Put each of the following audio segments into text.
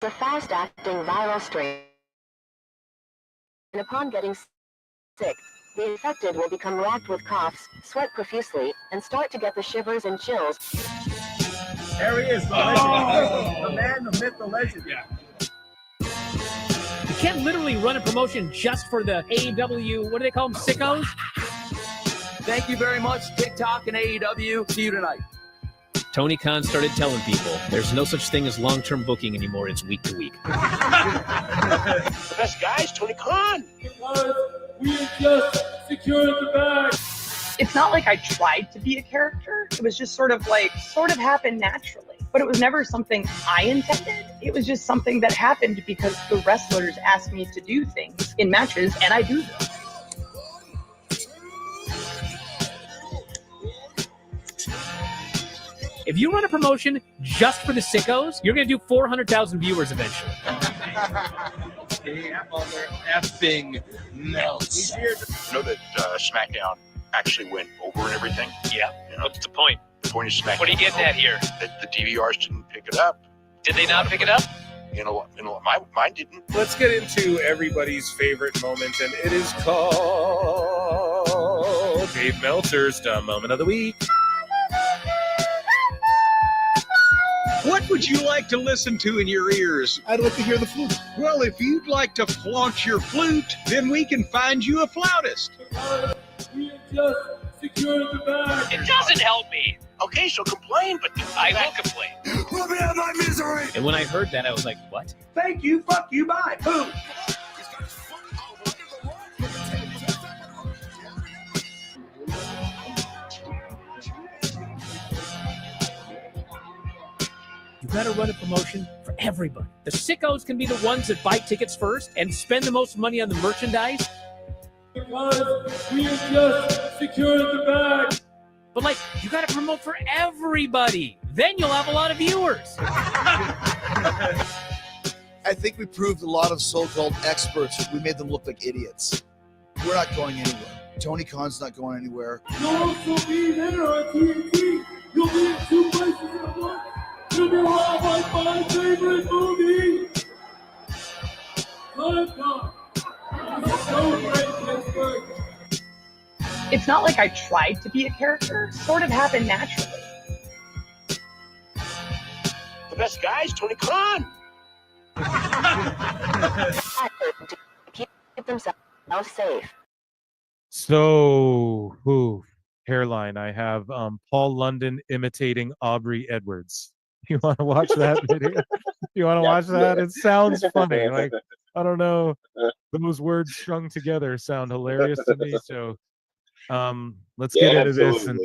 a fast-acting viral strain, and upon getting sick, the infected will become racked with coughs, sweat profusely, and start to get the shivers and chills. There he is, the legend. The man, the myth, the legend. Yeah. You can't literally run a promotion just for the AEW, what do they call them, sickos? Thank you very much, TikTok and AEW. See you tonight. Tony Khan started telling people there's no such thing as long-term booking anymore. It's week to week. The best guys, Tony Khan. We just secured the bag. It's not like I tried to be a character. It was just sort of happened naturally. But it was never something I intended. It was just something that happened because the wrestlers asked me to do things in matches, and I do them. If you run a promotion just for the sickos, you're going to do 400,000 viewers eventually. Effing Meltzer. You know that SmackDown actually went over and everything? Yeah. You know, What's the point? the point of SmackDown. What are you getting at here? That the DVRs didn't pick it up. Did they not pick it up? Mine didn't. Let's get into everybody's favorite moment, and it is called Dave Meltzer's Dumb Moment of the Week. What would you like to listen to in your ears? I'd like to hear the flute. Well, if you'd like to flaunt your flute, then we can find you a flautist. We just secured the bag. It doesn't help me. Okay, so complain, but I will complain. Let me have my misery. And when I heard that, I was like, what? Thank you, fuck you, bye. Boom. You gotta run a promotion for everybody. The sickos can be the ones that buy tickets first and spend the most money on the merchandise. Because we just secured the bag. But like, you gotta promote for everybody. Then you'll have a lot of viewers. I think we proved a lot of so-called experts. We made them look like idiots. We're not going anywhere. Tony Khan's not going anywhere. You'll also be there on TNT. You'll be in 2 places at once. You'll be around my favorite movie. SmackDown. It's so great, Pittsburgh. It's not like I tried to be a character. It sort of happened naturally. the best guys, Tony Khan. To keep themselves safe. So, hairline. I have Paul London imitating Aubrey Edwards. You want to watch that video? You want to watch that? It sounds funny. Like, I don't know. Those words strung together sound hilarious to me. So, let's get into this and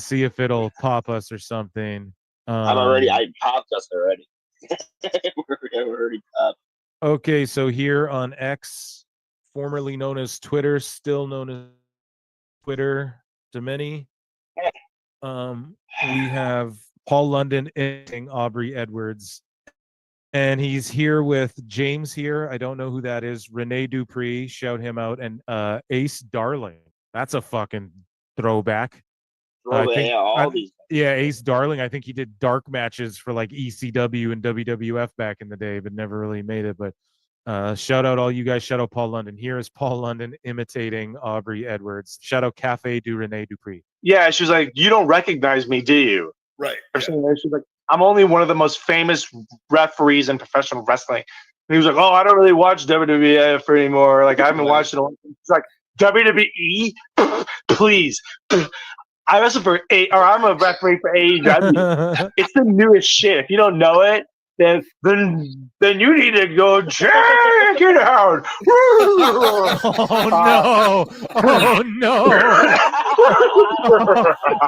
see if it'll pop us or something. I popped us already. We're already popped. Okay, so here on X, formerly known as Twitter, still known as Twitter to many, we have Paul London imitating Aubrey Edwards. And he's here with James here. I don't know who that is. Renee Dupree, shout him out. And Ace Darling. That's a fucking throwback. Ace Darling. I think he did dark matches for like ECW and WWF back in the day, but never really made it. But shout out all you guys. Shout out Paul London. Here is Paul London imitating Aubrey Edwards. Shout out Cafe du Renee Dupree. Yeah, she's like, you don't recognize me, do you? Right. Or something like that. She's like, I'm only one of the most famous referees in professional wrestling. And he was like, oh, I don't really watch WWF anymore. Like, I haven't watched it. He's like, WWE? Please. I wrestle for I'm a referee for AEW. It's the newest shit. If you don't know it, then you need to go check it out. Oh no! Oh no!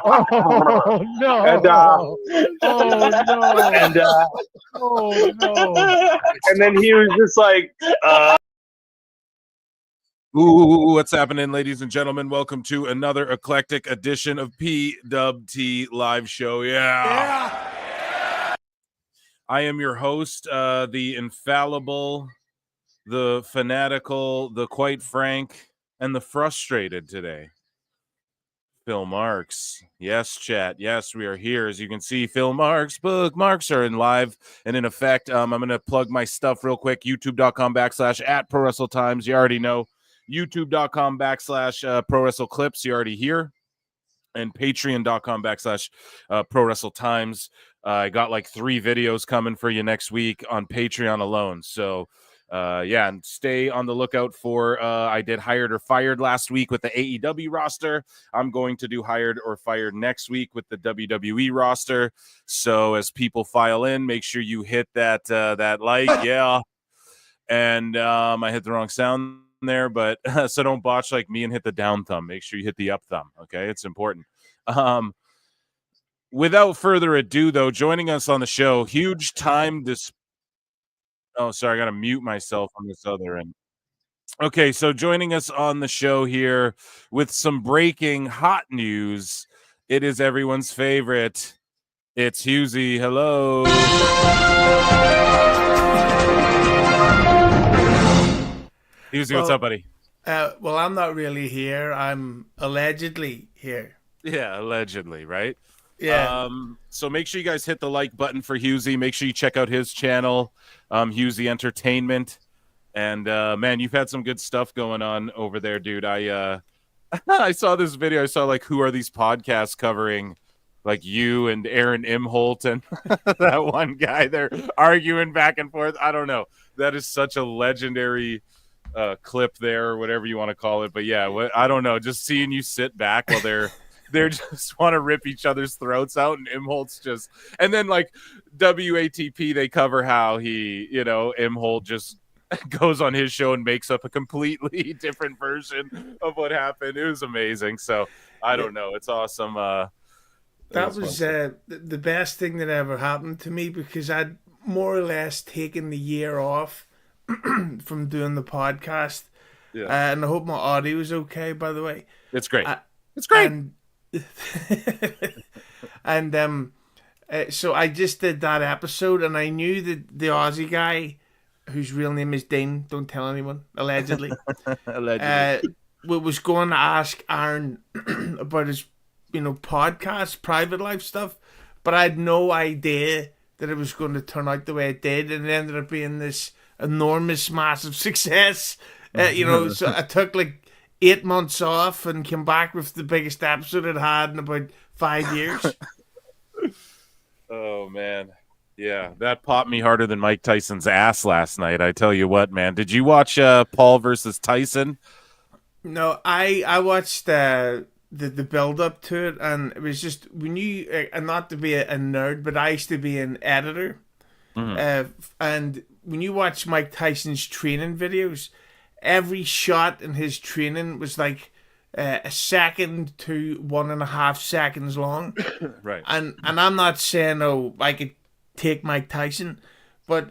Oh no! And oh no! And then he was just like, Ooh, what's happening, ladies and gentlemen? Welcome to another eclectic edition of PWT Live Show. Yeah. I am your host, the infallible, the fanatical, the quite frank, and the frustrated today. Phil Marks. Yes, chat. Yes, we are here. As you can see, Phil Marks, bookmarks are in live and in effect. I'm going to plug my stuff real quick. YouTube.com/at Pro Wrestle Times. You already know. YouTube.com/ Pro Wrestle Clips. You already hear. And Patreon.com/ Pro Wrestle Times. I got like 3 videos coming for you next week on Patreon alone. So, yeah, and stay on the lookout for I did Hired or Fired last week with the AEW roster. I'm going to do Hired or Fired next week with the WWE roster. So as people file in, make sure you hit that like, yeah. And I hit the wrong sound there, but so don't botch like me and hit the down thumb. Make sure you hit the up thumb. Okay, it's important. Without further ado, though, joining us on the show, huge time this. Oh, sorry, I got to mute myself on this other end. Okay, so joining us on the show here with some breaking hot news, it is everyone's favorite. It's Hughezy. Hello. Hughezy, what's up, buddy? Well, I'm not really here. I'm allegedly here. Yeah, allegedly, right? Yeah. So make sure you guys hit the like button for Hughezy. Make sure you check out his channel, Hughezy Entertainment. And man, you've had some good stuff going on over there, dude. I I saw this video. I saw like, who are these podcasts covering? Like you and Aaron Imholt and that one guy. They're arguing back and forth. I don't know. That is such a legendary clip there, or whatever you want to call it. But yeah, I don't know. Just seeing you sit back while they're just want to rip each other's throats out, and Imholt's just, and then like WATP, they cover how he, Imholt just goes on his show and makes up a completely different version of what happened. It was amazing. So I don't know. It's awesome. That was the best thing that ever happened to me, because I'd more or less taken the year off from doing the podcast. Yeah. And I hope my audio is okay, by the way. It's great. It's great. And so I just did that episode, and I knew that the Aussie guy, whose real name is Dean, don't tell anyone, allegedly, was going to ask Aaron about his, podcast, private life stuff, but I had no idea that it was going to turn out the way it did, and it ended up being this enormous, massive success. So I took like 8 months off and came back with the biggest episode it had in about 5 years. Oh man, yeah, that popped me harder than Mike Tyson's ass last night. I tell you what, man. Did you watch Paul versus Tyson? No, I watched the build up to it, and it was just, when you and not to be a nerd, but I used to be an editor, and when you watch Mike Tyson's training videos, every shot in his training was like a second to 1.5 seconds long. Right. And I'm not saying, I could take Mike Tyson, but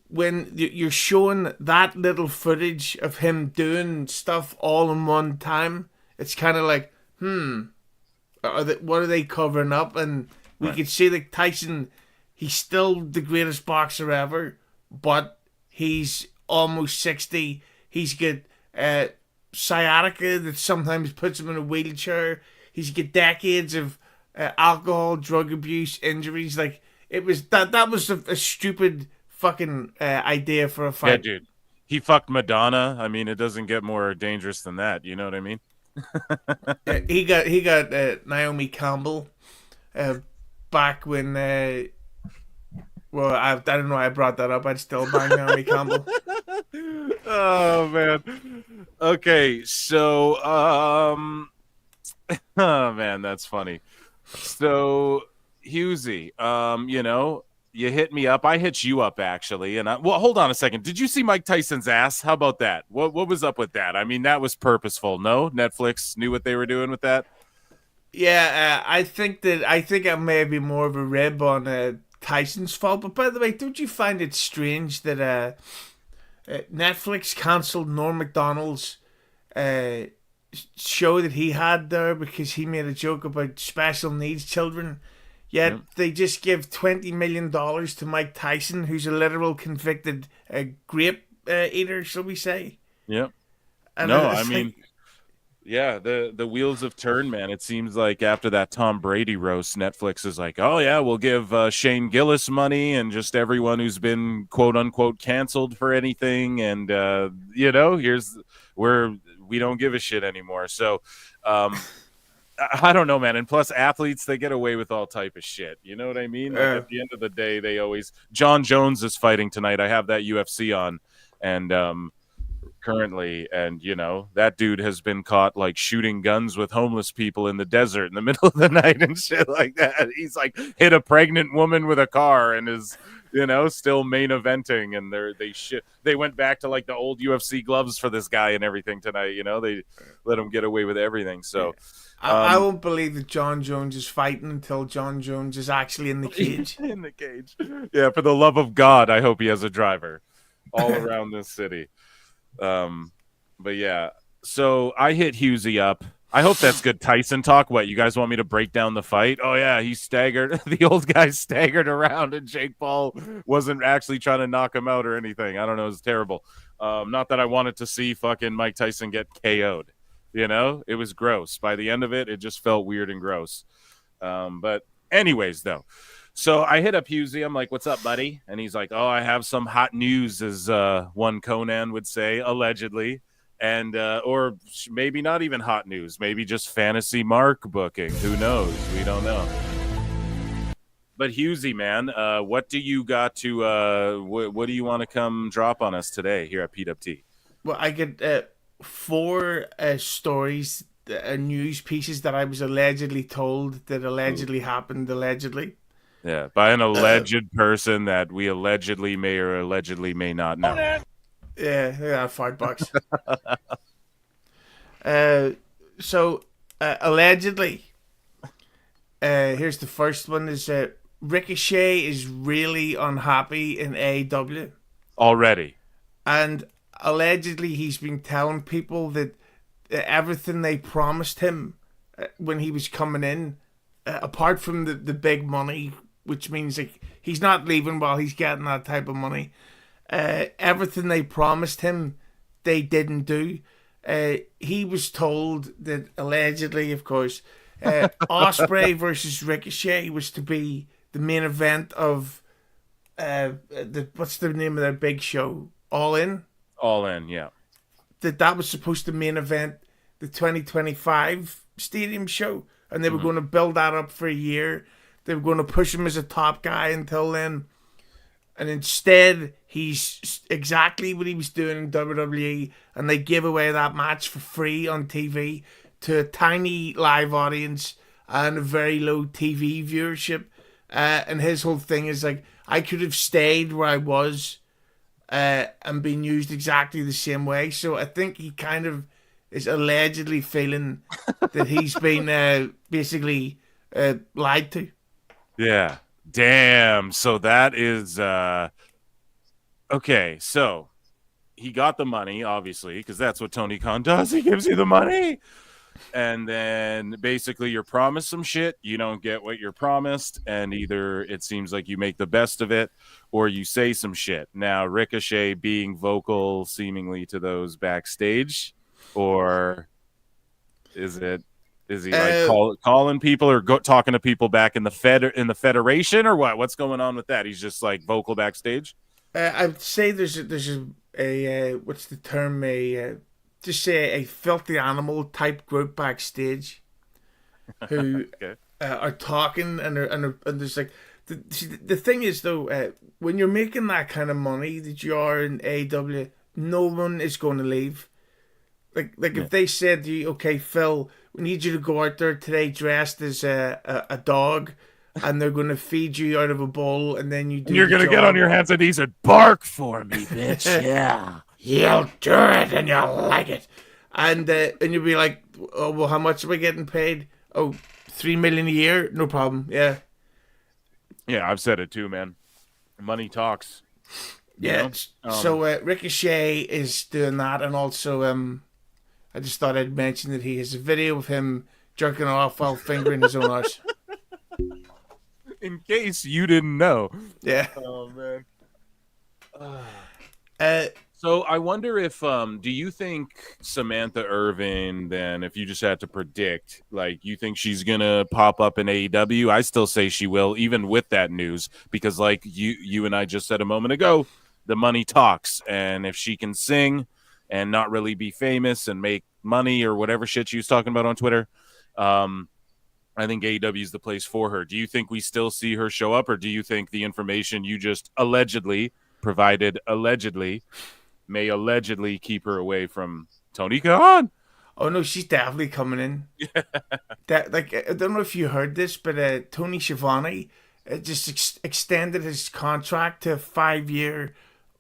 when you're showing that little footage of him doing stuff all in one time, it's kind of like, what are they covering up? And we could see that Tyson, he's still the greatest boxer ever, but he's almost 60. He's got sciatica that sometimes puts him in a wheelchair. He's got decades of alcohol, drug abuse, injuries. Like, it was that was a stupid fucking idea for a fight. Yeah, dude. He fucked Madonna. I mean, it doesn't get more dangerous than that. You know what I mean? He got Naomi Campbell back when. I don't know why I brought that up. I'd still bang Naomi Campbell. Oh man. Okay, so oh man, that's funny. So Hughezy, you hit me up. I hit you up actually, and hold on a second. Did you see Mike Tyson's ass? How about that? What was up with that? I mean, that was purposeful. No, Netflix knew what they were doing with that. Yeah, I think it may be more of a rib on Tyson's fault. But by the way, don't you find it strange that Netflix cancelled Norm Macdonald's show that he had there because he made a joke about special needs children? Yet they just give $20 million to Mike Tyson, who's a literal convicted grape eater, shall we say? Yep. And no, I mean, Yeah, the wheels have turned, man. It seems like after that Tom Brady roast, Netflix is like, oh yeah, we'll give Shane Gillis money and just everyone who's been quote unquote canceled for anything, and here's where we don't give a shit anymore. So I don't know, man. And plus, athletes, they get away with all type of shit. You know what I mean? Like at the end of the day, they always. John Jones is fighting tonight. I have that UFC on, and currently, and that dude has been caught like shooting guns with homeless people in the desert in the middle of the night and shit like that. He's like hit a pregnant woman with a car and is still main eventing, and they went back to like the old UFC gloves for this guy and everything tonight. They let him get away with everything. So I won't believe that John Jones is fighting until John Jones is actually in the cage. In the cage. Yeah, for the love of God, I hope he has a driver all around this city. But yeah, so I hit Hughezy up. I hope that's good Tyson talk. What, you guys want me to break down the fight? Oh yeah, he staggered. The old guy staggered around, and Jake Paul wasn't actually trying to knock him out or anything. I don't know. It was terrible. Not that I wanted to see fucking Mike Tyson get KO'd. It was gross. By the end of it, it just felt weird and gross. But anyways, though. So I hit up Hughezy. I'm like, what's up, buddy? And he's like, oh, I have some hot news, as one Conan would say, allegedly. And or maybe not even hot news. Maybe just fantasy Mark booking. Who knows? We don't know. But Hughezy, man, what do you got to what do you want to come drop on us today here at PWT? Well, I get 4 stories, news pieces that I was allegedly told that allegedly happened, allegedly. Yeah, by an alleged person that we allegedly may or allegedly may not know. Yeah, $5. So allegedly, here's the first one: is Ricochet is really unhappy in AEW already, and allegedly he's been telling people that everything they promised him when he was coming in, apart from the big money, which means like he's not leaving while he's getting that type of money. Everything they promised him, they didn't do. He was told that allegedly, of course, Ospreay versus Ricochet was to be the main event of what's the name of their big show? All In? All In, yeah. That was supposed to main event the 2025 stadium show, and they were going to build that up for a year. They were going to push him as a top guy until then. And instead, he's exactly what he was doing in WWE, and they give away that match for free on TV to a tiny live audience and a very low TV viewership. And his whole thing is like, I could have stayed where I was and been used exactly the same way. So I think he kind of is allegedly feeling that he's been basically lied to. Yeah. Damn. So that is okay. So he got the money, obviously, because that's what Tony Khan does. He gives you the money. And then basically you're promised some shit. You don't get what you're promised. And either it seems like you make the best of it or you say some shit. Now, Ricochet being vocal seemingly to those backstage, or is he like calling people or talking to people back in the federation, or what? What's going on with that? He's just like vocal backstage. I'd say there's a what's the term? Just say a filthy animal type group backstage who okay. Are talking and there's like the thing is though, when you're making that kind of money that you are in AEW, no one is going to leave. Like if they said to you, okay, Phil, we need you to go out there today dressed as a dog, and they're going to feed you out of a bowl, and then you're going to get on your hands and knees and bark for me, bitch. Yeah, you'll do it, and you'll like it, and you'll be like, oh well, how much are we getting paid? Oh, $3 million a year, no problem. Yeah, I've said it too, man. Money talks. Yeah. So Ricochet is doing that, and also I just thought I'd mention that he has a video of him jerking off while fingering his own arse. In case you didn't know. Yeah. Oh, man. So I wonder if do you think Samantha Irvin, then, if you just had to predict, like, you think she's gonna pop up in AEW? I still say she will, even with that news, because like you and I just said a moment ago, the money talks, and if she can sing and not really be famous and make money or whatever shit she was talking about on Twitter, I think AEW is the place for her. Do you think we still see her show up, or do you think the information you just allegedly provided may allegedly keep her away from Tony Khan? Oh no, she's definitely coming in. That, like, I don't know if you heard this, but Tony Schiavone just extended his contract to a 5-year,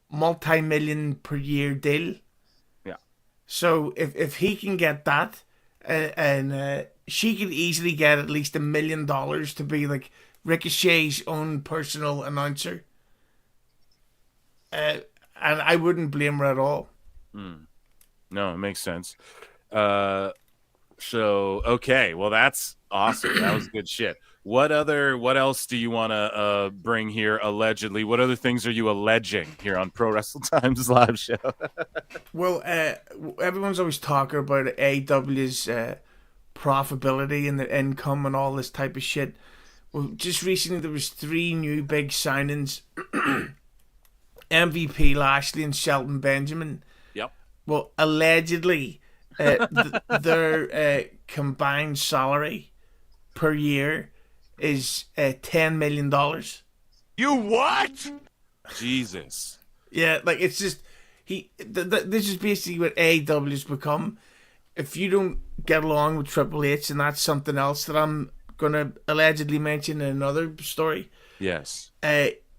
multi-million per year deal. Yeah. So if he can get that, and she could easily get at least $1 million to be like Ricochet's own personal announcer. And I wouldn't blame her at all. No, it makes sense. So okay, well, that's awesome. That was good shit. What else do you want to bring here? Allegedly, what other things are you alleging here on Pro Wrestle Times live show? Well, everyone's always talking about AEW's profitability and their income and all this type of shit. Well, just recently there was 3 new big signings. MVP Lashley and Shelton Benjamin. Yep. Well, allegedly, their combined salary per year is $10 million. You what? Jesus. Yeah, like, it's just this is basically what AEW's become. If you don't get along with Triple H, and that's something else that I'm gonna allegedly mention in another story. Yes.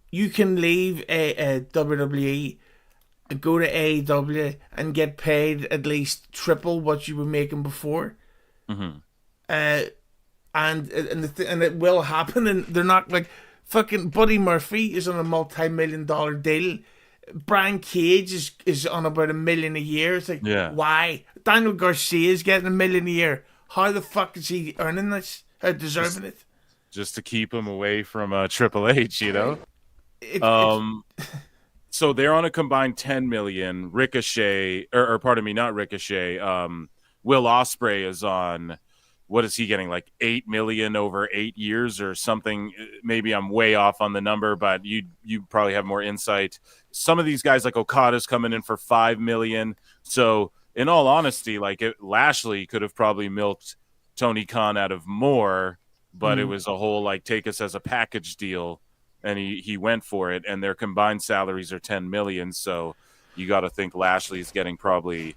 You can leave a WWE, go to AEW, and get paid at least triple what you were making before. Mm-hmm. And it will happen. And they're not like fucking Buddy Murphy is on a multi-million-dollar deal. Brian Cage is on about $1 million a year. It's like, why? Daniel Garcia is getting $1 million a year. How the fuck is he earning this? Deserving it? Just to keep him away from Triple H, you know. So they're on a combined $10 million. Ricochet, or pardon me, not Ricochet. Will Ospreay is on, what is he getting, like $8 million over 8 years or something? Maybe I'm way off on the number, but you probably have more insight. Some of these guys, like Okada's coming in for $5 million. So in all honesty, like, Lashley could have probably milked Tony Khan out of more, but it was a whole like take us as a package deal. And he went for it, and their combined salaries are $10 million. So you got to think Lashley's getting probably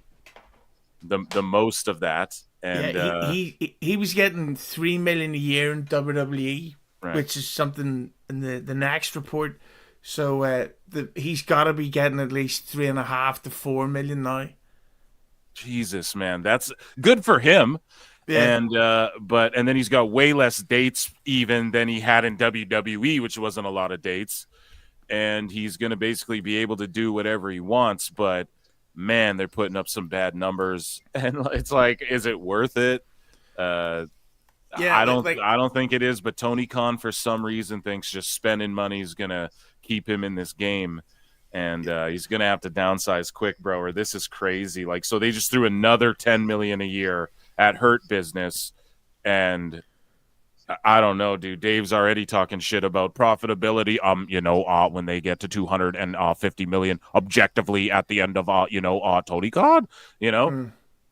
the most of that. And he was getting $3 million a year in WWE, right, which is something in the next report. So he's got to be getting at least $3.5 to $4 million now. Jesus, man, that's good for him. Yeah. And then he's got way less dates even than he had in WWE, which wasn't a lot of dates. And he's going to basically be able to do whatever he wants. But man, they're putting up some bad numbers, and it's like, is it worth it? I don't think it is. But Tony Khan, for some reason, thinks just spending money is going to keep him in this game. And he's going to have to downsize quick, bro, or this is crazy. Like, so they just threw another $10 million a year at Hurt Business, and I don't know, dude. Dave's already talking shit about profitability. When they get to 250 million objectively at the end of Tony Khan,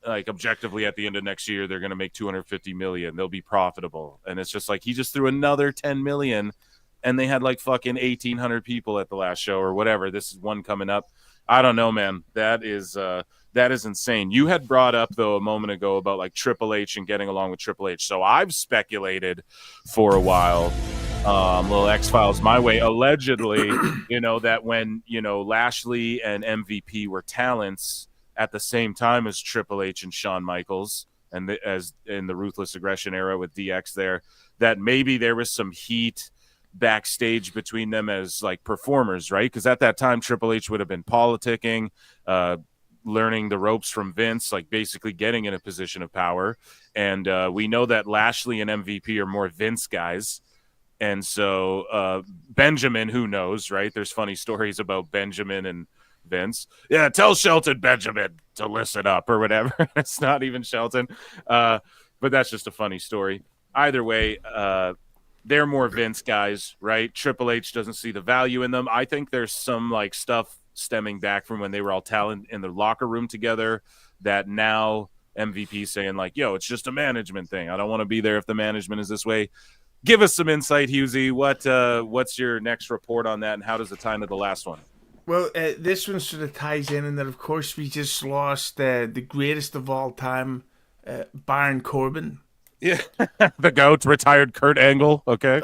like objectively at the end of next year, they're gonna make 250 million. They'll be profitable, and it's just like he just threw another 10 million, and they had like fucking 1,800 people at the last show or whatever. This is one coming up. I don't know, man. That is insane. You had brought up, though, a moment ago about like Triple H and getting along with Triple H. So I've speculated for a while, little X-Files my way, allegedly, that when, Lashley and MVP were talents at the same time as Triple H and Shawn Michaels, and as in the Ruthless Aggression era with DX there, that maybe there was some heat backstage between them as like performers, right? Because at that time Triple H would have been politicking, learning the ropes from Vince, like basically getting in a position of power. And we know that Lashley and MVP are more Vince guys. And so Benjamin, who knows, right? There's funny stories about Benjamin and Vince. Yeah, tell Shelton Benjamin to listen up or whatever. It's not even Shelton. But that's just a funny story. Either way, they're more Vince guys, right? Triple H doesn't see the value in them. I think there's some like stuff stemming back from when they were all talent in the locker room together that now MVP saying like, yo, it's just a management thing. I don't want to be there if the management is this way. Give us some insight, Hughezy. What's your next report on that, and how does it tie into the last one? Well, this one sort of ties in that, of course, we just lost the greatest of all time, Baron Corbin. Yeah, the GOAT, retired Kurt Angle. Okay,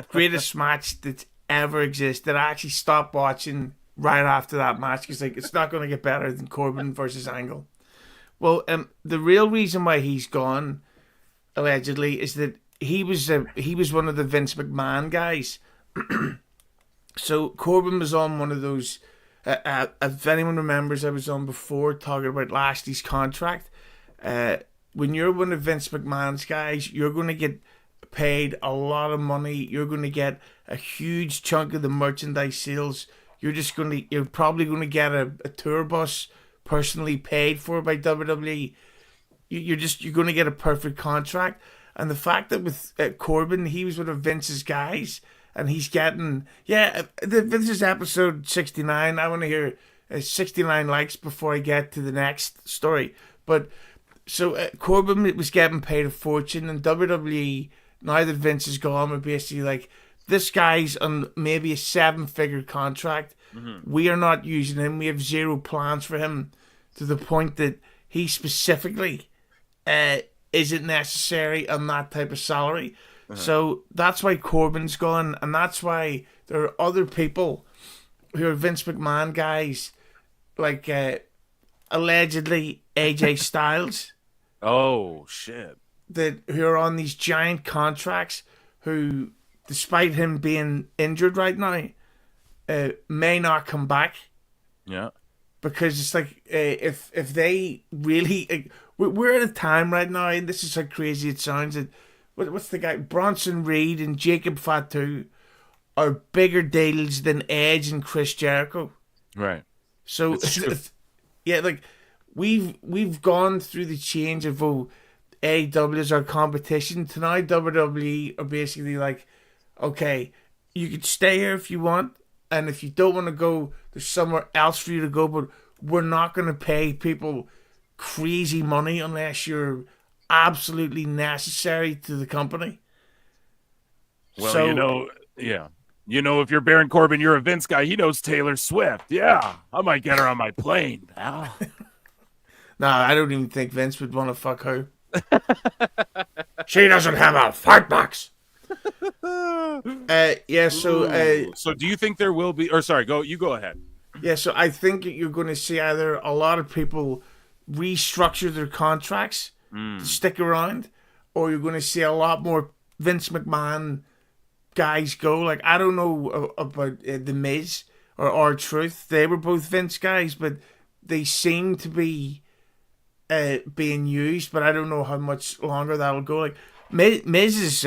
greatest match that's ever existed. I actually stopped watching right after that match because like it's not going to get better than Corbin versus Angle. Well, the real reason why he's gone, allegedly, is that he was one of the Vince McMahon guys. So Corbin was on one of those. If anyone remembers, I was on before talking about Lashley's contract. When you're one of Vince McMahon's guys, you're going to get paid a lot of money. You're going to get a huge chunk of the merchandise sales. You're probably going to get a tour bus personally paid for by WWE. You're going to get a perfect contract. And the fact that with Corbin, he was one of Vince's guys, and he's getting this is episode 69. I want to hear 69 likes before I get to the next story. But so Corbin was getting paid a fortune, and WWE, now that Vince is gone, are basically like, this guy's on maybe a 7-figure contract. Mm-hmm. We are not using him. We have zero plans for him, to the point that he specifically isn't necessary on that type of salary. Uh-huh. So that's why Corbin's gone, and that's why there are other people who are Vince McMahon guys, like allegedly AJ Styles. Oh, shit. Who are on these giant contracts, who, despite him being injured right now, may not come back. Yeah. Because it's like, if they really... we're at a time right now, and this is how crazy it sounds, that what's the guy? Bronson Reed and Jacob Fatu are bigger deals than Edge and Chris Jericho. Right. So, yeah, like, we've gone through the change of AEW as our competition. Tonight, WWE are basically like, okay, you can stay here if you want, and if you don't want to go, there's somewhere else for you to go, but we're not going to pay people crazy money unless you're absolutely necessary to the company. Well, so, if you're Baron Corbin, you're a Vince guy. He knows Taylor Swift. Yeah, I might get her on my plane, pal. No, I don't even think Vince would want to fuck her. She doesn't have a fart box. So do you think there will be, or sorry, go ahead. Yeah, so I think you're going to see either a lot of people restructure their contracts to stick around, or you're going to see a lot more Vince McMahon guys go. Like, I don't know about The Miz or R-Truth. They were both Vince guys, but they seem to be being used, but I don't know how much longer that'll go. Like, Miz is...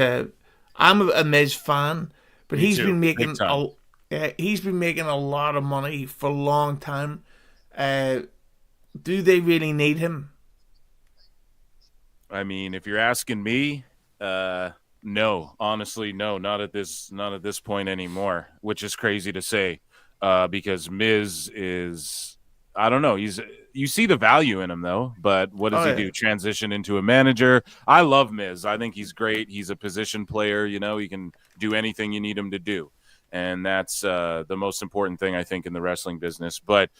I'm a Miz fan, but he's been making a lot of money for a long time. Do they really need him? I mean, if you're asking me, no. Honestly, no. Not at this point anymore. Which is crazy to say, because Miz is, I don't know. You see the value in him though, but what does he do? Transition into a manager? I love Miz. I think he's great. He's a position player. You know, he can do anything you need him to do, and that's the most important thing I think in the wrestling business. But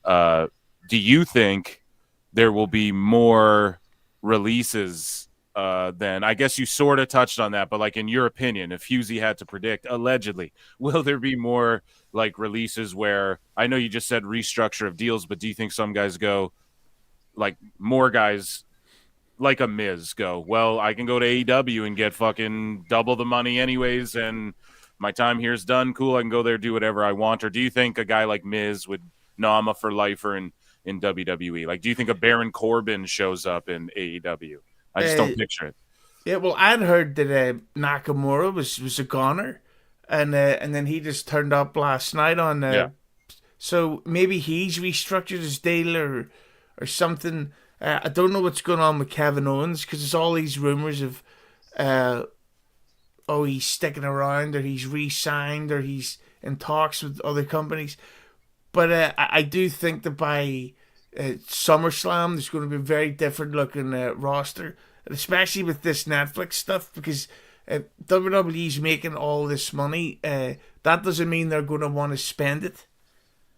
do you think there will be more releases than, I guess you sort of touched on that, but like in your opinion, if Hughezy had to predict, allegedly, will there be more like releases where, I know you just said restructure of deals, but do you think some guys go, like more guys like a Miz go, well, I can go to AEW and get fucking double the money anyways, and my time here is done, cool, I can go there, do whatever I want? Or do you think a guy like Miz would, no, I'm a for lifer in WWE? Like, do you think a Baron Corbin shows up in AEW? I just don't picture it. Yeah, well, I'd heard that Nakamura was a goner, and then he just turned up last night on So maybe he's restructured his deal or something. I don't know what's going on with Kevin Owens because there's all these rumors of, he's sticking around or he's re-signed or he's in talks with other companies. But I do think that by SummerSlam, there's going to be a very different looking roster, especially with this Netflix stuff because WWE's making all this money. That doesn't mean they're going to want to spend it.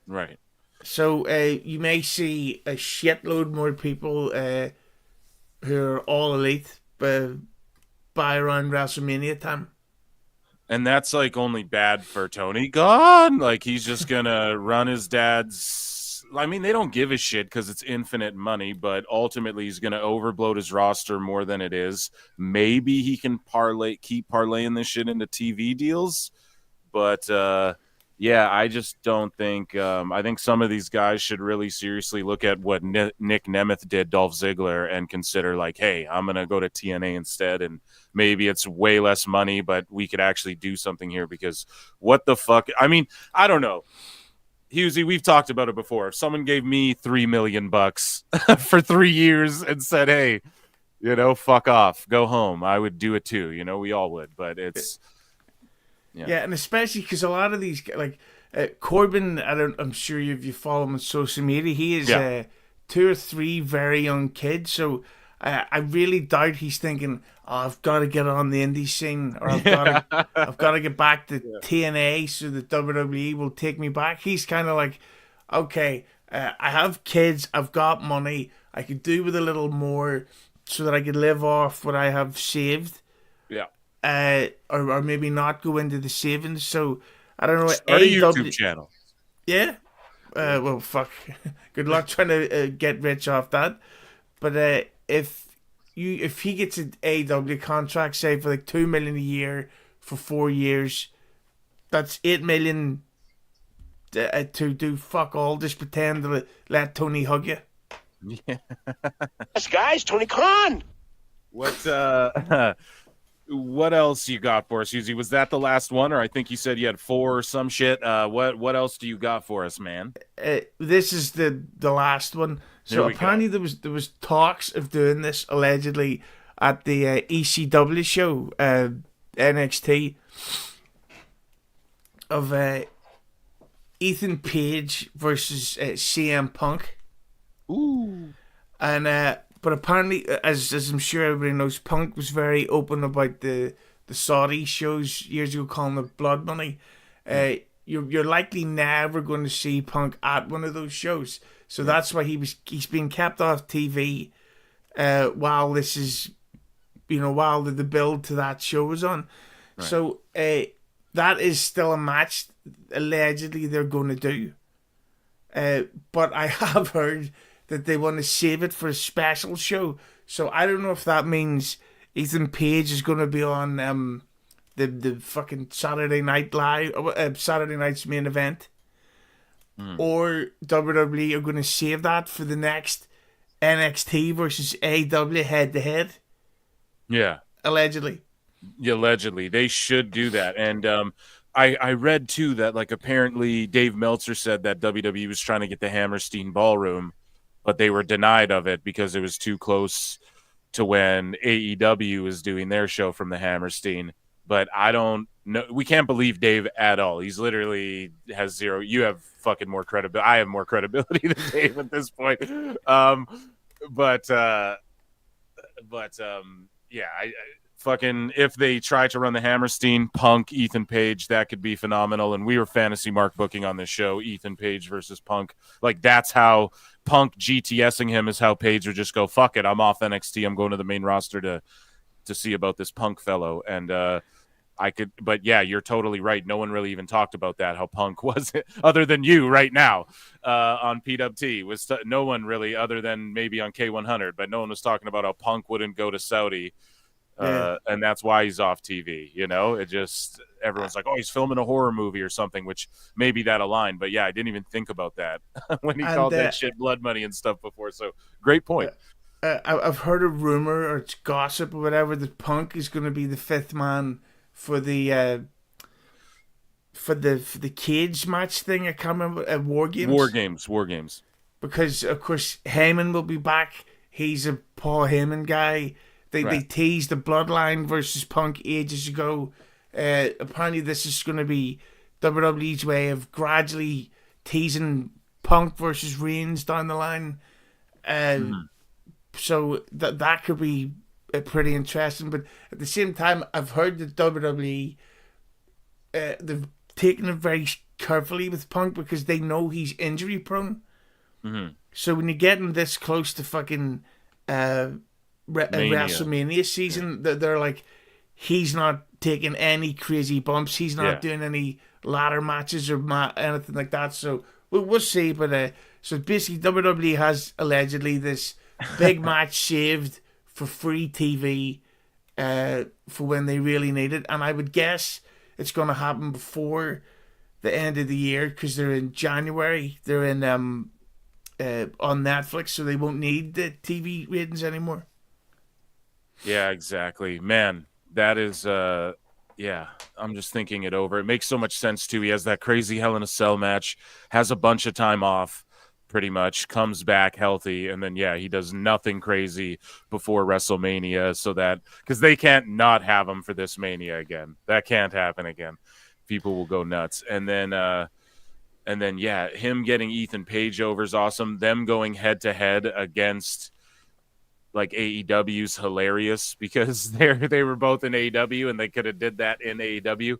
Right. So you may see a shitload more people who are all elite by around WrestleMania time. And that's like only bad for Tony Khan. Like he's just gonna run his dad's. I mean, they don't give a shit because it's infinite money, but ultimately he's gonna overbloat his roster more than it is. Maybe he can keep parlaying this shit into TV deals, but yeah, I just don't think. I think some of these guys should really seriously look at what Nick Nemeth did, Dolph Ziggler, and consider like, hey, I'm gonna go to TNA instead, and maybe it's way less money, but we could actually do something here because what the fuck? I mean, I don't know. Hughezy, we've talked about it before. If someone gave me $3 million for 3 years and said, hey, fuck off, go home, I would do it too. We all would, but it's. Yeah, and especially because a lot of these, like Corbin, I'm sure you follow him on social media. He is 2 or 3 very young kids, so I really doubt he's thinking, I've got to get on the indie scene, or I've got to get back to TNA so that WWE will take me back. He's kind of like, okay, I have kids, I've got money, I could do with a little more so that I could live off what I have saved. Yeah. Or maybe not go into the savings. So I don't know. Start a YouTube channel. Yeah. Well, fuck. Good luck trying to get rich off that. But if he gets an AEW contract, say for like $2 million a year for 4 years, that's $8 million to do fuck all. Just pretend to let Tony hug you. Yeah. Yes, guys, Tony Khan. What else you got for us, Hughezy? Was that the last one, or I think you said you had 4 or some shit? What else do you got for us, man? This is the last one. So apparently there was talks of doing this allegedly at the ECW show, NXT, of Ethan Page versus CM Punk. Ooh. And but apparently, as I'm sure everybody knows, Punk was very open about the Saudi shows years ago, calling it blood money. You're likely never going to see Punk at one of those shows, so that's why he's been kept off TV while this is, while the build to that show is on. Right. So that is still a match allegedly they're going to do, but I have heard that they want to save it for a special show. So I don't know if that means Ethan Page is going to be on the fucking Saturday Night Live, Saturday Night's main event, or WWE are going to save that for the next NXT versus AEW head-to-head. Yeah. Allegedly. Yeah, allegedly. They should do that. And I read, too, that like apparently Dave Meltzer said that WWE was trying to get the Hammerstein Ballroom, but they were denied of it because it was too close to when AEW was doing their show from the Hammerstein. But I don't know. We can't believe Dave at all. He's literally has zero. You have fucking more credibility. I have more credibility than Dave at this point. Yeah, I fucking, if they try to run the Hammerstein, Punk, Ethan Page, that could be phenomenal. And we were fantasy mark booking on this show, Ethan Page versus Punk. Like, that's how Punk GTSing him is how Page would just go, fuck it, I'm off NXT. I'm going to the main roster to see about this Punk fellow. And but yeah, you're totally right. No one really even talked about that, how Punk was, other than you right now on PWT. No one really, other than maybe on K100, but no one was talking about how Punk wouldn't go to Saudi. And that's why he's off TV. It just, everyone's like, oh, he's filming a horror movie or something, which maybe that aligned. But yeah, I didn't even think about that when he called that shit blood money and stuff before. So great point. I've heard a rumor, or it's gossip or whatever, that Punk is going to be the 5th man for the for the cage match thing. I can't remember WarGames. WarGames. Because of course Heyman will be back. He's a Paul Heyman guy. They teased the Bloodline versus Punk ages ago. Apparently this is going to be WWE's way of gradually teasing Punk versus Reigns down the line. So that could be pretty interesting. But at the same time, I've heard that WWE they've taken it very carefully with Punk because they know he's injury prone. So when you're getting this close to fucking WrestleMania season, they're like, he's not taking any crazy bumps. He's not doing any ladder matches or anything like that. So we'll see. But so basically, WWE has allegedly this big match saved for free TV for when they really need it. And I would guess it's going to happen before the end of the year because they're in January. They're in on Netflix, so they won't need the TV ratings anymore. Yeah, exactly. Man, that is I'm just thinking it over. It makes so much sense too. He has that crazy Hell in a Cell match, has a bunch of time off pretty much, comes back healthy, and then he does nothing crazy before WrestleMania, so that because they can't not have him for this Mania again. That can't happen again. People will go nuts. And then him getting Ethan Page over is awesome. Them going head to head against like AEW's hilarious because they were both in AEW and they could have did that in AEW.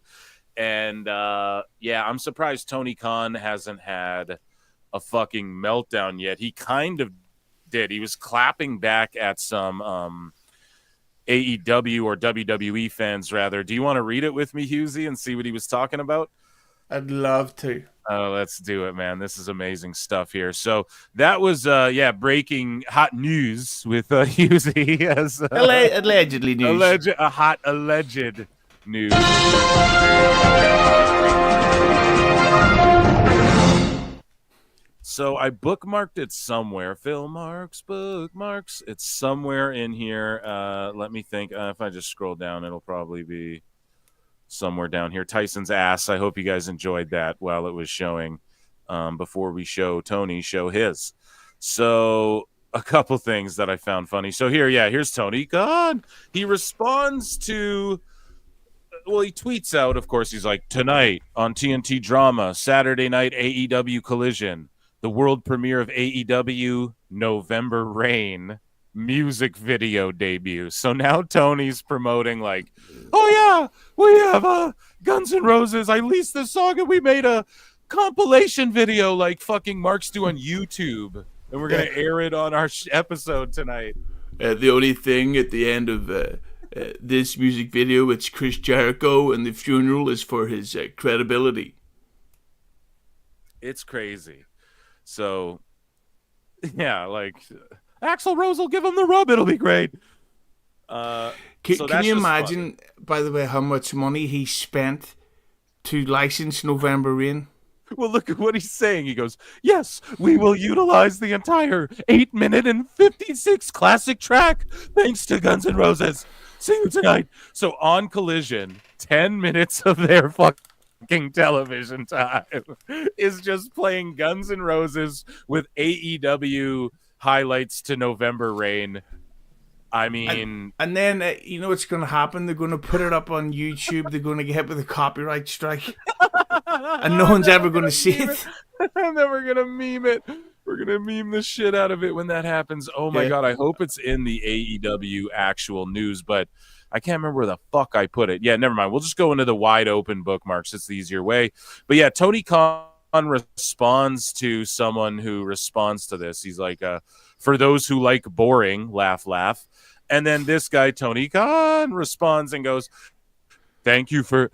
And I'm surprised Tony Khan hasn't had a fucking meltdown yet. He kind of did. He was clapping back at some AEW or WWE fans rather. Do you want to read it with me, Hughezy, and see what he was talking about? I'd love to. Oh, let's do it, man. This is amazing stuff here. So that was, breaking hot news with Hughezy as allegedly news. Alleged news. So I bookmarked it somewhere. Phil Marks, bookmarks. It's somewhere in here. Let me think. If I just scroll down, it'll probably be somewhere down here. Tyson's ass. I hope you guys enjoyed that while it was showing before we show his. So a couple things that I found funny. So here's Tony Khan. He responds to, he tweets out, of course, he's like, tonight on TNT Drama, Saturday night AEW Collision, the world premiere of AEW November Rain music video debut. So now Tony's promoting like, we have Guns N' Roses. I leased this song and we made a compilation video like fucking Marks do on YouTube, and we're gonna air it on our episode tonight. The only thing at the end of this music video, it's Chris Jericho, and the funeral is for his credibility. It's crazy. So like Axl Rose will give him the rub. It'll be great. Can you imagine, by the way, how much money he spent to license November Rain? Well, look at what he's saying. He goes, yes, we will utilize the entire 8-minute and 56 classic track thanks to Guns N' Roses. See you tonight. So on Collision, 10 minutes of their fucking television time is just playing Guns N' Roses with AEW highlights to November Rain. I mean, and then you know what's going to happen? They're going to put it up on YouTube. They're going to get hit with a copyright strike, and no one's ever going to see it. And then we're going to meme it. We're going to meme the shit out of it when that happens. Oh my God, I hope it's in the AEW actual news, but I can't remember where the fuck I put it. Yeah, never mind. We'll just go into the wide open bookmarks. It's the easier way. But yeah, Tony Khan responds to someone who responds to this. He's like, for those who like boring, laugh, laugh. And then this guy, Tony Khan, responds and goes, Thank you for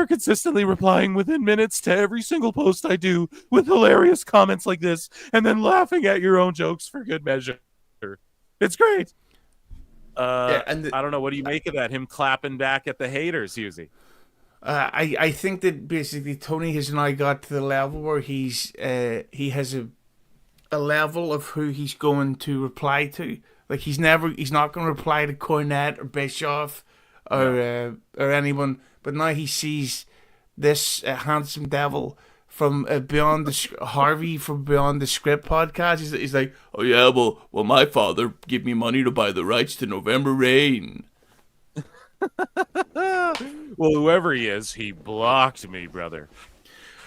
consistently replying within minutes to every single post I do with hilarious comments like this and then laughing at your own jokes for good measure. It's great. I don't know. What do you make of that? Him clapping back at the haters, Hughezy? I think that basically Tony has now got to the level where he has a level of who he's going to reply to. Like he's not going to reply to Cornette or Bischoff or anyone. But now he sees this handsome devil from Harvey from Beyond the Script podcast. He's like, oh yeah, well, my father gave me money to buy the rights to November Rain. Well, whoever he is, he blocked me, brother.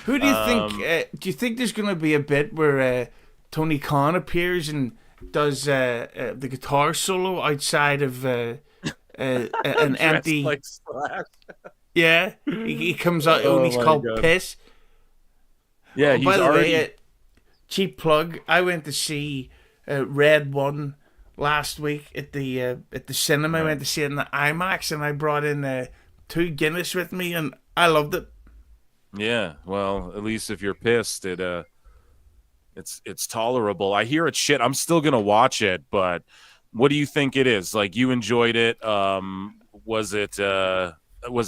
Who do you think? Do you think there's going to be a bit where Tony Khan appears and does the guitar solo outside of an empty? Like Slash. Yeah, he comes out and he's called God. Piss. Yeah, he's by the already. way, cheap plug. I went to see Red One last week at the cinema. I went to see it in the IMAX, and I brought in 2 Guinness with me, and I loved it. Yeah, well, at least if you're pissed, it's tolerable. I hear it's shit. I'm still gonna watch it, but what do you think it is? Like, you enjoyed it? Was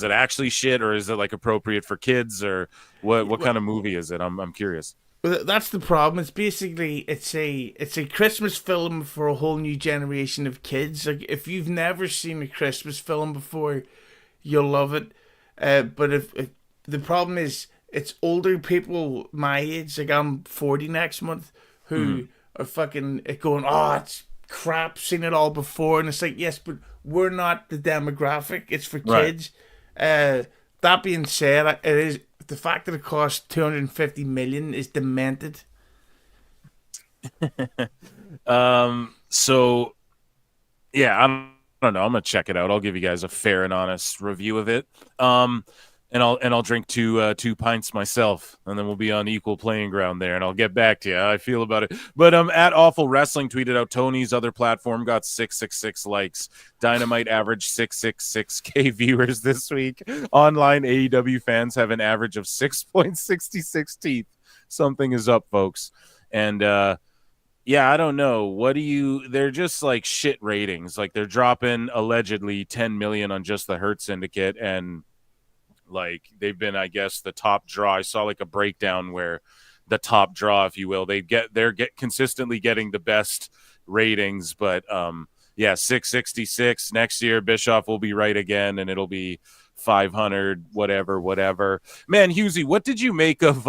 it actually shit, or is it like appropriate for kids, or what kind of movie is it? I'm curious. Well, that's the problem. It's basically it's a Christmas film for a whole new generation of kids. Like, if you've never seen a Christmas film before, you'll love it. But if the problem is, it's older people my age, like I'm 40 next month, who are fucking going, oh, it's crap, seen it all before. And it's like, yes, but we're not the demographic. It's for kids. Right. That being said, it is the fact that it costs $250 million is demented. So yeah, I don't know. I'm gonna check it out. I'll give you guys a fair and honest review of it. And I'll drink two pints myself, and then we'll be on equal playing ground there, and I'll get back to you how I feel about it. But at Awful Wrestling tweeted out Tony's other platform got 666 likes. Dynamite averaged 666K viewers this week. Online AEW fans have an average of 6.66 teeth. Something is up, folks. And yeah, I don't know. They're just like shit ratings. Like, they're dropping allegedly 10 million on just the Hurt Syndicate, and like, they've been, I guess, the top draw. I saw like a breakdown where the top draw, if you will, they're consistently getting the best ratings. But yeah, 666 next year. Bischoff will be right again, and it'll be 500, whatever. Man, Hughezy, what did you make of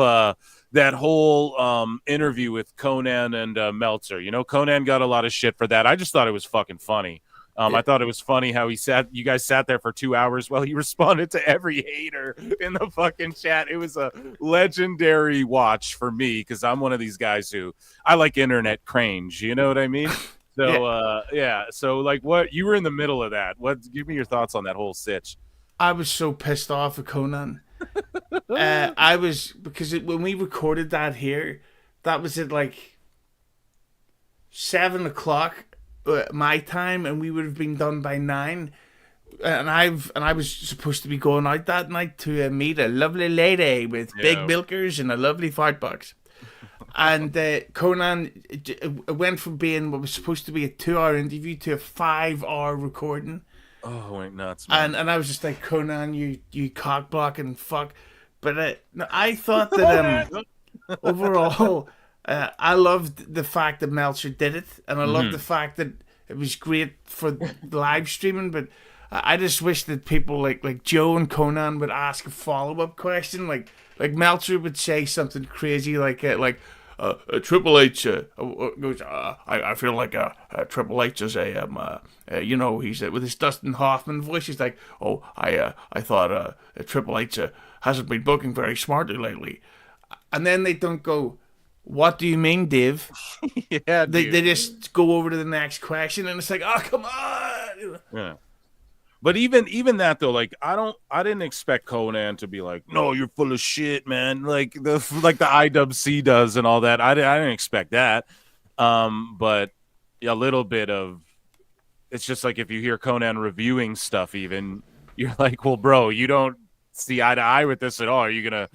that whole interview with Conan and Meltzer? You know, Conan got a lot of shit for that. I just thought it was fucking funny. I thought it was funny how you guys sat there for 2 hours while he responded to every hater in the fucking chat. It was a legendary watch for me, because I'm one of these guys who I like internet cringe. You know what I mean? So yeah. So like, what, you were in the middle of that? Give me your thoughts on that whole sitch. I was so pissed off at Conan. Because when we recorded that here, that was at like 7:00 my time, and we would have been done by 9. And I was supposed to be going out that night to meet a lovely lady with big milkers and a lovely fart box. And Conan went from being what was supposed to be a 2-hour interview to a 5-hour recording. Oh, wait, nuts, man. And I was just like, Conan, you cock blocking fuck. But I thought that overall, I loved the fact that Meltzer did it, and I loved the fact that it was great for the live streaming. But I just wish that people like Joe and Conan would ask a follow-up question. Like Meltzer would say something crazy like Triple H goes, I feel like Triple H is he's with his Dustin Hoffman voice. He's like, oh, I thought Triple H hasn't been booking very smartly lately. And then they don't go, what do you mean, Dave? Yeah, they just go over to the next question, and it's like, oh, come on. Yeah. But even that though, like, I didn't expect Conan to be like, no, you're full of shit, man. Like the IWC does and all that. I didn't expect that. But a little bit of, it's just like if you hear Conan reviewing stuff, even you're like, well, bro, you don't see eye to eye with this at all. Are you gonna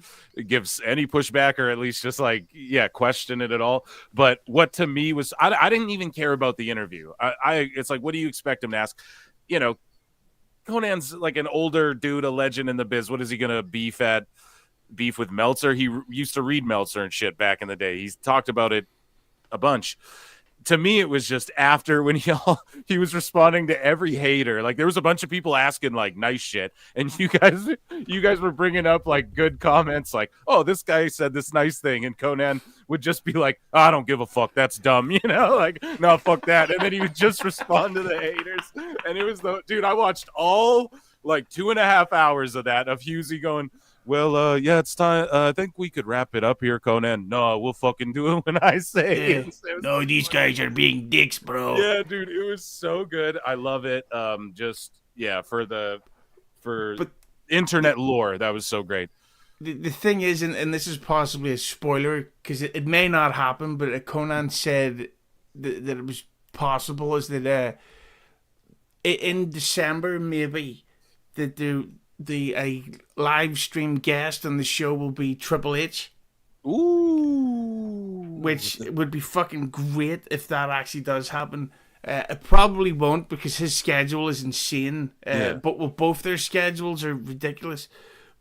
give any pushback, or at least just like, question it at all? But what to me was, I didn't even care about the interview. It's like, what do you expect him to ask? You know, Conan's like an older dude, a legend in the biz. What is he gonna beef with Meltzer? He used to read Meltzer and shit back in the day. He's talked about it a bunch. to me, it was just after when he was responding to every hater. Like there was a bunch of people asking like nice shit, and you guys were bringing up like good comments, like, "Oh, this guy said this nice thing," and Conan would just be like, "I don't give a fuck, that's dumb," like, "No, fuck that," and then he would just respond to the haters, and it was dude. I watched all like 2.5 hours of that of Hughezy going, "Well, yeah, it's time. I think we could wrap it up here, Conan." "No, we'll fucking do it when I say Yeah. it." No, these guys are being dicks, bro. Yeah, dude, it was so good. I love it. For internet lore, that was so great. The thing is, and this is possibly a spoiler because it may not happen, but Conan said that it was possible is that in December maybe that a live stream guest on the show will be Triple H. Ooh. Which would be fucking great if that actually does happen. It probably won't because his schedule is insane. But both their schedules are ridiculous.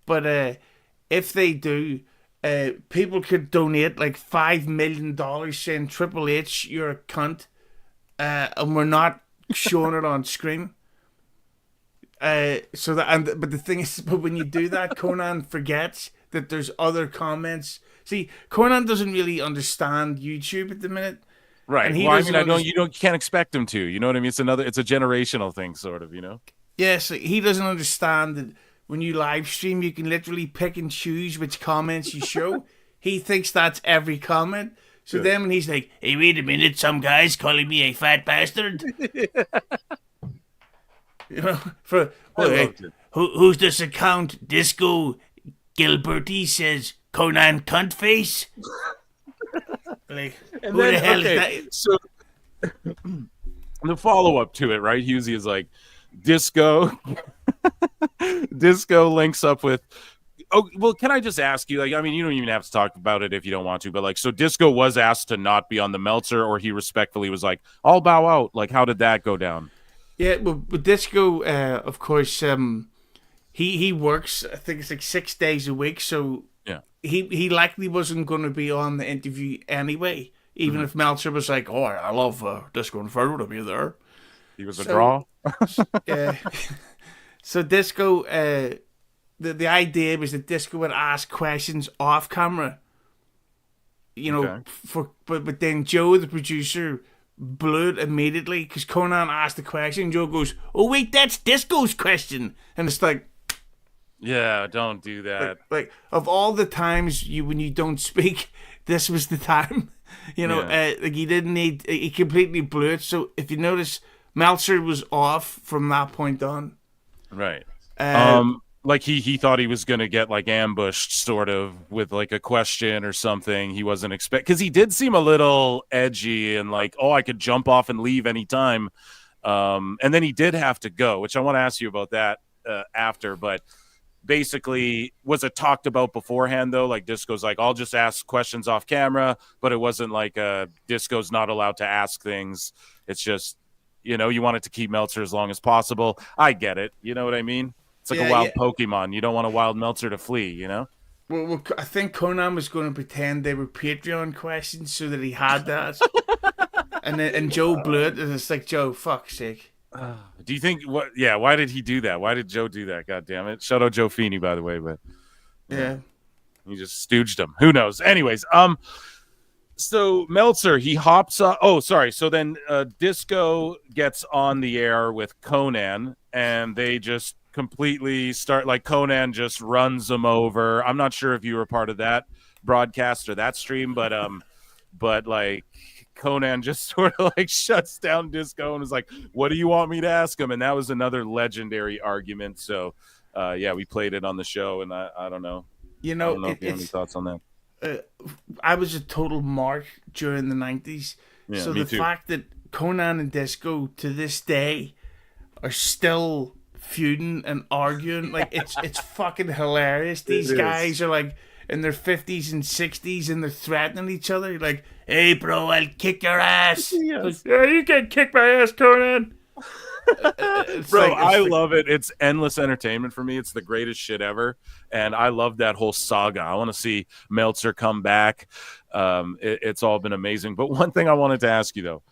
But if they do, people could donate like $5 million saying, "Triple H, you're a cunt," and we're not showing it on screen. But the thing is, but when you do that, Conan forgets that there's other comments. See, Conan doesn't really understand YouTube at the minute, right? And you can't expect him to. You know what I mean? It's a generational thing, sort of. Yeah, so he doesn't understand that when you live stream, you can literally pick and choose which comments you show. He thinks that's every comment. So then when he's like, "Hey, wait a minute, some guy's calling me a fat bastard." Who's this account? Disco Gilberty says Conan cunt face. Like, and who then, the hell okay, is that? So the follow up to it, right? Hughezy is like, Disco links up with. Oh, well, can I just ask you? Like, I mean, you don't even have to talk about it if you don't want to, but like, so Disco was asked to not be on the Meltzer, or he respectfully was like, "I'll bow out." Like, how did that go down? Yeah, well, with Disco, of course, he works. I think it's like 6 days a week, so yeah, he likely wasn't going to be on the interview anyway. Even if Meltzer was like, "Oh, I love Disco and Feuds to be there," he was a draw. So Disco, the idea was that Disco would ask questions off camera. But then Joe, the producer, blew it immediately because Conan asked the question. Joe goes, "Oh wait, that's Disco's question," and it's like, yeah, don't do that. Like of all the times when you don't speak, this was the time. Like he didn't need. He completely blew it. So if you notice, Meltzer was off from that point on. Right. Like he thought he was gonna get like ambushed, sort of, with like a question or something. He wasn't because he did seem a little edgy and like, "Oh, I could jump off and leave anytime." And then he did have to go, which I want to ask you about that after. But basically, was it talked about beforehand though? Like Disco's like, "I'll just ask questions off camera," but it wasn't like Disco's not allowed to ask things. It's just, you wanted to keep Meltzer as long as possible. I get it. You know what I mean? It's like a wild Pokemon. You don't want a wild Meltzer to flee, Well, I think Conan was going to pretend they were Patreon questions so that he had that. and Joe blew it, and it's like, Joe, fuck's sake. Do you think why did he do that? Why did Joe do that? God damn it. Shout out Joe Feeney, by the way, but yeah. He just stooged him. Who knows? Anyways, so Meltzer, he hops up. Oh, sorry. So then Disco gets on the air with Conan, and they just completely start, like, Conan just runs them over. I'm not sure if you were part of that broadcast or that stream, but like Conan just sort of like shuts down Disco and is like, "What do you want me to ask him?" And that was another legendary argument. So we played it on the show, and I don't know. I don't know if you have any thoughts on that. I was a total mark during the 90s. Yeah, so me the too. fact that Conan and Disco to this day are still feuding and arguing, like, it's fucking hilarious. These guys are like in their 50s and 60s, and they're threatening each other like, "Hey bro, I'll kick your ass." Yes. Like, "Yeah, you can kick my ass, Conan." Bro, I love it. It's endless entertainment for me. It's the greatest shit ever, and I love that whole saga. I want to see Meltzer come back. It's all been amazing. But one thing I wanted to ask you though,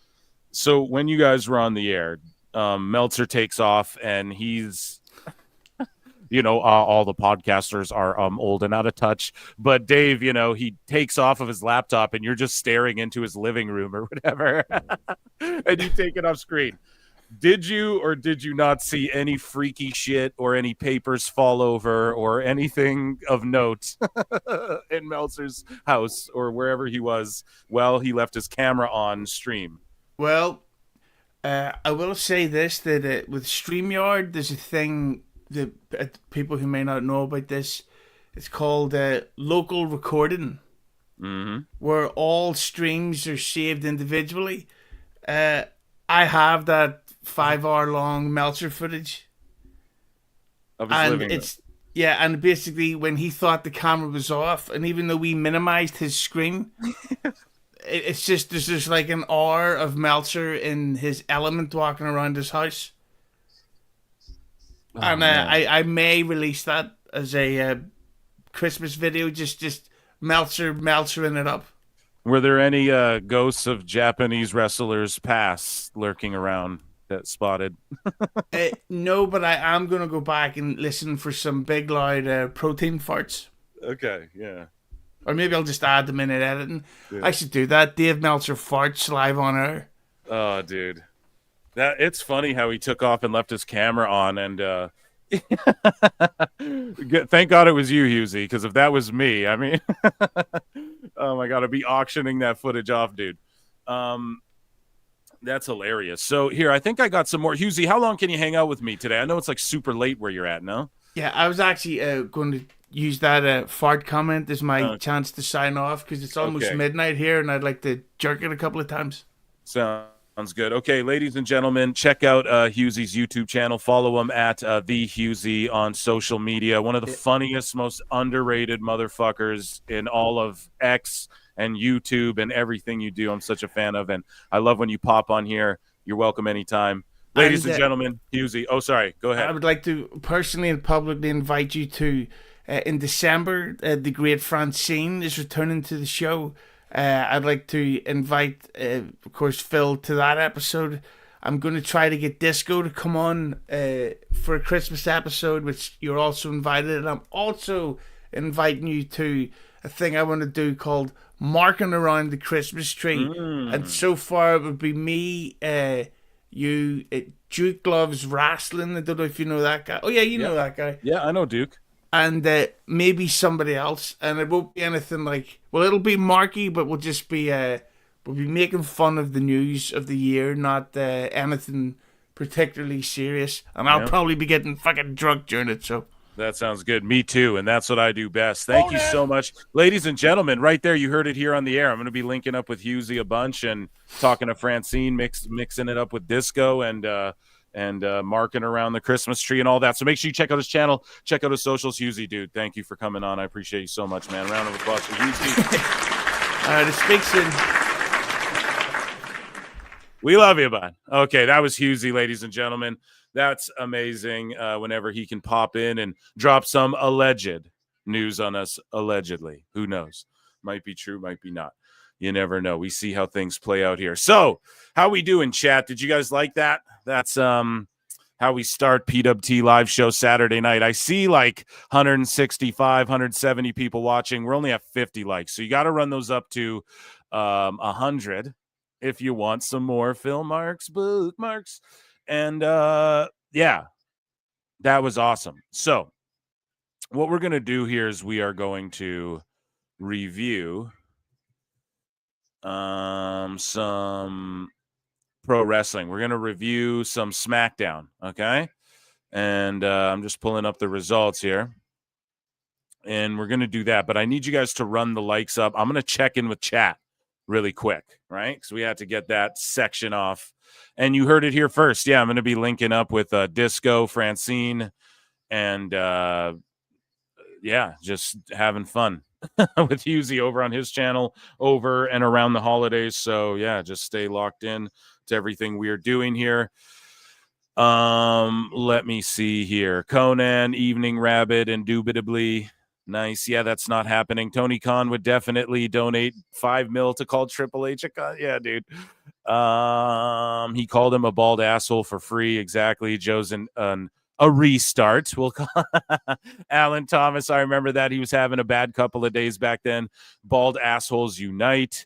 so when you guys were on the air, Meltzer takes off, and he's, all the podcasters are old and out of touch. But Dave, he takes off of his laptop, and you're just staring into his living room or whatever, and you take it off screen. Did you or did you not see any freaky shit or any papers fall over or anything of note in Meltzer's house or wherever he was while he left his camera on stream? Well, I will say this, that with StreamYard, there's a thing that people who may not know about this, it's called local recording, where all streams are saved individually. I have that 5-hour-long Meltzer footage. Of his living room. And basically when he thought the camera was off, and even though we minimized his screen, it's just, there's just like an hour of Meltzer in his element walking around his house. I may release that as a Christmas video, just Meltzering it up. Were there any ghosts of Japanese wrestlers past lurking around that spotted? No, but I am going to go back and listen for some big, loud protein farts. Okay, yeah. Or maybe I'll just add them in at editing. Yeah. I should do that. Dave Meltzer farts live on air. Oh, dude. It's funny how he took off and left his camera on, and thank God it was you, Hughezy, because if that was me, I mean, oh my God, I'd be auctioning that footage off, dude. That's hilarious. So here, I think I got some more. Hughezy, how long can you hang out with me today? I know it's like super late where you're at, no? Yeah, I was actually going to use that fart comment as my chance to sign off, because it's almost midnight here, and I'd like to jerk it a couple of times. Sounds good. Okay, ladies and gentlemen, check out Hughezy's YouTube channel. Follow him at the Hughezy on social media. One of the funniest, most underrated motherfuckers in all of X and YouTube and everything you do. I'm such a fan of, and I love when you pop on here. You're welcome anytime. Ladies and gentlemen, Hughezy. Oh, sorry. Go ahead. I would like to personally and publicly invite you to, in December, the great Francine is returning to the show. I'd like to invite, of course, Phil to that episode. I'm going to try to get Disco to come on for a Christmas episode, which you're also invited. And I'm also inviting you to a thing I want to do called Marking Around the Christmas Tree. And so far, it would be me, you, Duke Loves Wrestling. I don't know if you know that guy. Oh, yeah, you know that guy. Yeah, I know Duke. And maybe somebody else, and it won't be anything like, well, it'll be Marky, but we'll just be we'll be making fun of the news of the year, not anything particularly serious. And I'll probably be getting fucking drunk during it. So that sounds good. Me too, and that's what I do best. Thank you so much, ladies and gentlemen. Right there, you heard it here on the air. I'm going to be linking up with Hughezy a bunch and talking to Francine, mixing it up with Disco and marking around the Christmas tree and all that. So make sure you check out his channel, check out his socials. Hughezy, dude, thank you for coming on. I appreciate you so much, man. Round of applause for Hughezy. All right, it speaks in. We love you, bud. Okay, that was Hughezy, ladies and gentlemen. That's amazing whenever he can pop in and drop some alleged news on us, allegedly. Who knows? Might be true, might be not. You never know. We see how things play out here. So, how we doing, chat? Did you guys like that? That's how we start PWT live show Saturday night. I see like 165, 170 people watching. We're only at 50 likes. So you got to run those up to 100 if you want some more Phil Marks, bookmarks. And yeah, that was awesome. So what we're going to do here is we are going to review some pro wrestling. We're going to review some SmackDown, okay? And I'm just pulling up the results here. And we're going to do that. But I need you guys to run the likes up. I'm going to check in with chat really quick, right? Because we had to get that section off. And you heard it here first. Yeah, I'm going to be linking up with Disco, Francine, and yeah, just having fun with Hughezy over on his channel over and around the holidays. So yeah, just stay locked in to everything we are doing here. Let me see here. Conan, Evening Rabbit, indubitably. Nice. Yeah, that's not happening. Tony Khan would definitely donate $5 million to call Triple H. Yeah, dude. He called him a bald asshole for free. Exactly. Joe's a restart. We'll call Alan Thomas. I remember that he was having a bad couple of days back then. Bald assholes unite.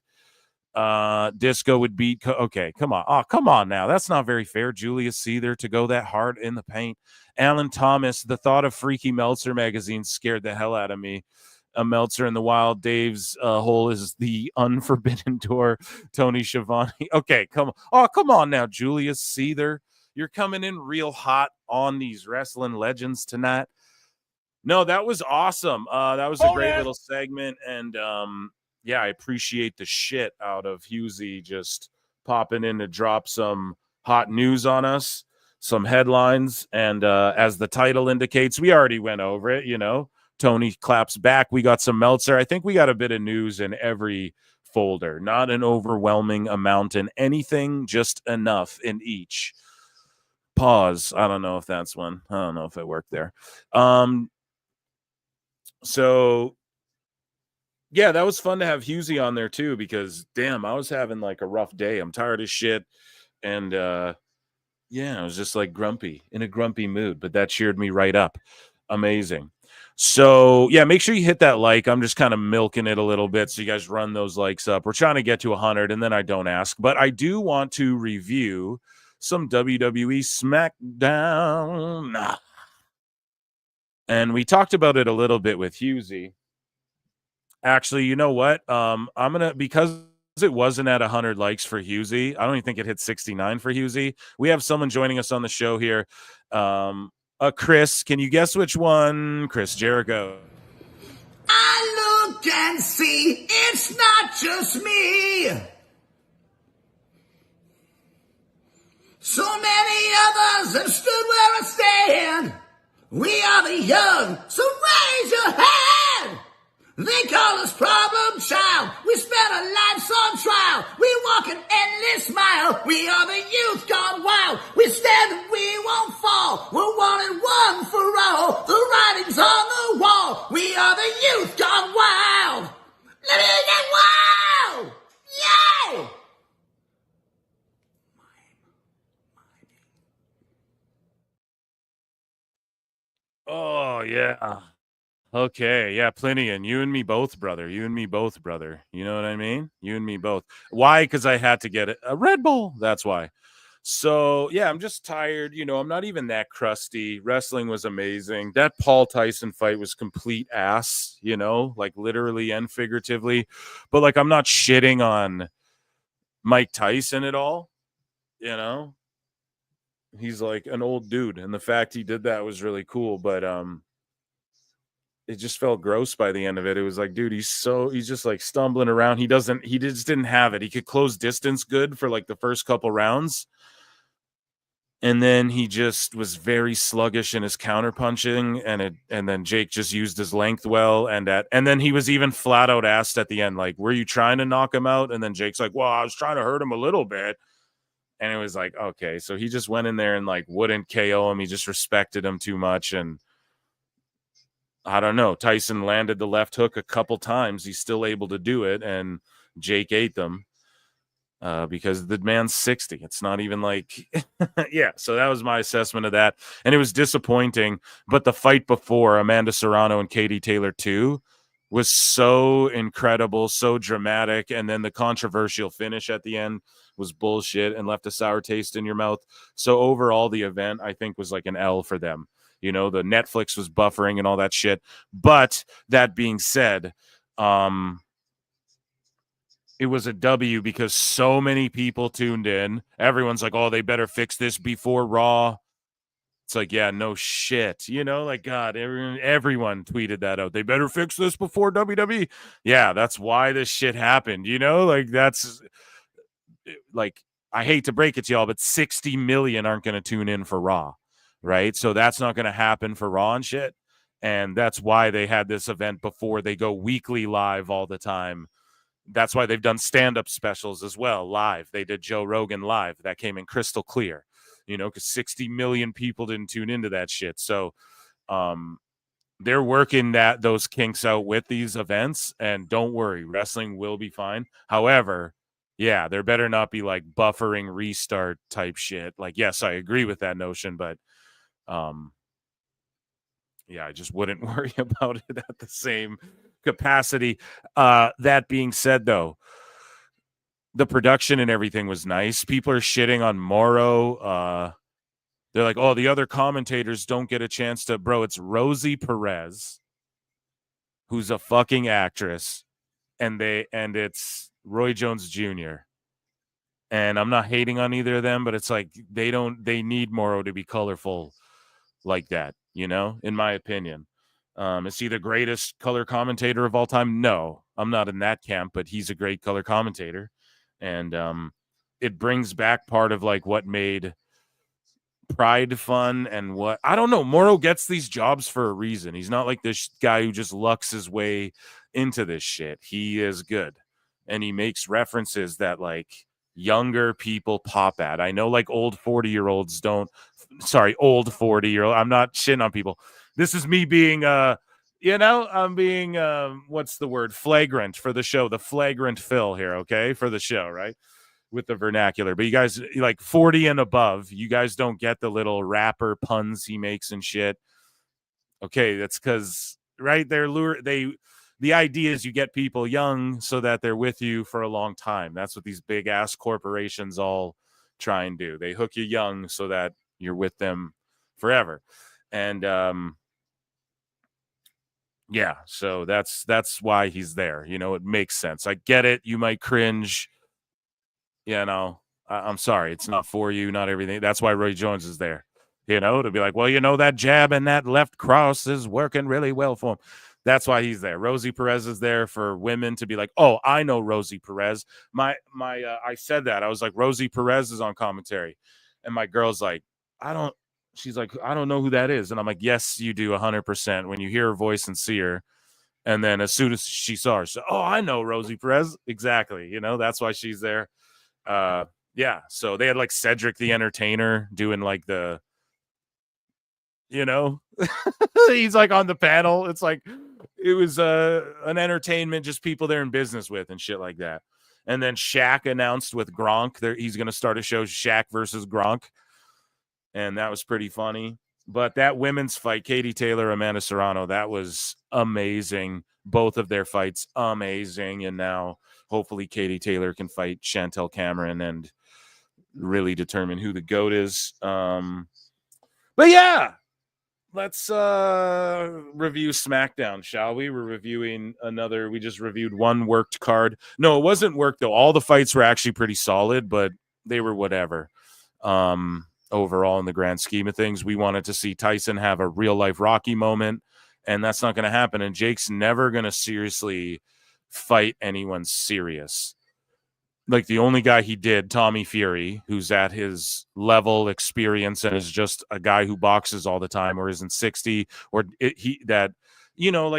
Disco would beat. Okay, come on. Oh, come on now. That's not very fair. Julius Caesar to go that hard in the paint. Alan Thomas. The thought of Freaky Meltzer magazine scared the hell out of me. A Meltzer in the Wild. Dave's hole is the unforbidden door. Tony Schiavone. Okay, come on. Oh, come on now, Julius Caesar. You're coming in real hot on these wrestling legends tonight. No, that was awesome. That was a great little segment. And yeah, I appreciate the shit out of Hughezy just popping in to drop some hot news on us, some headlines. And as the title indicates, we already went over it, you know. Tony claps back. We got some Meltzer. I think we got a bit of news in every folder. Not an overwhelming amount in anything, just enough in each. Pause. I don't know if that's one. I don't know if it worked there. So yeah, that was fun to have Hughezy on there too, because damn, I was having like a rough day. I'm tired as shit. And yeah, I was just like grumpy, in a grumpy mood, but that cheered me right up. Amazing. So yeah, make sure you hit that like. I'm just kind of milking it a little bit, so you guys run those likes up. We're trying to get to 100, and then I don't ask, but I do want to review some WWE SmackDown. And we talked about it a little bit with Hughezy. Actually, you know what? I'm gonna, because it wasn't at 100 likes for Hughezy, I don't even think it hit 69 for Hughezy. We have someone joining us on the show here. Chris, can you guess which one? Chris Jericho. I look and see it's not just me. So many others have stood where I stand. We are the young, so raise your hand. They call us problem child. We spent our lives on trial. We walk an endless mile. We are the youth gone wild. We stand and we won't fall. We're one and one for all. The writing's on the wall. We are the youth gone wild. Let me get wild. Yay! Oh, yeah. Okay, yeah, Plinian, you and me both, brother. You and me both, brother. You know what I mean? You and me both. Why? Because I had to get a Red Bull. That's why. So, yeah, I'm just tired. You know, I'm not even that crusty. Wrestling was amazing. That Paul Tyson fight was complete ass, you know, like literally and figuratively. But, like, I'm not shitting on Mike Tyson at all, you know? He's like an old dude, and the fact he did that was really cool. But, it just felt gross by the end of it. It was like, dude, he's just like stumbling around. He just didn't have it. He could close distance good for like the first couple rounds. And then he just was very sluggish in his counter punching. And then Jake just used his length well. And then he was even flat out asked at the end, like, were you trying to knock him out? And then Jake's like, well, I was trying to hurt him a little bit. And it was like, okay. So he just went in there and like wouldn't KO him. He just respected him too much. And I don't know. Tyson landed the left hook a couple times. He's still able to do it, and Jake ate them because the man's 60. It's not even like, yeah. So that was my assessment of that, and it was disappointing. But the fight before, Amanda Serrano and Katie Taylor 2, was so incredible, so dramatic, and then the controversial finish at the end was bullshit and left a sour taste in your mouth. So overall, the event, I think, was like an L for them. You know, the Netflix was buffering and all that shit. But that being said, it was a W because so many people tuned in. Everyone's like, oh, they better fix this before Raw. It's like, yeah, no shit. You know, like, God, everyone tweeted that out. They better fix this before WWE. Yeah, that's why this shit happened. You know, like, that's like, I hate to break it to y'all, but 60 million aren't going to tune in for Raw. Right. So that's not going to happen for Raw and shit. And that's why they had this event before they go weekly live all the time. That's why they've done stand-up specials as well live. They did Joe Rogan live. That came in crystal clear. because 60 million people didn't tune into that shit. So they're working those kinks out with these events, and don't worry, wrestling will be fine. However, yeah, there better not be like buffering restart type shit. Like, yes, I agree with that notion, but yeah, I just wouldn't worry about it at the same capacity. That being said, though, the production and everything was nice. People are shitting on Morrow. They're like, oh, the other commentators don't get a chance to. Bro, it's Rosie Perez, who's a fucking actress, and it's Roy Jones Jr. And I'm not hating on either of them, but it's like they need Morrow to be colorful like that, in my opinion. Is he the greatest color commentator of all time? No, I'm not in that camp, but he's a great color commentator. And it brings back part of like what made Pride fun, and what I don't know. Morrow gets these jobs for a reason. He's not like this guy who just lucks his way into this shit. He is good, and he makes references that like younger people pop at. I know like old 40-year-olds don't. Sorry, old 40-year-old. I'm not shitting on people. This is me being I'm being what's the word? Flagrant for the show. The flagrant Phil here, okay, for the show, right? With the vernacular. But you guys like 40 and above, you guys don't get the little rapper puns he makes and shit. Okay, that's because right, the idea is you get people young so that they're with you for a long time. That's what these big ass corporations all try and do. They hook you young so that you're with them forever. And yeah, so that's why he's there. It makes sense. I get it. You might cringe. I'm sorry. It's not for you, not everything. That's why Roy Jones is there, to be like, well, that jab and that left cross is working really well for him. That's why he's there. Rosie Perez is there for women to be like, oh, I know Rosie Perez. I said that. I was like, Rosie Perez is on commentary. And my girl's like, she's like, I don't know who that is. And I'm like, yes, you do 100% when you hear her voice and see her. And then as soon as she saw her, oh, I know Rosie Perez. Exactly. That's why she's there. Yeah, so they had like Cedric the Entertainer doing like the he's like on the panel. It's like it was an entertainment, just people they're in business with and shit like that. And then Shaq announced with Gronk he's going to start a show, Shaq versus Gronk, and that was pretty funny. But that women's fight, Katie Taylor, Amanda Serrano, that was amazing. Both of their fights amazing. And now hopefully Katie Taylor can fight Chantel Cameron and really determine who the GOAT is. But yeah, let's review SmackDown, shall we? We're reviewing we just reviewed one worked card. No, it wasn't worked though. All the fights were actually pretty solid, but they were whatever. Overall, in the grand scheme of things, we wanted to see Tyson have a real life Rocky moment, and that's not going to happen. And Jake's never going to seriously fight anyone serious. Like the only guy he did, Tommy Fury, who's at his level experience and is just a guy who boxes all the time or isn't 60 like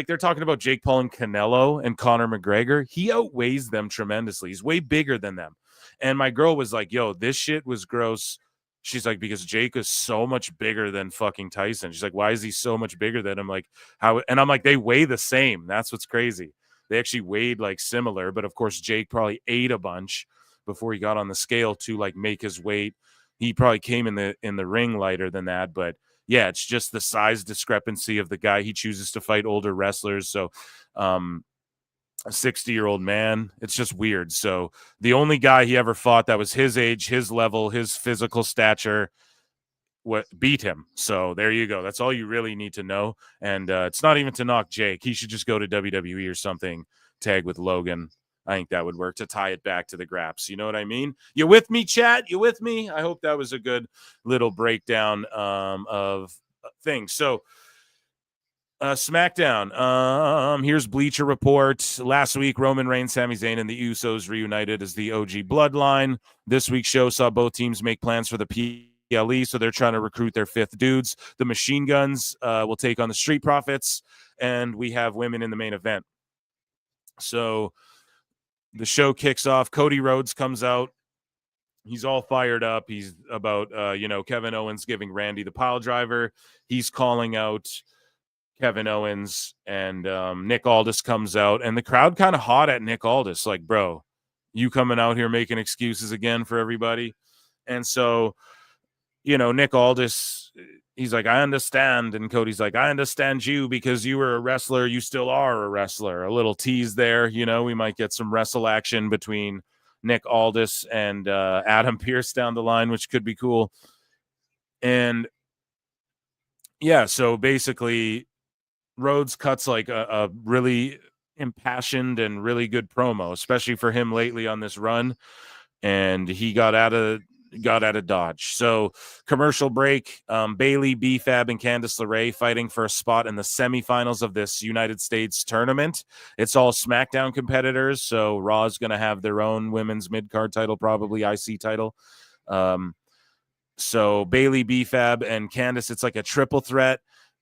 they're talking about Jake Paul and Canelo and Conor McGregor. He outweighs them tremendously. He's way bigger than them. And my girl was like, yo, this shit was gross. She's like, because Jake is so much bigger than fucking Tyson. She's like, why is he so much bigger than him? Like, how? And I'm like, they weigh the same. That's what's crazy. They actually weighed like similar, but of course Jake probably ate a bunch before he got on the scale to like make his weight. He probably came in the ring lighter than that, but yeah, it's just the size discrepancy of the guy. He chooses to fight older wrestlers. So, a 60-year-old man, it's just weird. So the only guy he ever fought that was his age, his level, his physical stature, beat him. So there you go. That's all you really need to know. And it's not even to knock Jake. He should just go to WWE or something, tag with Logan. I think that would work to tie it back to the Graps. You know what I mean? You with me, chat? You with me? I hope that was a good little breakdown of things. So SmackDown. Here's Bleacher Report. Last week, Roman Reigns, Sami Zayn, and the Usos reunited as the OG Bloodline. This week's show saw both teams make plans for the PLE, so they're trying to recruit their fifth dudes. The Machine Guns will take on the Street Profits, and we have women in the main event. So the show kicks off. Cody Rhodes comes out He's all fired up. He's about, Kevin Owens giving Randy the pile driver. He's calling out Kevin Owens, and Nick Aldis comes out, and the crowd kind of hot at Nick Aldis. Like, bro, you coming out here making excuses again for everybody? And so, Nick Aldis, he's like, I understand. And Cody's like, I understand you because you were a wrestler. You still are a wrestler. A little tease there. We might get some wrestle action between Nick Aldis and Adam Pearce down the line, which could be cool. And yeah, so basically Rhodes cuts like a really impassioned and really good promo, especially for him lately on this run. And he got out of Dodge. So commercial break. Bayley, B-Fab, and Candice LeRae fighting for a spot in the semifinals of this United States tournament. It's all SmackDown competitors, so Raw is going to have their own women's mid-card title, probably IC title. So Bayley, B-Fab, and Candice, it's like a triple threat,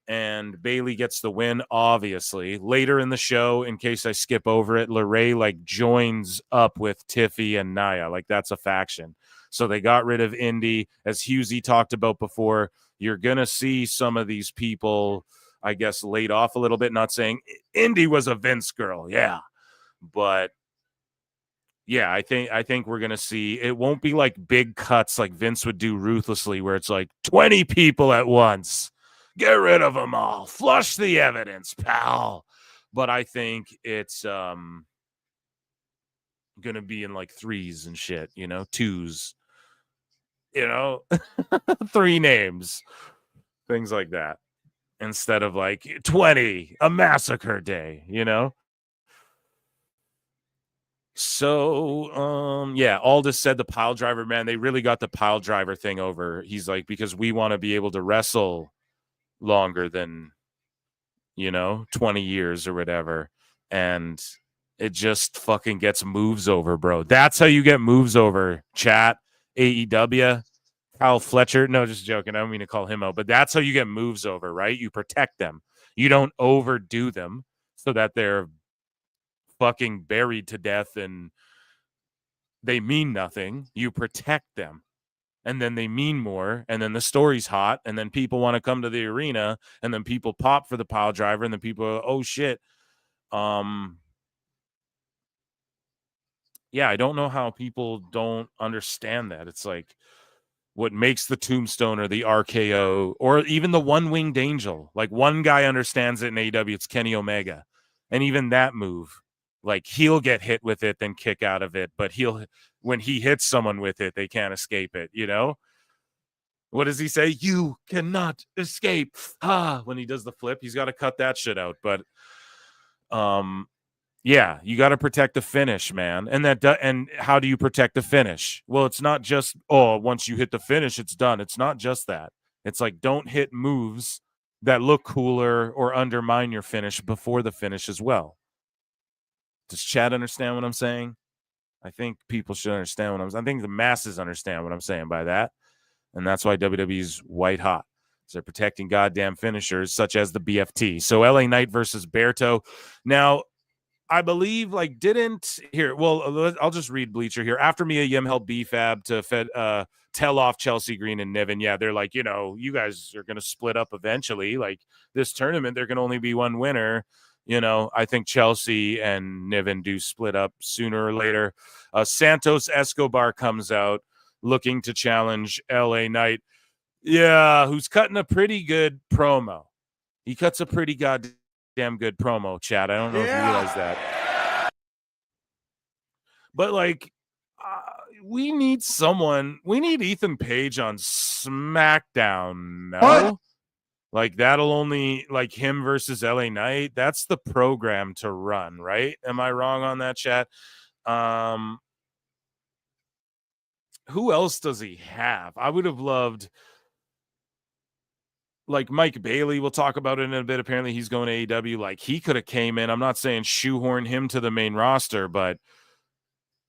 and Bayley gets the win, obviously. Later in the show, in case I skip over it, LeRae joins up with Tiffy and Nia. That's a faction. So they got rid of Indy. As Hughezy talked about before, you're going to see some of these people, I guess, laid off a little bit. Not saying Indy was a Vince girl. Yeah. But yeah, I think we're going to see, it won't be like big cuts like Vince would do ruthlessly, where it's like 20 people at once. Get rid of them all. Flush the evidence, pal. But I think it's going to be in threes and shit, twos, 3 names, things like that, instead of 20, a massacre day, So, yeah, Aldis said the pile driver, man, they really got the pile driver thing over. He's like, because we want to be able to wrestle longer than 20 years or whatever, and it just fucking gets moves over, bro. That's how you get moves over, chat. AEW, Kyle Fletcher, no, just joking, I don't mean to call him out, but that's how you get moves over, right? You protect them. You don't overdo them so that they're fucking buried to death and they mean nothing. You protect them, and then they mean more, and then the story's hot, and then people want to come to the arena, and then people pop for the pile driver, and then people are, oh shit. Yeah, I don't know how people don't understand that. It's like what makes the tombstone or the RKO or even the one-winged angel. One guy understands it in AEW, it's Kenny Omega. And even that move, he'll get hit with it, then kick out of it, but when he hits someone with it, they can't escape it, What does he say? You cannot escape. When he does the flip, he's got to cut that shit out. But yeah, you got to protect the finish, man. And how do you protect the finish? Well, it's not just, once you hit the finish, it's done. It's not just that. It's don't hit moves that look cooler or undermine your finish before the finish as well. Does Chad understand what I'm saying? I think people should understand what I'm saying. I think the masses understand what I'm saying by that. And that's why WWE's white hot. They're protecting goddamn finishers such as the BFT. So LA Knight versus Berto. Now, I believe I'll just read Bleacher here. After Mia Yim helped B-Fab to tell off Chelsea Green and Niven. Yeah, they're like, you guys are going to split up eventually. This tournament, there can only be one winner. I think Chelsea and Niven do split up sooner or later. Santos Escobar comes out looking to challenge LA Knight. Yeah, who's cutting a pretty good promo. He cuts a pretty goddamn good promo, Chad. I don't know if you realize that. But we need Ethan Page on SmackDown now. That'll only him versus LA Knight. That's the program to run, right? Am I wrong on that, chat? Who else does he have? I would have loved Mike Bailey. We'll talk about it in a bit. Apparently he's going to AEW. He could have came in. I'm not saying shoehorn him to the main roster, but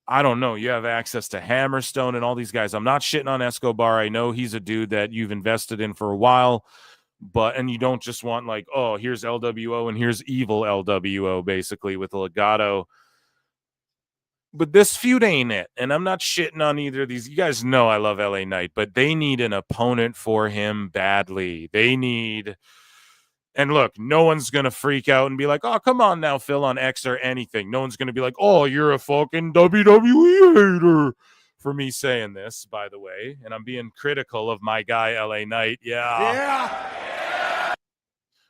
I don't know. You have access to Hammerstone and all these guys. I'm not shitting on Escobar. I know he's a dude that you've invested in for a while. And you don't just want here's LWO and here's evil LWO basically with Legato. But this feud ain't it. And I'm not shitting on either of these. You guys know I love LA Knight, but they need an opponent for him badly. They need... And look, no one's going to freak out and be like, oh, come on now, Phil, on X or anything. No one's going to be like, oh, you're a fucking WWE hater for me saying this, by the way. And I'm being critical of my guy, LA Knight. Yeah.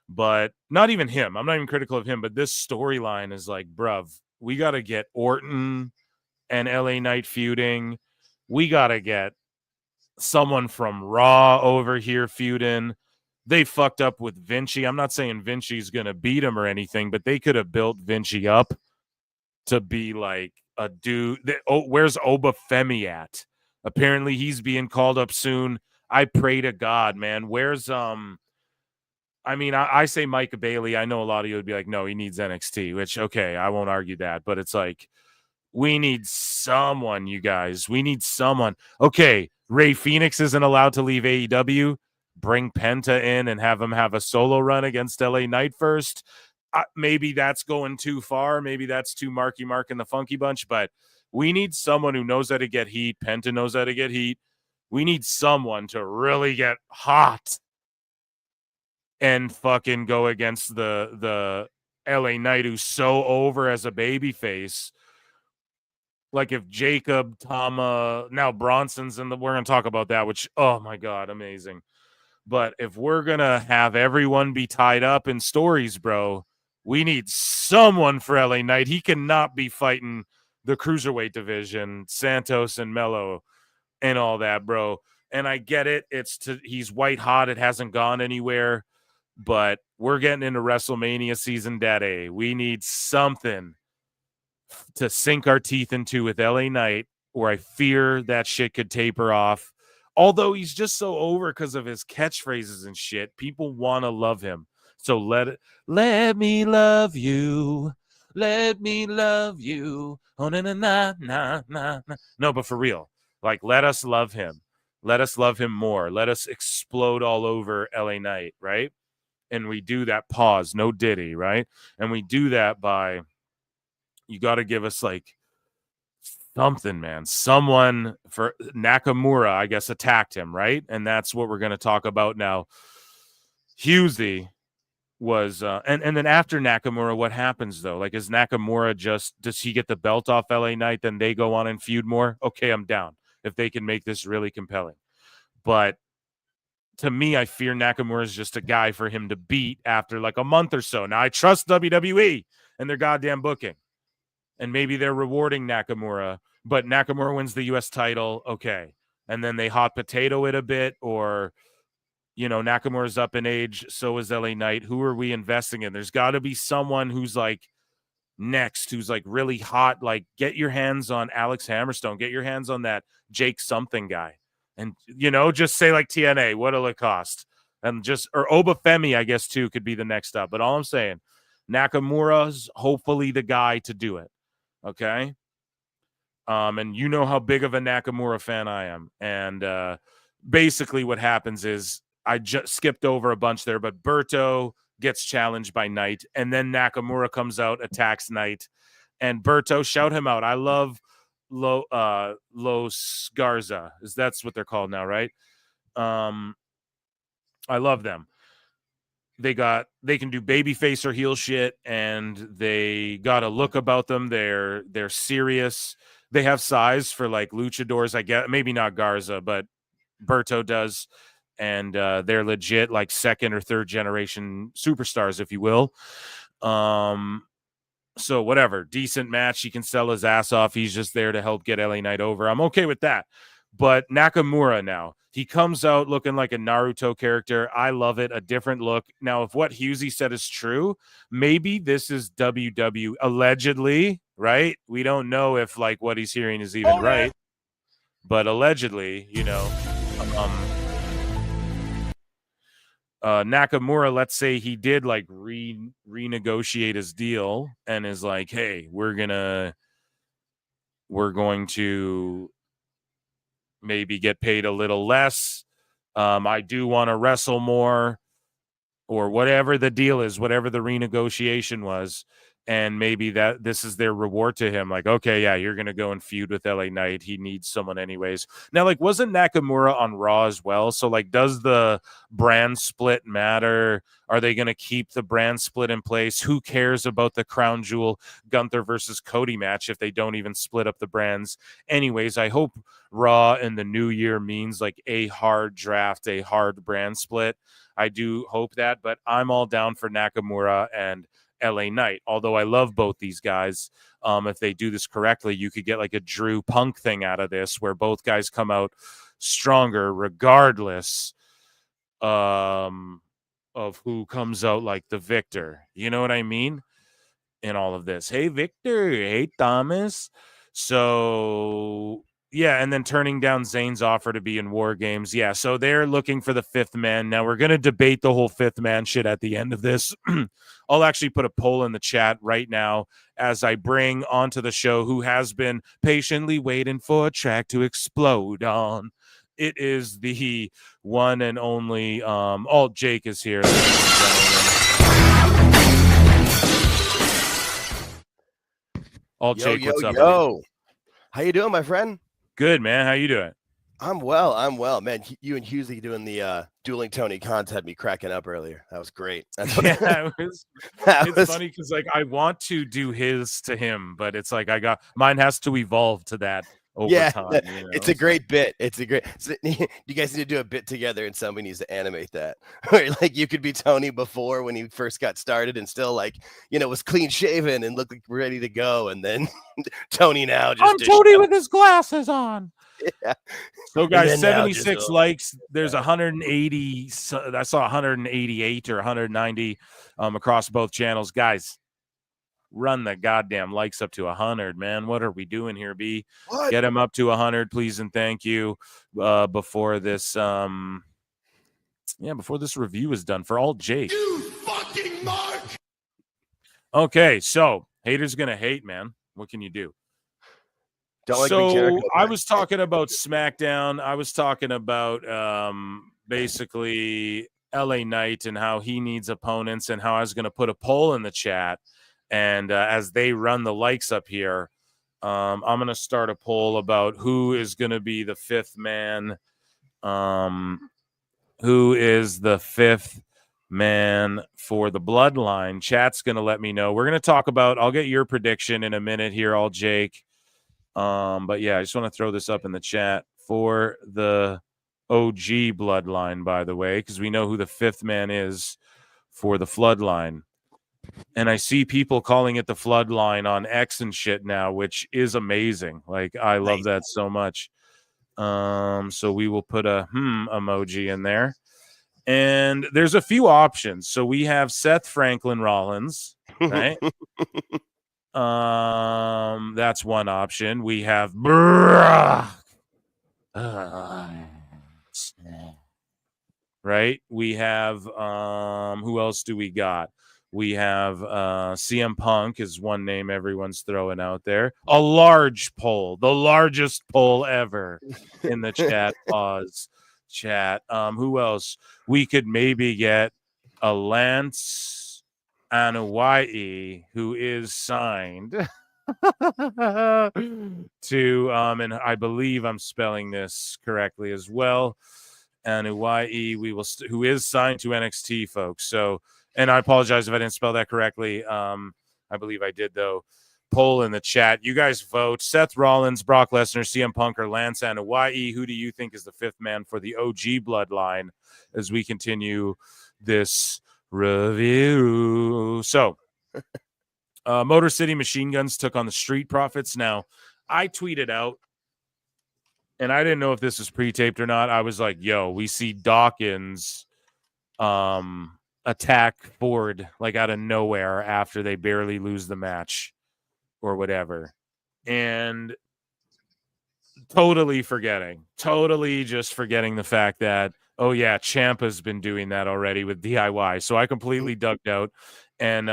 But not even him. I'm not even critical of him, but this storyline is like, bruv, we got to get Orton and LA Knight feuding. We got to get someone from Raw over here feuding. They fucked up with Vinci. I'm not saying Vinci's going to beat him or anything, but they could have built Vinci up to be like a dude. Where's Obafemi at? Apparently he's being called up soon. I pray to God, man. Where's I say Micah Bailey. I know a lot of you would be like, no, he needs NXT, which, okay, I won't argue that. But it's like, we need someone, you guys. We need someone. Okay, Ray Phoenix isn't allowed to leave AEW. Bring Penta in and have him have a solo run against LA Knight first. Maybe that's going too far. Maybe that's too Marky Mark and the Funky Bunch. But we need someone who knows how to get heat. Penta knows how to get heat. We need someone to really get hot and fucking go against the LA Knight, who's so over as a babyface. Like if Jacob, Tama, now Bronson's in we're going to talk about that, which, oh my God, amazing. But if we're going to have everyone be tied up in stories, bro, we need someone for LA Knight. He cannot be fighting the cruiserweight division, Santos and Mello and all that, bro. And I get it. He's white hot. It hasn't gone anywhere. But we're getting into WrestleMania season, Daddy. We need something to sink our teeth into with LA Knight, or I fear that shit could taper off. Although he's just so over because of his catchphrases and shit. People want to love him. So let me love you. Let me love you. Oh, na. No, but for real. Like, let us love him. Let us love him more. Let us explode all over LA Knight, right? And we do that, pause, no Diddy, right? And we do that by, you got to give us like something, man. Someone for Nakamura, I guess, attacked him, right? And that's what we're going to talk about now. Hughezy was, and then after Nakamura, what happens though? Like, is Nakamura does he get the belt off LA Knight? Then they go on and feud more? Okay, I'm down if they can make this really compelling. But to me, I fear Nakamura is just a guy for him to beat after like a month or so. Now, I trust WWE and their goddamn booking. And maybe they're rewarding Nakamura, but Nakamura wins the U.S. title, okay. And then they hot potato it a bit, or, you know, Nakamura's up in age, so is LA Knight. Who are we investing in? There's got to be someone who's like next, who's like really hot. Like, get your hands on Alex Hammerstone. Get your hands on that Jake something guy. And, you know, just say like TNA, what'll it cost? And just, or Obafemi, I guess, too, could be the next up. But all I'm saying, Nakamura's hopefully the guy to do it. Okay. And you know how big of a Nakamura fan I am. And basically what happens is, I just skipped over a bunch there, but Berto gets challenged by Knight, and then Nakamura comes out, attacks Knight, and Berto, shout him out. I love Los Garza. That's what they're called now, right? I love them. They can do babyface or heel shit, and they got a look about them. They're serious. They have size for like luchadors, I guess. Maybe not Garza, but Berto does. And they're legit like second or third generation superstars, if you will. So whatever, decent match. He can sell his ass off. He's just there to help get LA Knight over. I'm okay with that. But Nakamura now, he comes out looking like a Naruto character. I love it. A different look. Now, if what Hughezy said is true, maybe this is WW allegedly, right? We don't know if like what he's hearing is even right. But allegedly, you know, Nakamura, let's say he did like renegotiate his deal and is like, hey, we're going to maybe get paid a little less. I do want to wrestle more, or whatever the deal is, whatever the renegotiation was. And maybe that this is their reward to him. Like, okay, yeah, you're going to go and feud with LA Knight. He needs someone anyways. Now, like, wasn't Nakamura on Raw as well? So, like, does the brand split matter? Are they going to keep the brand split in place? Who cares about the Crown Jewel Gunther versus Cody match if they don't even split up the brands? Anyways, I hope Raw in the new year means like a hard draft, a hard brand split. I do hope that, but I'm all down for Nakamura and LA Knight. Although I love both these guys, if they do this correctly, you could get like a Drew Punk thing out of this, where both guys come out stronger, regardless of who comes out like the victor. You know what I mean? In all of this, hey Victor, hey Thomas. So yeah, and then turning down Zayn's offer to be in WarGames. Yeah, so they're looking for the fifth man. Now we're going to debate the whole fifth man shit at the end of this. I'll actually put a poll in the chat right now as I bring onto the show who has been patiently waiting for a track to explode on. It is the one and only Alt Jake is here. Alt Jake, what's up? Yo. How you doing, my friend? Good, man. How you doing? I'm well, man. You and Hughezy doing the dueling Tony Khan's had me cracking up earlier. That was great. It's funny because like I want to do his to him, but it's like mine has to evolve to that over time. You know? It's a great bit. You guys need to do a bit together, and somebody needs to animate that. Like you could be Tony before when he first got started, and still like was clean shaven and looked like ready to go, and then Tony now just I'm Tony with his glasses on. Yeah. So guys, 76 likes. There's 180. I saw 188 or 190 across both channels. Guys, run the goddamn likes up to 100, man. What are we doing here, B? What? Get them up to 100, please and thank you. Before this before this review is done for Alt Jake. You fucking mark. Okay, so haters gonna hate, man. What can you do? So I was talking about SmackDown. I was talking about basically LA Knight and how he needs opponents, and how I was going to put a poll in the chat. And as they run the likes up here, I'm going to start a poll about who is going to be the fifth man. Who is the fifth man for the Bloodline? Chat's going to let me know. We're going to talk about, I'll get your prediction in a minute here, all Jake. But yeah, I just want to throw this up in the chat for the OG Bloodline, by the way, because we know who the fifth man is for the Floodline. And I see people calling it the Floodline on X and shit now, which is amazing. Like, I love that so much. So we will put a emoji in there. And there's a few options. So we have Seth Franklin Rollins, right? That's one option. We have right. We have who else do we got? We have CM Punk is one name everyone's throwing out there. A large poll, the largest poll ever in the chat. Pause chat. Who else? We could maybe get a Lance Anoa'i, who is signed to and I believe I'm spelling this correctly as well. Anoa'i, who is signed to NXT, folks. So, and I apologize if I didn't spell that correctly. I believe I did, though. Poll in the chat. You guys vote. Seth Rollins, Brock Lesnar, CM Punk, or Lance Anoa'i. Who do you think is the fifth man for the OG Bloodline as we continue this review? So, Motor City Machine Guns took on the Street Profits. Now, I tweeted out, and I didn't know if this was pre-taped or not. I was like, yo, we see Dawkins attack Ford like out of nowhere after they barely lose the match or whatever. And totally just forgetting the fact that, oh yeah, Ciampa's been doing that already with DIY. So I completely ducked out, and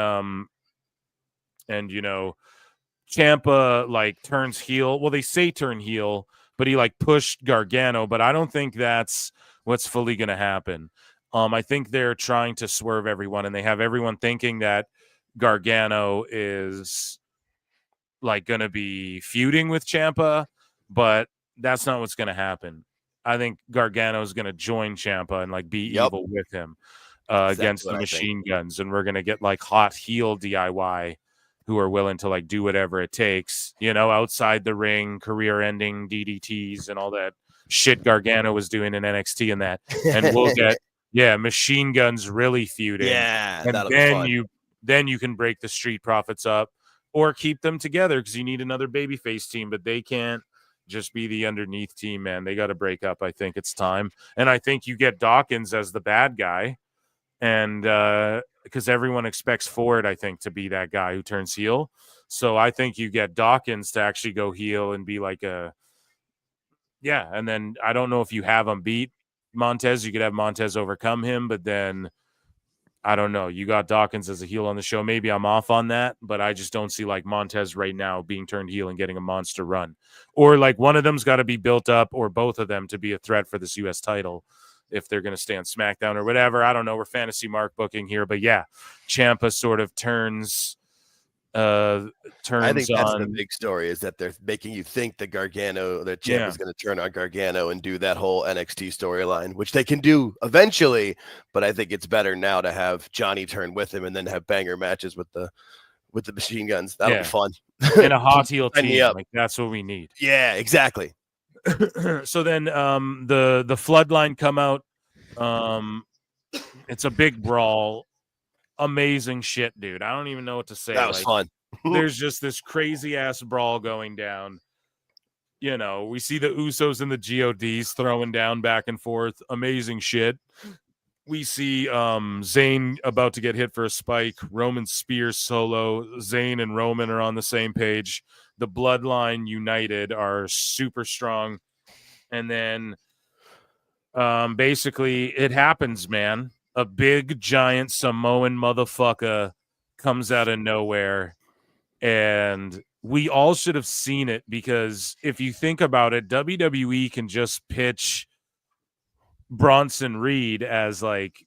Ciampa like turns heel. Well, they say turn heel, but he like pushed Gargano, but I don't think that's what's fully going to happen. I think they're trying to swerve everyone, and they have everyone thinking that Gargano is like going to be feuding with Ciampa, but that's not what's going to happen. I think Gargano is going to join Ciampa and like be evil with him against the Machine Guns, and we're going to get like hot heel DIY who are willing to like do whatever it takes, you know, outside the ring, career-ending DDTs and all that shit Gargano was doing in NXT and that, and we'll get Machine Guns really feuding, and then you can break the Street Profits up or keep them together because you need another babyface team, but they can't just be the underneath team, man. They got to break up. I think it's time. And I think you get Dawkins as the bad guy. And because everyone expects Ford, I think, to be that guy who turns heel. So I think you get Dawkins to actually go heel and be like and then I don't know if you have him beat Montez. You could have Montez overcome him, but then I don't know. You got Dawkins as a heel on the show. Maybe I'm off on that, but I just don't see like Montez right now being turned heel and getting a monster run. Or like one of them's got to be built up, or both of them to be a threat for this U.S. title if they're going to stay on SmackDown or whatever. I don't know. We're fantasy mark booking here, but yeah, Ciampa sort of turns I think that's the big story, is that they're making you think that Ciampa is going to turn on Gargano and do that whole NXT storyline, which they can do eventually. But I think it's better now to have Johnny turn with him and then have banger matches with the Machine Guns. That'll be fun. And a hot heel team. Like, that's what we need. Yeah, exactly. So then the Floodline come out. It's a big brawl. Amazing shit, dude. I don't even know what to say. That was fun. There's just this crazy ass brawl going down. You know, we see the Usos and the GODs throwing down back and forth. Amazing shit. We see Zayn about to get hit for a spike. Roman Spears solo. Zayn and Roman are on the same page. The Bloodline United are super strong. And then basically it happens, man. A big, giant Samoan motherfucker comes out of nowhere. And we all should have seen it, because if you think about it, WWE can just pitch Bronson Reed as like,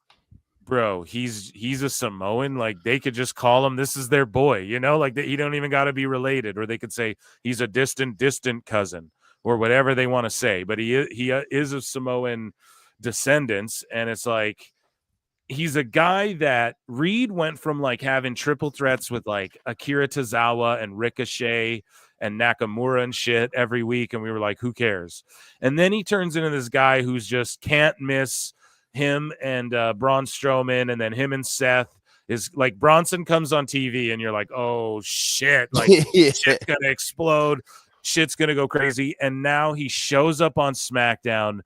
bro, he's a Samoan. Like, they could just call him, this is their boy, you know, like he don't even got to be related. Or they could say he's a distant cousin or whatever they want to say. But he is of Samoan descendants. And it's like, he's a guy that Reed went from like having triple threats with like Akira Tozawa and Ricochet and Nakamura and shit every week. And we were like, who cares? And then he turns into this guy who's just can't miss him and Braun Strowman. And then him and Seth is like, Bronson comes on TV and you're like, oh shit, like shit's going to explode. Shit's going to go crazy. And now he shows up on SmackDown,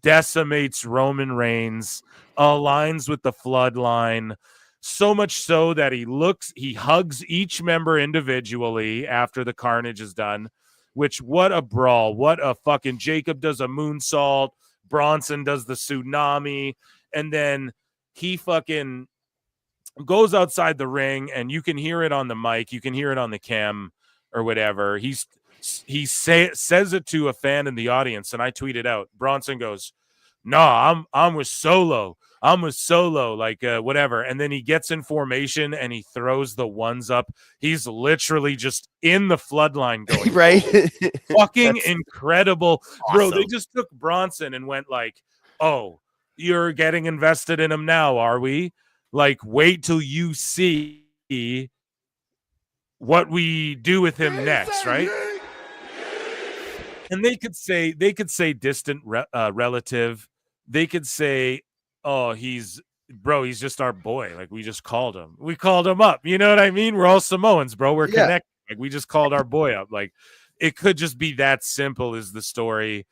decimates Roman Reigns, aligns with the Floodline, so much so that he hugs each member individually after the carnage is done, which, what a brawl. What a fucking, Jacob does a moonsault, Bronson does the tsunami, and then he fucking goes outside the ring, and you can hear it on the mic, you can hear it on the cam or whatever. He says it to a fan in the audience, and I tweeted out, Bronson goes, "No, I'm with Solo. I'm with Solo, like whatever." And then he gets in formation and he throws the ones up. He's literally just in the Floodline going, right? Fucking incredible. Awesome. Bro, they just took Bronson and went like, oh, you're getting invested in him now, are we? Like, wait till you see what we do with him next, right? And they could say distant relative. They could say, oh, he's just our boy. Like, we just called him. We called him up. You know what I mean? We're all Samoans, bro. We're connected. Like, we just called our boy up. Like, it could just be that simple is the story.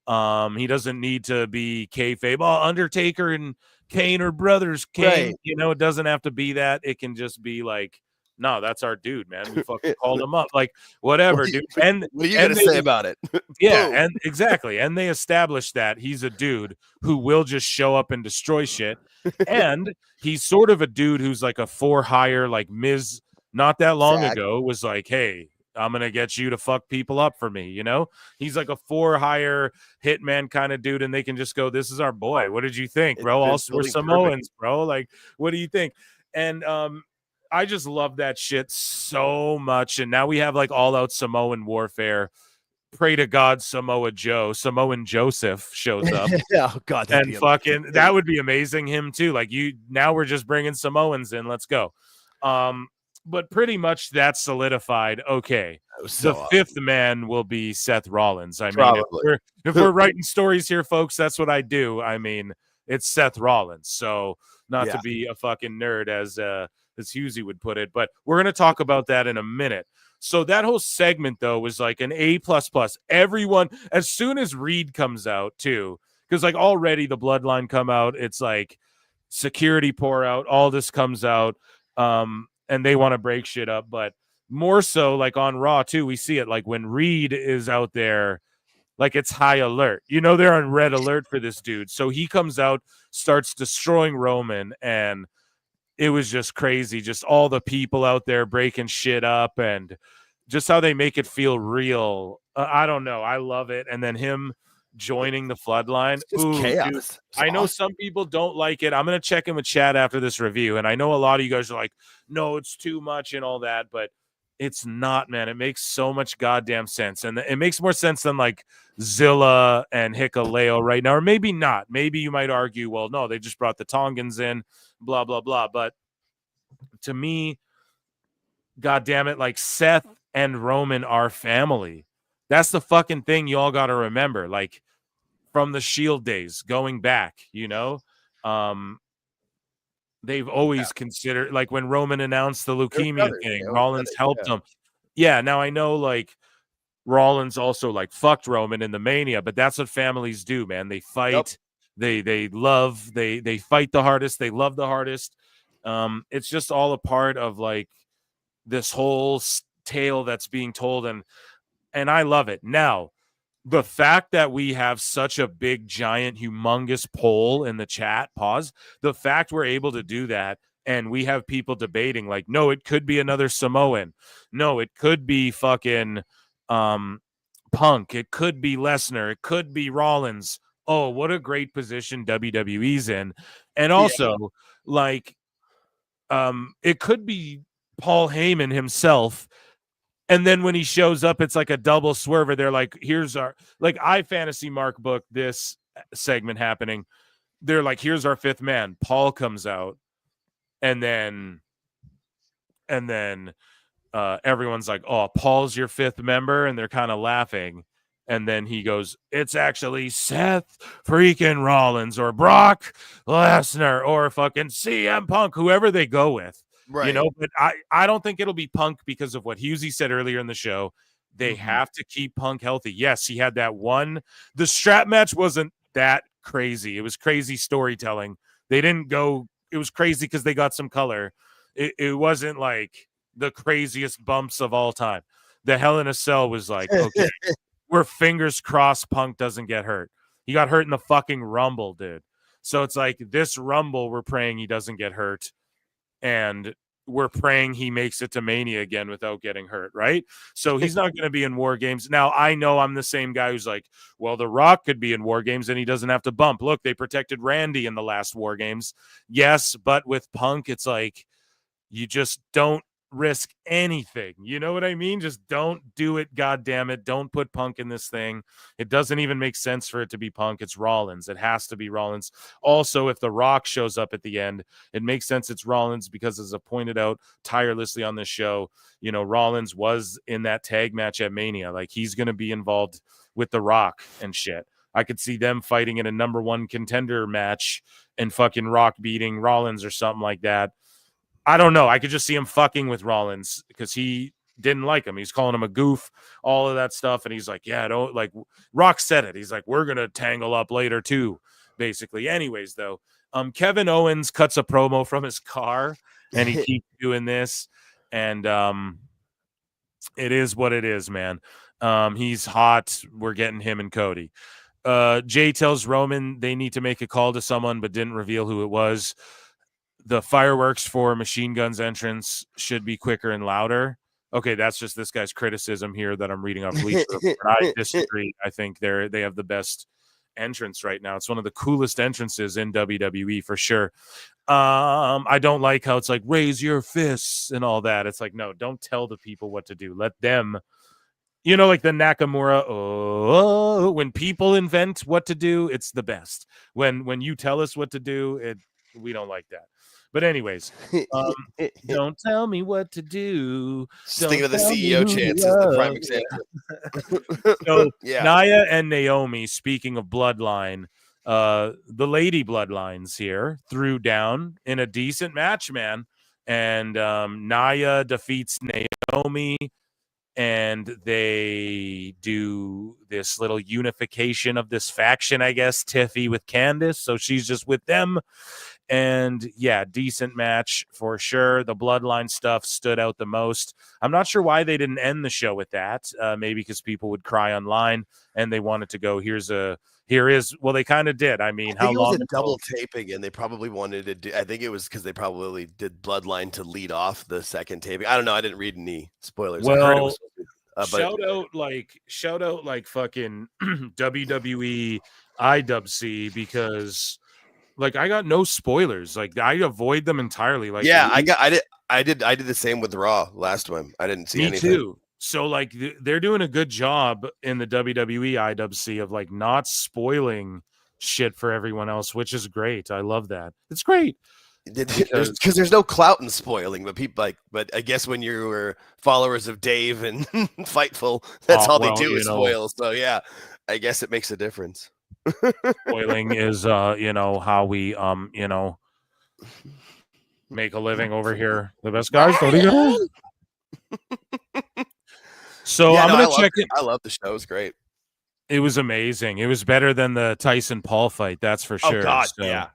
He doesn't need to be kayfabe. Oh, Undertaker and Kane are brothers. Kane, right. You know, it doesn't have to be that. It can just be like, no, that's our dude, man. We fucking called him up. Like, whatever, dude. And what are you gonna say about it? Yeah, and exactly. And they established that he's a dude who will just show up and destroy shit. And he's sort of a dude who's like a for-hire, like Miz not that long ago was like, hey, I'm gonna get you to fuck people up for me, you know? He's like a for-hire hitman kind of dude, and they can just go, this is our boy. What did you think, bro? Also, we're Samoans, bro. Like, what do you think? And I just love that shit so much. And now we have like all out Samoan warfare. Pray to God Samoan Joseph shows up. Oh God, and fucking that would be amazing. Him too. Like now we're just bringing Samoans in. Let's go. But pretty much that's solidified. Okay, the fifth man will be Seth Rollins. I mean, if we're writing stories here, folks, that's what I do. I mean, it's Seth Rollins. So not to be a fucking nerd as Hughezy would put it, but we're gonna talk about that in a minute. So that whole segment though was like an A++. Everyone, as soon as Reed comes out too, because like already the Bloodline come out, it's like security pour out, all this comes out. And they want to break shit up, but more so like on Raw too, we see it like when Reed is out there, like it's high alert. You know, they're on red alert for this dude. So he comes out, starts destroying Roman, and it was just crazy. Just all the people out there breaking shit up and just how they make it feel real. I don't know. I love it. And then him joining the Floodline. Ooh, chaos. Dude, I know some people don't like it. I'm going to check in with Chad after this review. And I know a lot of you guys are like, no, it's too much and all that, but it's not, man. It makes so much goddamn sense. And it makes more sense than like Zilla and Hikuleo right now. Or maybe not. Maybe you might argue, well, no, they just brought the Tongans in, blah, blah, blah. But to me, goddamn it, like Seth and Roman are family. That's the fucking thing you all got to remember. Like from the Shield days going back, you know, they've always considered, like when Roman announced the leukemia thing, Rollins helped him. Yeah. Now I know like Rollins also like fucked Roman in the Mania, but that's what families do, man. They fight, they love, they fight the hardest. They love the hardest. It's just all a part of like this whole tale that's being told. And I love it. Now, the fact that we have such a big, giant, humongous poll in the chat, the fact we're able to do that, and we have people debating, like, no, it could be another Samoan. No, it could be fucking Punk. It could be Lesnar. It could be Rollins. Oh, what a great position WWE's in. And also, like, it could be Paul Heyman himself. And then when he shows up, it's like a double swerver. They're like, here's our, like, iFantasy Mark book this segment happening. They're like, here's our fifth man. Paul comes out. And then everyone's like, oh, Paul's your fifth member. And they're kind of laughing. And then he goes, it's actually Seth freaking Rollins or Brock Lesnar or fucking CM Punk, whoever they go with. Right. You know, but I don't think it'll be Punk because of what Hughezy said earlier in the show. They have to keep Punk healthy. Yes, he had that one. The strap match wasn't that crazy. It was crazy storytelling. They didn't go. It was crazy because they got some color. It wasn't like the craziest bumps of all time. The Hell in a Cell was like, okay, we're fingers crossed Punk doesn't get hurt. He got hurt in the fucking Rumble, dude. So it's like this Rumble, we're praying he doesn't get hurt. And we're praying he makes it to Mania again without getting hurt, right? So he's not going to be in WarGames. Now, I know I'm the same guy who's like, well, The Rock could be in WarGames and he doesn't have to bump. Look, they protected Randy in the last WarGames. Yes, but with Punk, it's like you just don't risk anything. You know what I mean? Just don't do it, goddammit. Don't put Punk in this thing. It doesn't even make sense for it to be Punk. It's Rollins. It has to be Rollins. Also, if The Rock shows up at the end, it makes sense it's Rollins because, as I pointed out tirelessly on this show, you know, Rollins was in that tag match at Mania. Like, he's going to be involved with The Rock and shit. I could see them fighting in a number one contender match and fucking Rock beating Rollins or something like that. I don't know. I could just see him fucking with Rollins because he didn't like him. He's calling him a goof, all of that stuff. And he's like, yeah, don't like Rock said it. He's like, we're going to tangle up later too, basically. Anyways, though, Kevin Owens cuts a promo from his car and he keeps doing this. And it is what it is, man. He's hot. We're getting him and Cody. Jay tells Roman they need to make a call to someone, but didn't reveal who it was. The fireworks for Machine Gun's entrance should be quicker and louder. Okay, that's just this guy's criticism here that I'm reading off Bleacher. I disagree. I think they have the best entrance right now. It's one of the coolest entrances in WWE for sure. I don't like how it's like raise your fists and all that. It's like, no, don't tell the people what to do. Let them, like the Nakamura. When people invent what to do, it's the best. When you tell us what to do, we don't like that. But anyways, don't tell me what to do. Just think of the CEO chants as the prime example. So yeah. Nia and Naomi, speaking of Bloodline, the lady Bloodlines here threw down in a decent match, man. And Nia defeats Naomi, and they do this little unification of this faction, I guess, Tiffy with Candice. So she's just with them. And yeah, decent match for sure. The Bloodline stuff stood out the most. I'm not sure why they didn't end the show with that. Maybe because people would cry online and they wanted to go, well, they kind of did. I mean, how long? It was a double taping, and they probably wanted to do. I think it was because they probably did Bloodline to lead off the second taping. I don't know. I didn't read any spoilers. Well, I heard it was, shout out like fucking WWE IWC, because like I got no spoilers. Like I avoid them entirely. Like I did the same with Raw last time. I didn't see anything. Me too. So like they're doing a good job in the WWE IWC of like not spoiling shit for everyone else, which is great. I love that. It's great. Because there's no clout in spoiling, but I guess when you were followers of Dave and Fightful, that's all they do is spoil. So yeah, I guess it makes a difference. Spoiling is how we make a living over here. The best guys, don't you? So I'm gonna check it. I love the show. It was great. It was amazing. It was better than the Tyson Paul fight, that's for sure. Oh God, so.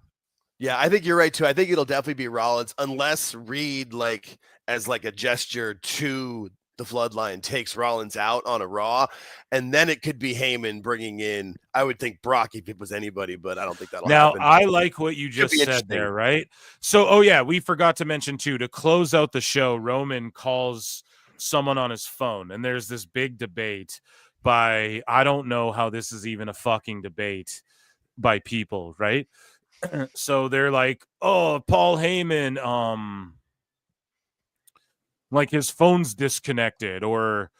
Yeah, I think you're right too. I think it'll definitely be Rollins, unless Reed, like as like a gesture to the Bloodline, takes Rollins out on a Raw, and then it could be Heyman bringing in, I would think, Brock if it was anybody, but I don't think that'll happen. Now, I like what you just said there, right? So, we forgot to mention too, to close out the show, Roman calls someone on his phone, and there's this big debate by, I don't know how this is even a fucking debate by people, right? So they're like, oh, Paul Heyman, like his phone's disconnected, or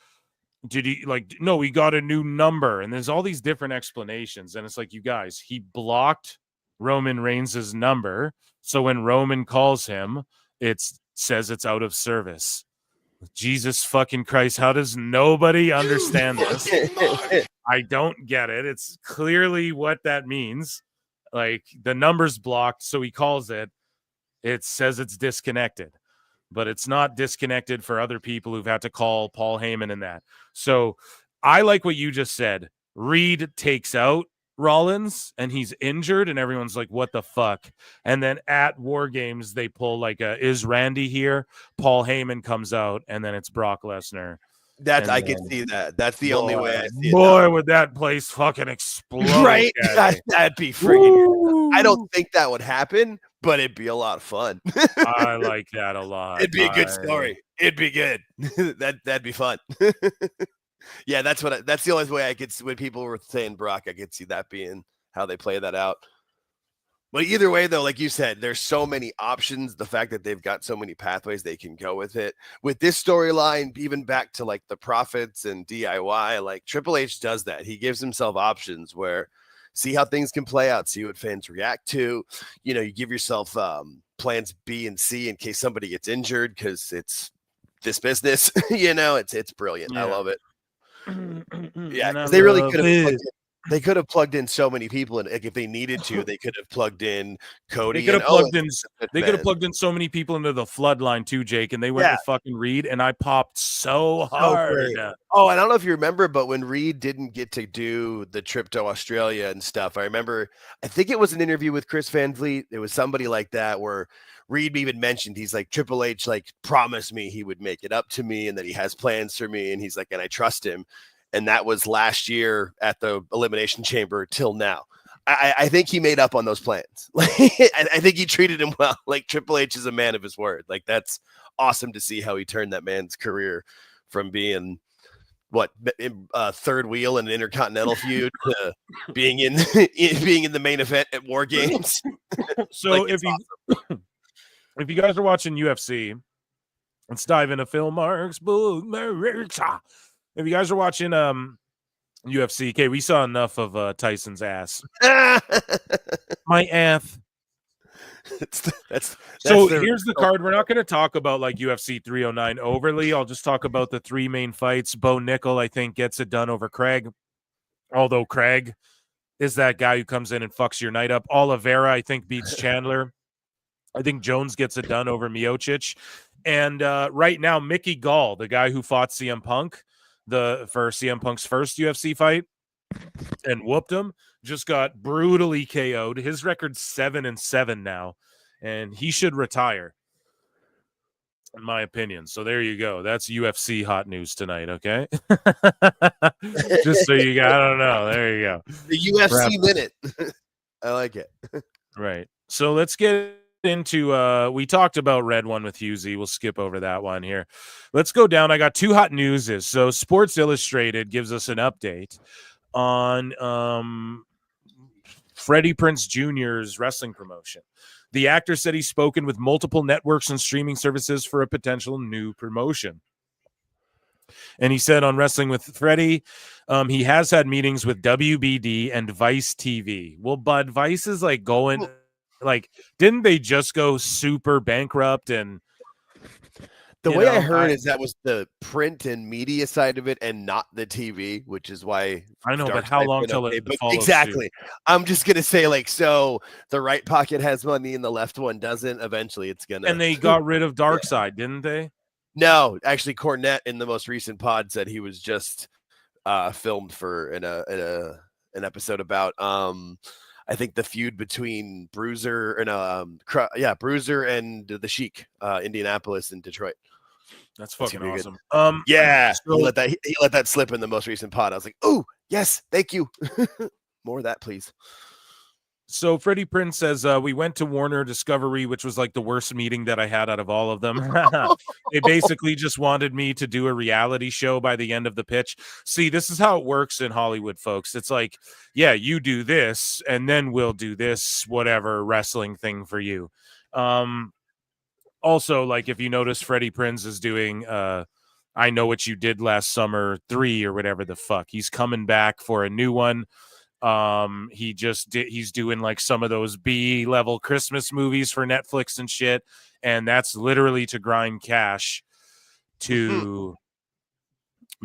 did he no, he got a new number, and there's all these different explanations, and it's like, you guys, he blocked Roman Reigns' number, so when Roman calls him, it says it's out of service. Jesus fucking Christ, how does nobody understand this? I don't get it. It's clearly what that means. Like, the number's blocked, so he calls it. It says it's disconnected, but it's not disconnected for other people who've had to call Paul Heyman and that. So I like what you just said. Reed takes out Rollins, and he's injured, and everyone's like, what the fuck? And then at WarGames, they pull like is Randy here? Paul Heyman comes out, and then it's Brock Lesnar. I can see that. That's the only way I see it. Boy, would that place fucking explode. Right? That'd be freaking. I don't think that would happen, but it'd be a lot of fun. I like that a lot. It'd be a good story. It'd be good. That'd be fun. Yeah, that's the only way I could. When people were saying Brock, I could see that being how they play that out. But either way, though, like you said, there's so many options. The fact that they've got so many pathways they can go with it. With this storyline, even back to like the Profits and DIY, like Triple H does that. He gives himself options where see how things can play out, see what fans react to. You give yourself plans B and C in case somebody gets injured, because it's this business. It's brilliant. Yeah. I love it. Yeah, because they really could have. They could have plugged in so many people, and if they needed to, they could have plugged in Cody. They could have plugged in so many people into the Bloodline too, Jake, and they went to fucking Reed, and I popped so hard. I don't know if you remember, but when Reed didn't get to do the trip to Australia and stuff, I remember. I think it was an interview with Chris Van Vliet. It was somebody like that where Reed even mentioned he's like, Triple H like promised me he would make it up to me, and that he has plans for me, and he's like, and I trust him. And that was last year at the Elimination Chamber till now. I think he made up on those plans. I think he treated him well. Like, Triple H is a man of his word. Like, that's awesome to see how he turned that man's career from being third wheel in an Intercontinental feud to being in being in the main event at WarGames. So Like, if you guys are watching UFC, let's dive into Phil Marks book. If you guys are watching UFC, okay, we saw enough of Tyson's ass. My ass. Here's the card. We're not going to talk about like UFC 309 overly. I'll just talk about the three main fights. Bo Nickel, I think, gets it done over Craig. Although Craig is that guy who comes in and fucks your night up. Oliveira, I think, beats Chandler. I think Jones gets it done over Miocic. And right now, Mickey Gall, the guy who fought CM Punk for CM Punk's first UFC fight and whooped him, just got brutally KO'd. His record's 7-7 now, and he should retire, in my opinion. So there you go. That's UFC hot news tonight, okay? Just so you got, I don't know. There you go. The UFC minute. I like it. Right. So let's get into we talked about Red One with Hughezy. We'll skip over that one here. Let's go down. I got two hot newses. So Sports Illustrated gives us an update on Freddie Prinze Jr.'s wrestling promotion. The actor said he's spoken with multiple networks and streaming services for a potential new promotion. And he said on Wrestling with Freddie, he has had meetings with WBD and Vice TV. Well, Bud, Vice is like going, like, didn't they just go super bankrupt? And the way I heard is that was the print and media side of it and not the TV, which is why I know, but how long till it follows exactly suit? I'm just gonna say, like, so the right pocket has money and the left one doesn't. Eventually it's gonna, and they got rid of Darkseid, didn't they? No, actually Cornette in the most recent pod said he was just filmed for an episode about I think the feud between Bruiser and Bruiser and the Sheik, Indianapolis and Detroit. That's fucking awesome. Yeah, so, he let that slip in the most recent pod. I was like, oh yes, thank you. More of that, please. So Freddie Prinze says, we went to Warner Discovery, which was like the worst meeting that I had out of all of them. They basically just wanted me to do a reality show by the end of the pitch. See, this is how it works in Hollywood, folks. It's like, yeah, you do this, and then we'll do this, whatever wrestling thing for you. Also, like, if you notice, Freddie Prinze is doing I Know What You Did Last Summer 3 or whatever the fuck. He's coming back for a new one. He's doing like some of those B-level Christmas movies for Netflix and shit, and that's literally to grind cash to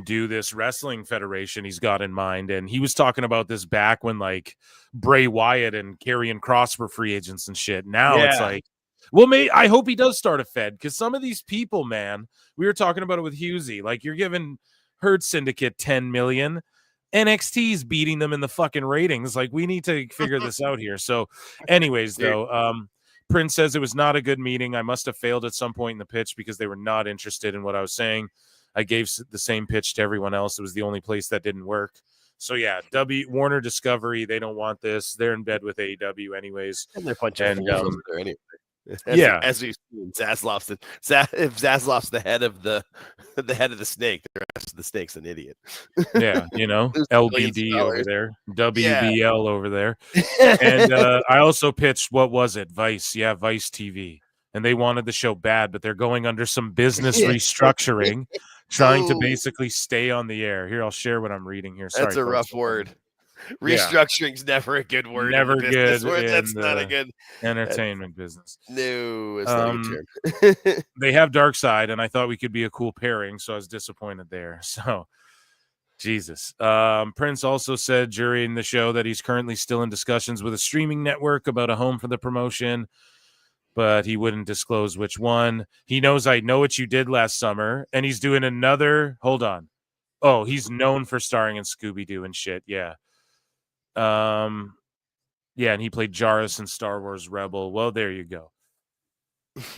do this wrestling federation he's got in mind. And he was talking about this back when like Bray Wyatt and Karrion Kross were free agents and shit. Now it's like, well, I hope he does start a fed, because some of these people, man, we were talking about it with Hughezy, like, you're giving Herd Syndicate 10 million. NXT's beating them in the fucking ratings. Like, we need to figure this out here. So anyways, though, Prinze says it was not a good meeting. I must have failed at some point in the pitch because they were not interested in what I was saying. I gave the same pitch to everyone else. It was the only place that didn't work. So yeah, Warner Discovery, they don't want this. They're in bed with AEW anyways. And they're punching there anyway. As we've seen, Zaslav's if Zaslav's the head of the snake, the rest of the snake's an idiot. Yeah, you know, LBD over there, WBL over there. And I also pitched, what was it? Vice. Yeah, Vice TV. And they wanted the show bad, but they're going under some business restructuring, trying to basically stay on the air. Here, I'll share what I'm reading here. Sorry, that's a rough word. Restructuring's never a good word. Never good. That's not a good entertainment business. No, it's not a good term. They have Darkseid, and I thought we could be a cool pairing, so I was disappointed there. So, Jesus. Prinze also said during the show that he's currently still in discussions with a streaming network about a home for the promotion, but he wouldn't disclose which one. He knows I Know What You Did Last Summer, and he's doing another. Hold on. Oh, he's known for starring in Scooby-Doo and shit. Yeah. And he played Jarrus in Star Wars Rebel. Well, there you go.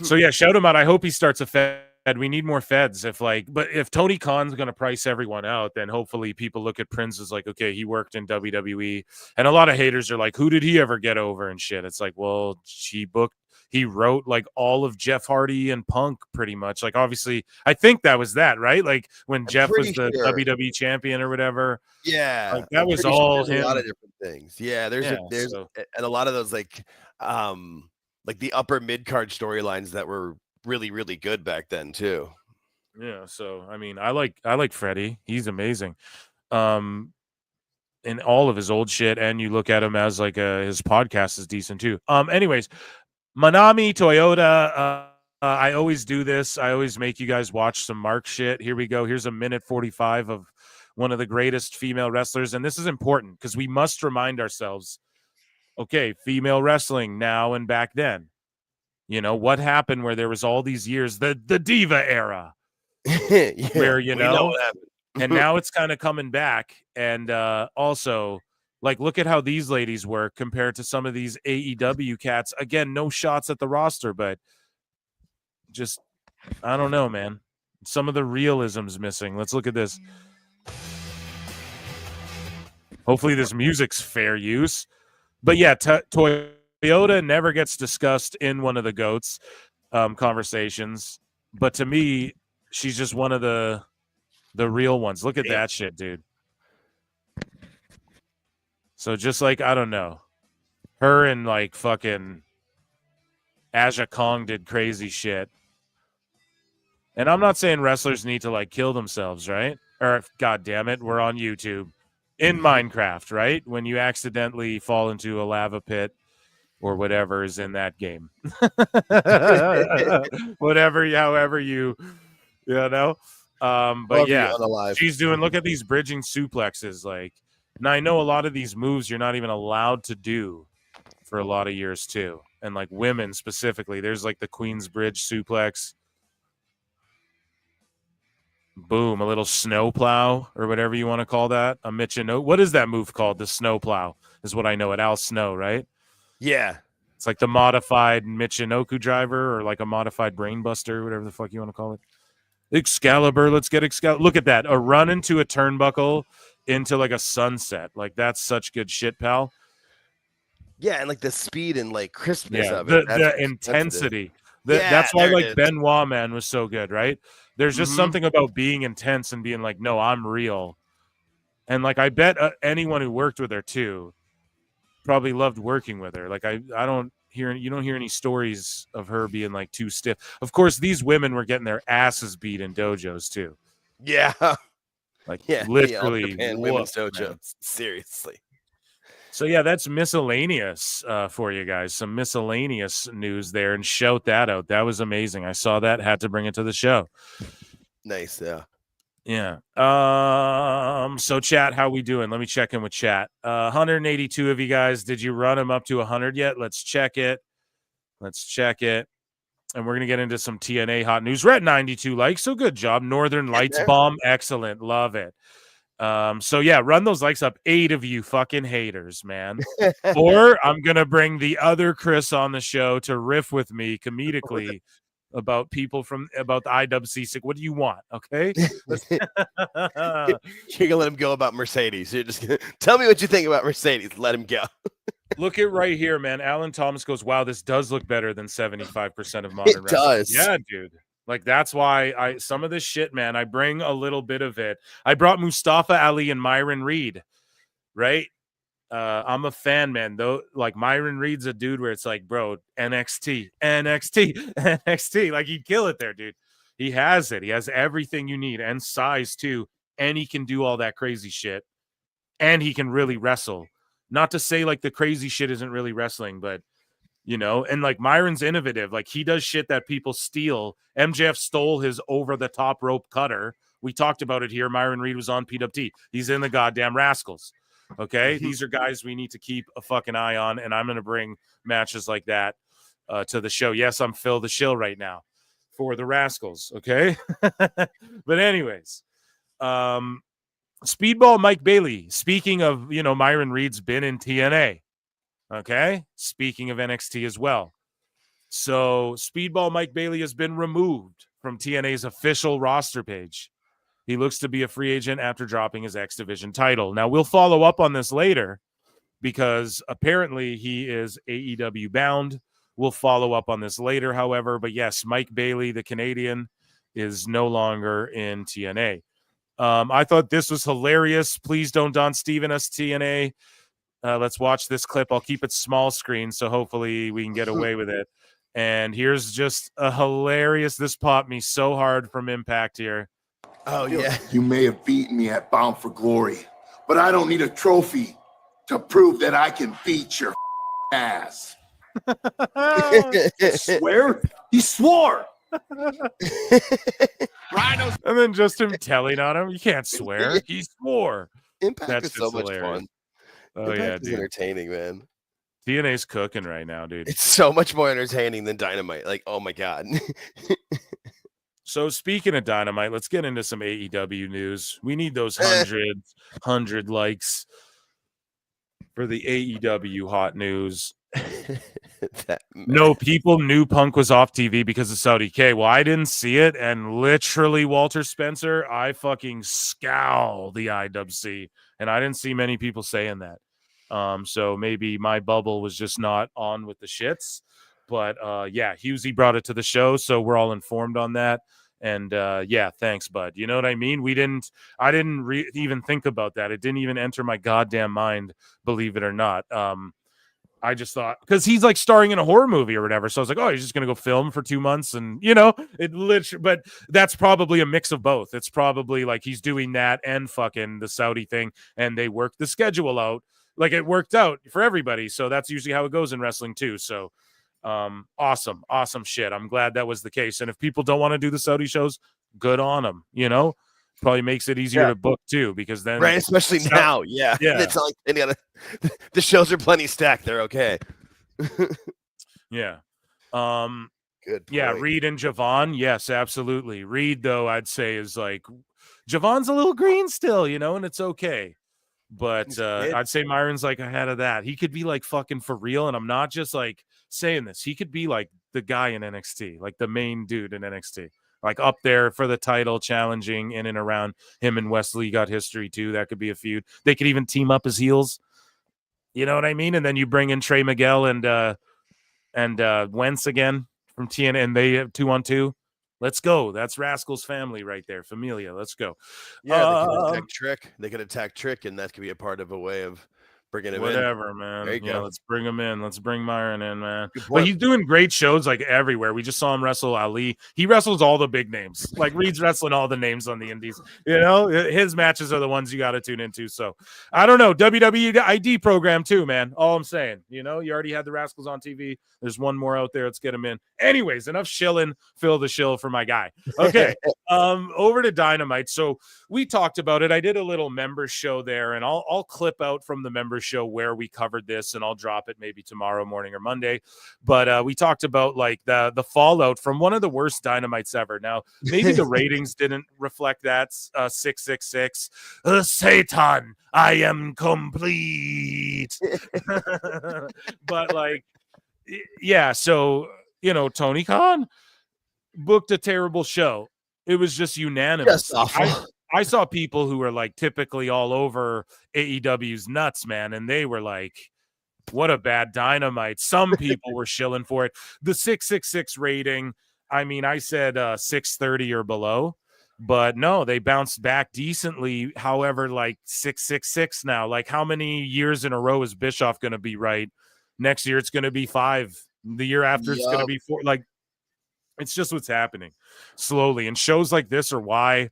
So yeah, shout him out. I hope he starts a fed. We need more feds. But if Tony Khan's gonna price everyone out, then hopefully people look at Prinze as like, okay, he worked in WWE, and a lot of haters are like, who did he ever get over and shit. It's like, well, he wrote like all of Jeff Hardy and Punk pretty much. Like, obviously, I think that was that, right? Like when Jeff was the WWE champion or whatever. Yeah, like, that was all there's him. a lot of different things. Yeah, there's and a lot of those like the upper mid card storylines that were really, really good back then too. Yeah, so I mean, I like Freddie. He's amazing. In all of his old shit, and you look at him as like his podcast is decent too. Anyways, Manami Toyota. I always do this. I always make you guys watch some Mark shit. Here we go. Here's a minute 45 of one of the greatest female wrestlers, and this is important because we must remind ourselves. Okay, female wrestling now and back then. You know what happened where there was all these years, the diva era, where you know what happened. And now it's kind of coming back. And also, like, look at how these ladies work compared to some of these AEW cats. Again, no shots at the roster, but just, I don't know, man. Some of the realism's missing. Let's look at this. Hopefully this music's fair use. But yeah, Toyota never gets discussed in one of the GOATs conversations. But to me, she's just one of the real ones. Look at that shit, dude. So just like, I don't know, her and like fucking Aja Kong did crazy shit. And I'm not saying wrestlers need to like kill themselves, right? Or God damn it, we're on YouTube in Minecraft, right? When you accidentally fall into a lava pit or whatever is in that game. However you know. But yeah, she's doing, look at these bridging suplexes. Like, now I know a lot of these moves you're not even allowed to do for a lot of years too. And like women specifically, there's like the Queen's Bridge suplex. Boom, a little snow plow or whatever you want to call that. A Michinoku. What is that move called? The snow plow is what I know it. Al Snow, right? Yeah. It's like the modified Michinoku driver or like a modified brainbuster, whatever the fuck you want to call it. Excalibur, let's get Excalibur. Look at that. A run into a turnbuckle into like a sunset. Like, that's such good shit, pal. Yeah, and like the speed and like crispness of it. it. The intensity. That's why like Benoit, man, was so good, right? There's just something about being intense and being like, no, I'm real. And like, I bet anyone who worked with her too probably loved working with her. Like, you don't hear any stories of her being like too stiff. Of course, these women were getting their asses beat in dojos too. Yeah. Like, literally women's dojos. Seriously. So yeah, that's miscellaneous for you guys. Some miscellaneous news there, and shout that out. That was amazing. I saw that, had to bring it to the show. Nice, yeah. Yeah. So chat, how we doing? Let me check in with chat. 182 of you guys. Did you run them up to 100 yet? Let's check it. And we're gonna get into some TNA hot news. We're at 92 likes, so good job. Northern Lights bomb, excellent, love it. So yeah, run those likes up. 8 of you fucking haters, man. Or I'm gonna bring the other Chris on the show to riff with me comedically about about the IWC. What do you want? Okay. You're gonna let him go about Mercedes. You're just gonna tell me what you think about Mercedes. Let him go. Look at right here, man. Alan Thomas goes, wow, this does look better than 75% of modern wrestling. It does. Yeah, dude. Like, that's why some of this shit, man, I bring a little bit of it. I brought Mustafa Ali and Myron Reed, right? I'm a fan, man. Though, like, Myron Reed's a dude where it's like, bro, NXT. Like, he'd kill it there, dude. He has it. He has everything you need and size too. And he can do all that crazy shit. And he can really wrestle. Not to say like the crazy shit isn't really wrestling, but you know, and like Myron's innovative. Like, he does shit that people steal. MJF stole his over the top rope cutter. We talked about it here. Myron Reed was on PWT. He's in the goddamn Rascals. Okay. These are guys we need to keep a fucking eye on. And I'm going to bring matches like that to the show. Yes, I'm Phil the Shill right now for the Rascals. Okay. But anyways, Speedball Mike Bailey. Speaking of, you know, Myron Reed's been in TNA. Okay. Speaking of NXT as well. So Speedball Mike Bailey has been removed from TNA's official roster page. He looks to be a free agent after dropping his X Division title. Now, we'll follow up on this later because apparently he is AEW bound We'll follow up on this later, however. But yes, Mike Bailey, the Canadian, is no longer in TNA. I thought this was hilarious. Please don't Don Steven us, TNA. Let's watch this clip. I'll keep it small screen, so hopefully we can get away with it. And here's just a hilarious. This popped me so hard from Impact here. Oh, yeah. You may have beaten me at Bound for Glory, but I don't need a trophy to prove that I can beat your ass. Swear? He swore. And then just him telling on him, you can't swear. He swore. Impact That's is so much hilarious. fun. Oh, Impact yeah, is dude. entertaining, man. TNA's cooking right now, dude. It's so much more entertaining than Dynamite. Like, oh my God. So speaking of Dynamite, let's get into some AEW news. We need those 100 likes for the AEW hot news. No, people knew Punk was off TV because of Saudi K. Well, I didn't see it, and literally Walter Spencer, I fucking scowl the IWC, and I didn't see many people saying that. So maybe my bubble was just not on with the shits. But yeah, Hughezy brought it to the show, so we're all informed on that. And yeah, thanks, bud. You know what I mean? I didn't even think about that. It didn't even enter my goddamn mind, believe it or not. I just thought, because he's like starring in a horror movie or whatever. So I was like, oh, he's just going to go film for 2 months. And, you know, it literally, but that's probably a mix of both. It's probably like he's doing that and fucking the Saudi thing. And they worked the schedule out. Like it worked out for everybody. So that's usually how it goes in wrestling too. So awesome shit. I'm glad that was the case. And if people don't want to do the Saudi shows, good on them, you know? Probably makes it easier to book too, because then especially now, it's not like any other. The shows are plenty stacked. They're okay. Yeah. Good. Yeah, point. Reed and Javon, yes, absolutely. Reed, though, I'd say is like Javon's a little green still, you know, and it's okay. But I'd say Myron's like ahead of that. He could be like fucking for real, and I'm not just like saying this. He could be like the guy in NXT, like the main dude in NXT. Like up there for the title, challenging in and around him and Wesley got history too. That could be a feud. They could even team up as heels. You know what I mean? And then you bring in Trey Miguel and Wentz again from TNA, and they have 2-on-2. Let's go. That's Rascal's family right there. Familia. Let's go. Yeah, they could attack Trick. They could attack Trick, and that could be a part of a way of bringing him Whatever, in. man. There you go. Let's bring him in. Let's bring Myron in, man. But he's doing great shows like everywhere. We just saw him wrestle Ali. He wrestles all the big names. Like Reed's wrestling all the names on the indies. You know, his matches are the ones you got to tune into. So I don't know. WWE ID program too, man. All I'm saying, you know, you already had the Rascals on TV. There's one more out there. Let's get him in. Anyways, enough shilling. Fill the shill for my guy. Okay. Over to Dynamite. So we talked about it. I did a little member show there, and I'll clip out from the member show where we covered this, and I'll drop it maybe tomorrow morning or Monday. But we talked about like the fallout from one of the worst Dynamites ever. Now, maybe the ratings didn't reflect that. 666. Satan, I am complete. But like, yeah. So, you know, Tony Khan booked a terrible show. It was just unanimous. I saw people who were like typically all over AEW's nuts, man, and they were like, what a bad Dynamite. Some people were shilling for it. The 666 rating, I mean, I said 630 or below, but no, they bounced back decently. However, like 666 now, like how many years in a row is Bischoff going to be right? Next year, it's going to be 5. The year after, it's going to be 4. Like, it's just what's happening slowly. And shows like this are why.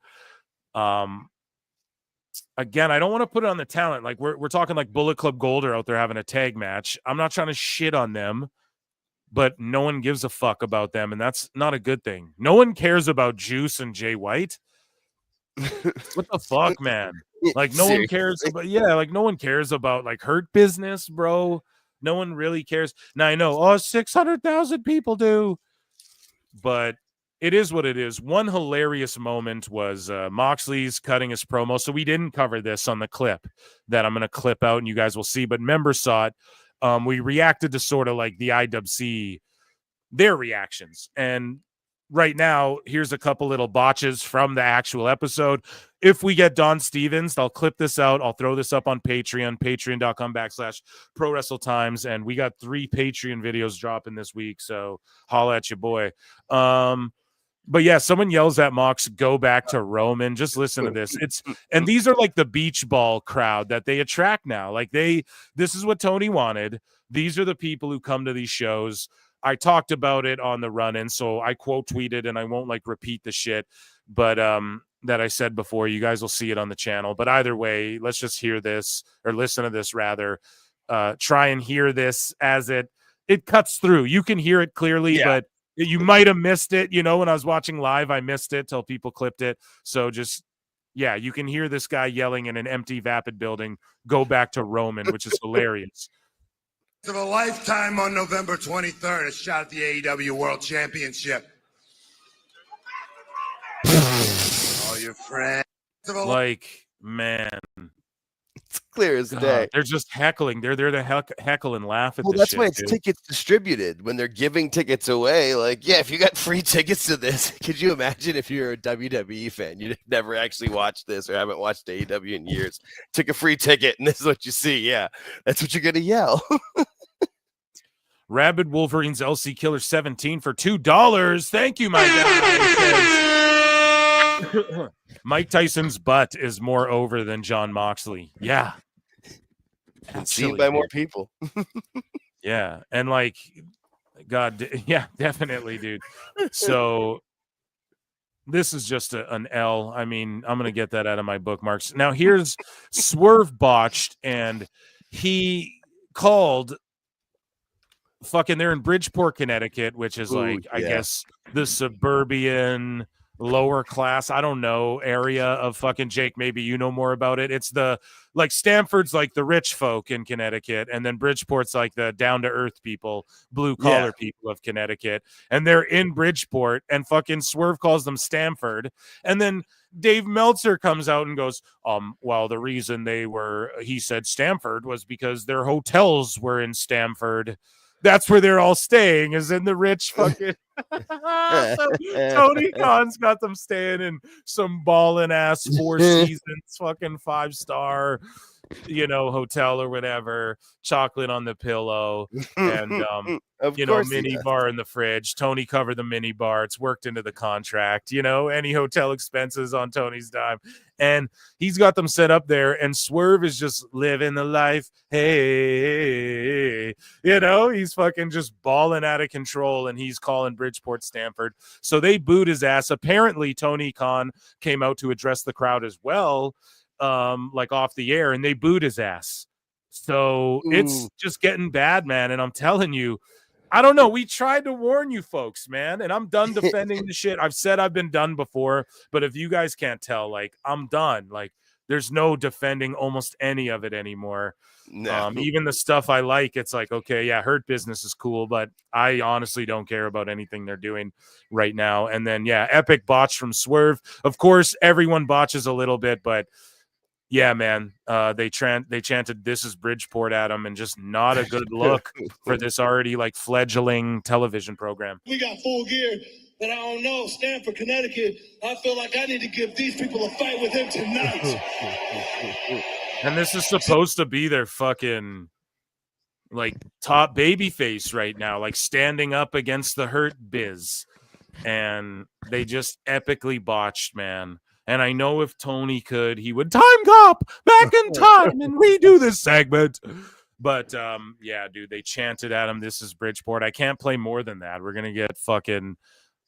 Again, I don't want to put it on the talent. Like we're talking like Bullet Club Gold are out there having a tag match. I'm not trying to shit on them, but no one gives a fuck about them, and that's not a good thing. No one cares about Juice and Jay White. What the fuck, man? Like no one cares about like no one cares about like Hurt Business, bro. No one really cares. Now I know 600,000 people do, but it is what it is. One hilarious moment was Moxley's cutting his promo. So we didn't cover this on the clip that I'm going to clip out and you guys will see, but members saw it. We reacted to sort of like the IWC, their reactions. And right now, here's a couple little botches from the actual episode. If we get Don Stevens, I'll clip this out. I'll throw this up on Patreon, patreon.com/prowrestletimes. And we got 3 Patreon videos dropping this week. So holla at your boy. But yeah, someone yells at Mox, go back to Roman. Just listen to this. And these are like the beach ball crowd that they attract now. Like this is what Tony wanted. These are the people who come to these shows. I talked about it on the run-in, so I quote tweeted, and I won't like repeat the shit, but that I said before. You guys will see it on the channel. But either way, let's just hear this, or listen to this rather. Try and hear this as it cuts through. You can hear it clearly, but you might have missed it. You know, when I was watching live, I missed it till people clipped it. So just, yeah, you can hear this guy yelling in an empty Vapid building, go back to Roman, which is hilarious. Of a lifetime on November 23rd, a shot at the AEW World Championship. All your friends. Like, man. It's clear as day. They're just heckling. They're there to heckle and laugh at this that's shit, why it's dude. tickets distributed when they're giving tickets away. Like, yeah, if you got free tickets to this, could you imagine if you're a WWE fan, you never actually watched this or haven't watched AEW in years, took a free ticket, and this is what you see. Yeah, that's what you're gonna yell. Rabid Wolverines LC Killer 17 for $2. Thank you, my guy. Mike Tyson's butt is more over than John Moxley. Yeah. Seen by more people. Yeah. And like, God, yeah, definitely, dude. So this is just an L. I mean, I'm going to get that out of my bookmarks. Now, here's Swerve botched, and he called fucking, they're in Bridgeport, Connecticut, which is I guess the suburban lower class, I don't know, area of fucking Jake. Maybe you know more about it. It's the, like, Stamford's like the rich folk in Connecticut, and then Bridgeport's like the down to earth people, blue collar people of Connecticut. And they're in Bridgeport, and fucking Swerve calls them Stamford. And then Dave Meltzer comes out and goes, well, the reason he said Stamford was because their hotels were in Stamford. That's where they're all staying, is in the rich fucking. So Tony Khan's got them staying in some ballin' ass 4 seasons, fucking 5-star, hotel or whatever. Chocolate on the pillow, and mini bar in the fridge. Tony covered the mini bar. It's worked into the contract. Any hotel expenses on Tony's dime, and he's got them set up there. And Swerve is just living the life. Hey, he's fucking just balling out of control, and he's calling Bridgeport Stamford. So they booed his ass. Apparently, Tony Khan came out to address the crowd as well, like off the air, and they booed his ass. So it's just getting bad, man. And I'm telling you, I don't know. We tried to warn you folks, man, and I'm done defending the shit. I've said I've been done before, but if you guys can't tell, like, I'm done. Like, there's no defending almost any of it anymore. No. Even the stuff I like, it's like, okay, yeah, Hurt Business is cool, but I honestly don't care about anything they're doing right now. And then, yeah, epic botch from Swerve. Of course, everyone botches a little bit, but yeah, man, they chanted "This is Bridgeport" at him, and just not a good look for this already like fledgling television program. We got Full Gear, but I don't know, Stamford, Connecticut. I feel like I need to give these people a fight with him tonight. And this is supposed to be their fucking like top baby face right now, like standing up against the Hurt Biz, and they just epically botched, man. And I know if Tony could, he would time cop back in time and redo this segment. But, yeah, dude, they chanted at him, "This is Bridgeport." I can't play more than that. We're going to get fucking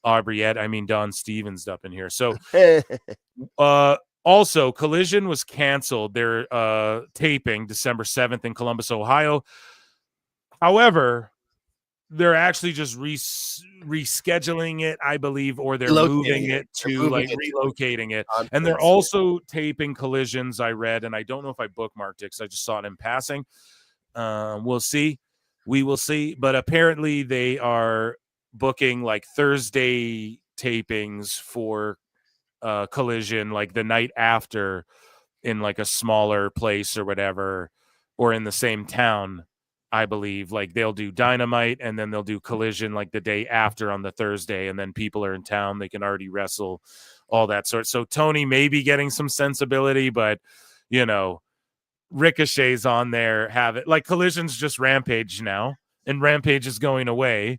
Don Stevens up in here. So, also, Collision was canceled. They're taping December 7th in Columbus, Ohio. However, they're actually just rescheduling it, I believe, or they're moving it to relocating it. And they're also taping Collisions, I read, and I don't know if I bookmarked it because I just saw it in passing. We'll see. We will see. But apparently they are booking like Thursday tapings for Collision, like the night after in like a smaller place or whatever, or in the same town. I believe. Like they'll do Dynamite and then they'll do Collision like the day after on the Thursday, and then people are in town, they can already wrestle, all that sort. So Tony may be getting some sensibility, but Ricochet's on there. Have it like Collision's just Rampage now, and Rampage is going away,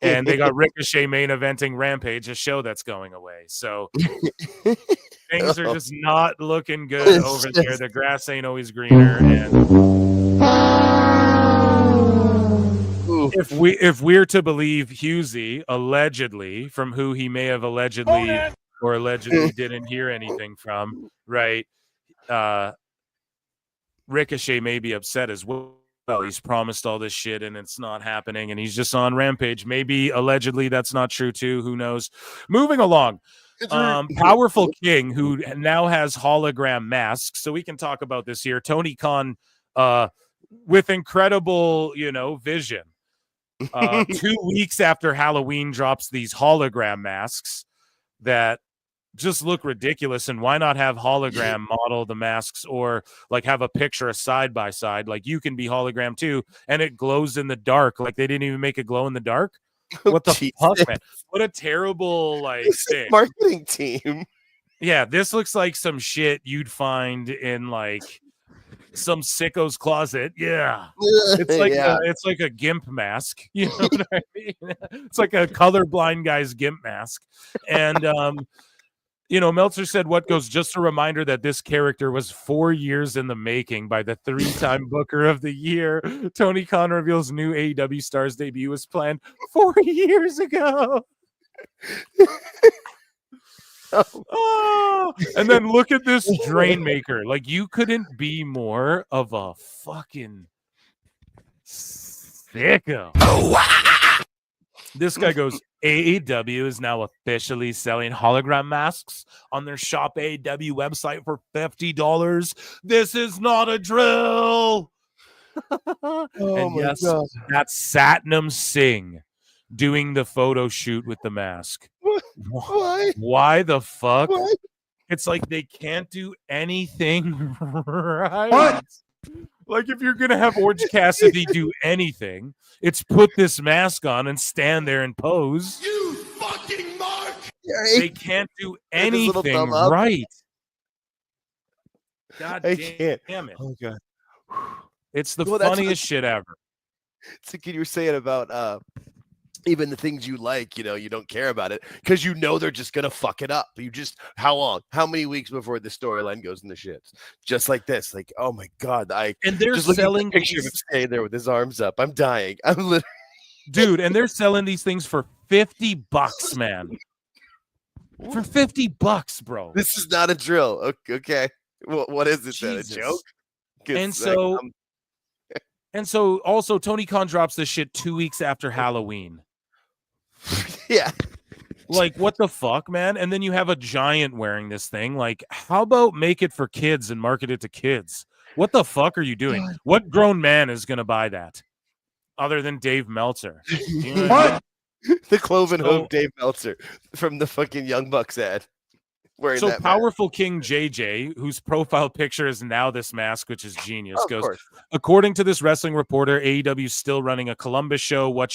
and they got Ricochet main eventing Rampage, a show that's going away. So things are just not looking good over there. The grass ain't always greener, and if we're to believe Hughezy, allegedly, from who he may have allegedly didn't hear anything from, right? Ricochet may be upset as well. He's promised all this shit and it's not happening, and he's just on Rampage. Maybe allegedly that's not true too. Who knows? Moving along. Powerful King, who now has hologram masks, so we can talk about this here. Tony Khan, with incredible, vision. 2 weeks after Halloween, drops these hologram masks that just look ridiculous. And why not have hologram model the masks, or like have a picture a side by side, like you can be hologram too, and it glows in the dark. Like they didn't even make it glow in the dark. What the fuck, man? What a terrible thing. Marketing team. Yeah, this looks like some shit you'd find in like some sicko's closet. Yeah, it's like it's like a gimp mask. You know what I mean? It's like a colorblind guy's gimp mask. And Meltzer said, "What goes? Just a reminder that this character was 4 years in the making by the 3-time Booker of the Year. Tony Khan reveals new AEW star's debut was planned 4 years ago." Oh, and then look at this drain maker. Like, you couldn't be more of a fucking sicko. This guy goes, AEW is now officially selling hologram masks on their Shop AEW website for $50. This is not a drill. And yes, God, that's Satnam Singh doing the photo shoot with the mask. Why the fuck? What? It's like they can't do anything right. What? Like, if you're gonna have Orange Cassidy do anything, it's put this mask on and stand there and pose. You fucking mark! They can't do anything right. God damn it! Oh god, it's the funniest shit ever. It's like you were saying about even the things you like, you don't care about it because they're just gonna fuck it up. You just how many weeks before the storyline goes in the shits? Just like this, like, oh my god, and they're just selling at the picture of him staying there with his arms up. I'm dying. I'm literally dude, and they're selling these things for $50, man. For $50, bro. This is not a drill. Okay, what is it then? A joke? And so also Tony Khan drops this shit 2 weeks after Halloween. Yeah. Like, what the fuck, man? And then you have a giant wearing this thing. Like, how about make it for kids and market it to kids? What the fuck are you doing? What grown man is going to buy that other than Dave Meltzer? You know what? I mean? The cloven hoof Dave Meltzer from the fucking Young Bucks ad. So that Powerful King JJ, whose profile picture is now this mask, which is genius, goes, according to this wrestling reporter, AEW is still running a Columbus show. We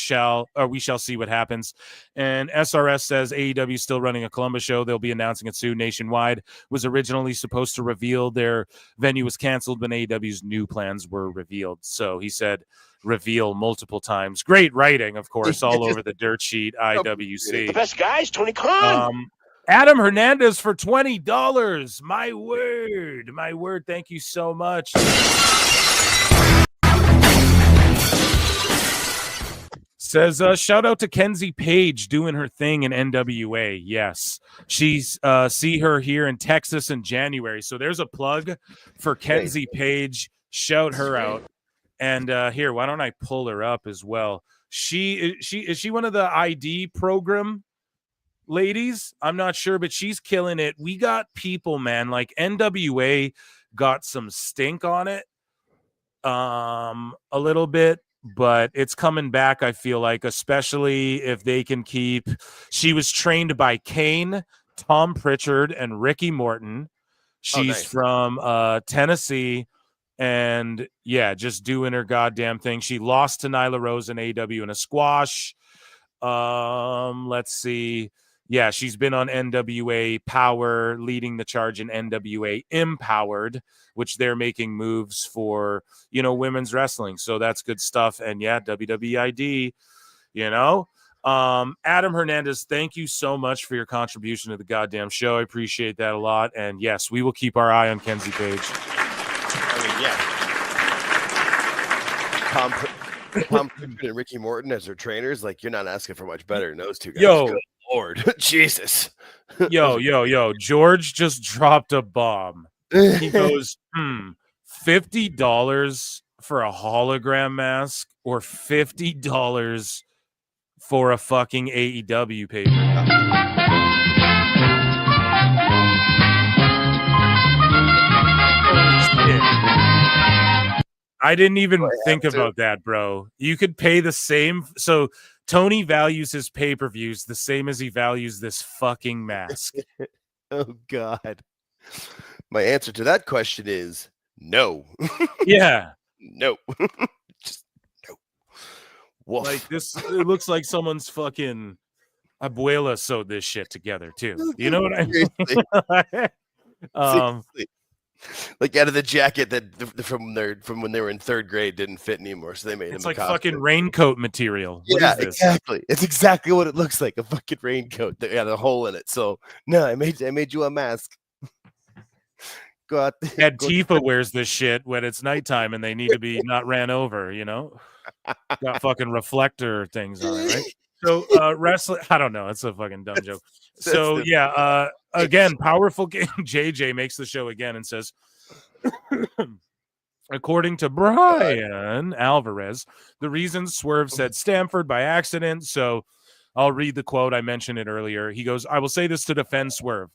shall see what happens. And SRS says AEW is still running a Columbus show. They'll be announcing it soon. Nationwide was originally supposed to reveal their venue was canceled when AEW's new plans were revealed. So he said reveal multiple times. Great writing, of course, all over the dirt sheet, IWC. The best guys, Tony Khan. Adam Hernandez for $20. My word. Thank you so much. Says, shout out to Kenzie Page doing her thing in NWA. Yes, she's see her here in Texas in January. So there's a plug for Kenzie Page. Shout her out. And here, why don't I pull her up as well? Is she one of the ID program ladies? I'm not sure, but she's killing it. We got people, man, like NWA got some stink on it a little bit, but it's coming back, I feel like, especially if they can keep. She was trained by Kane, Tom Pritchard, and Ricky Morton. She's from Tennessee. and yeah, just doing her goddamn thing. She lost to Nyla Rose in AEW in a squash. Let's see. Yeah, she's been on NWA Power, leading the charge in NWA Empowered, which they're making moves for, women's wrestling. So that's good stuff. And yeah, WWEID, Adam Hernandez, thank you so much for your contribution to the goddamn show. I appreciate that a lot. And yes, we will keep our eye on Kenzie Page. Tom Pritchard and Ricky Morton as their trainers, like, you're not asking for much better than those two guys. Yo. Good Lord. Jesus. Yo. George just dropped a bomb. He goes, $50 for a hologram mask or $50 for a fucking AEW paper. I didn't even think about that, bro. You could pay the same. So Tony values his pay-per-views the same as he values this fucking mask. Oh, God. My answer to that question is no. Yeah. No. Just no. Woof. Like this, it looks like someone's fucking abuela sewed this shit together, too. You know what I mean? Seriously. Like out of the jacket that from when they were in third grade didn't fit anymore, so they made it's him. It's like fucking raincoat material. What yeah, is this? Exactly. It's exactly what it looks like—a fucking raincoat that had a hole in it. So no, I made you a mask. Go out. Tifa wears this shit when it's nighttime and they need to be not ran over. Got fucking reflector things on it, right? So wrestling, I don't know. It's a fucking dumb joke. So yeah, again, Powerful Game JJ makes the show again and says, according to Brian Alvarez, the reason Swerve said Stamford by accident. So I'll read the quote. I mentioned it earlier. He goes, "I will say this to defend Swerve.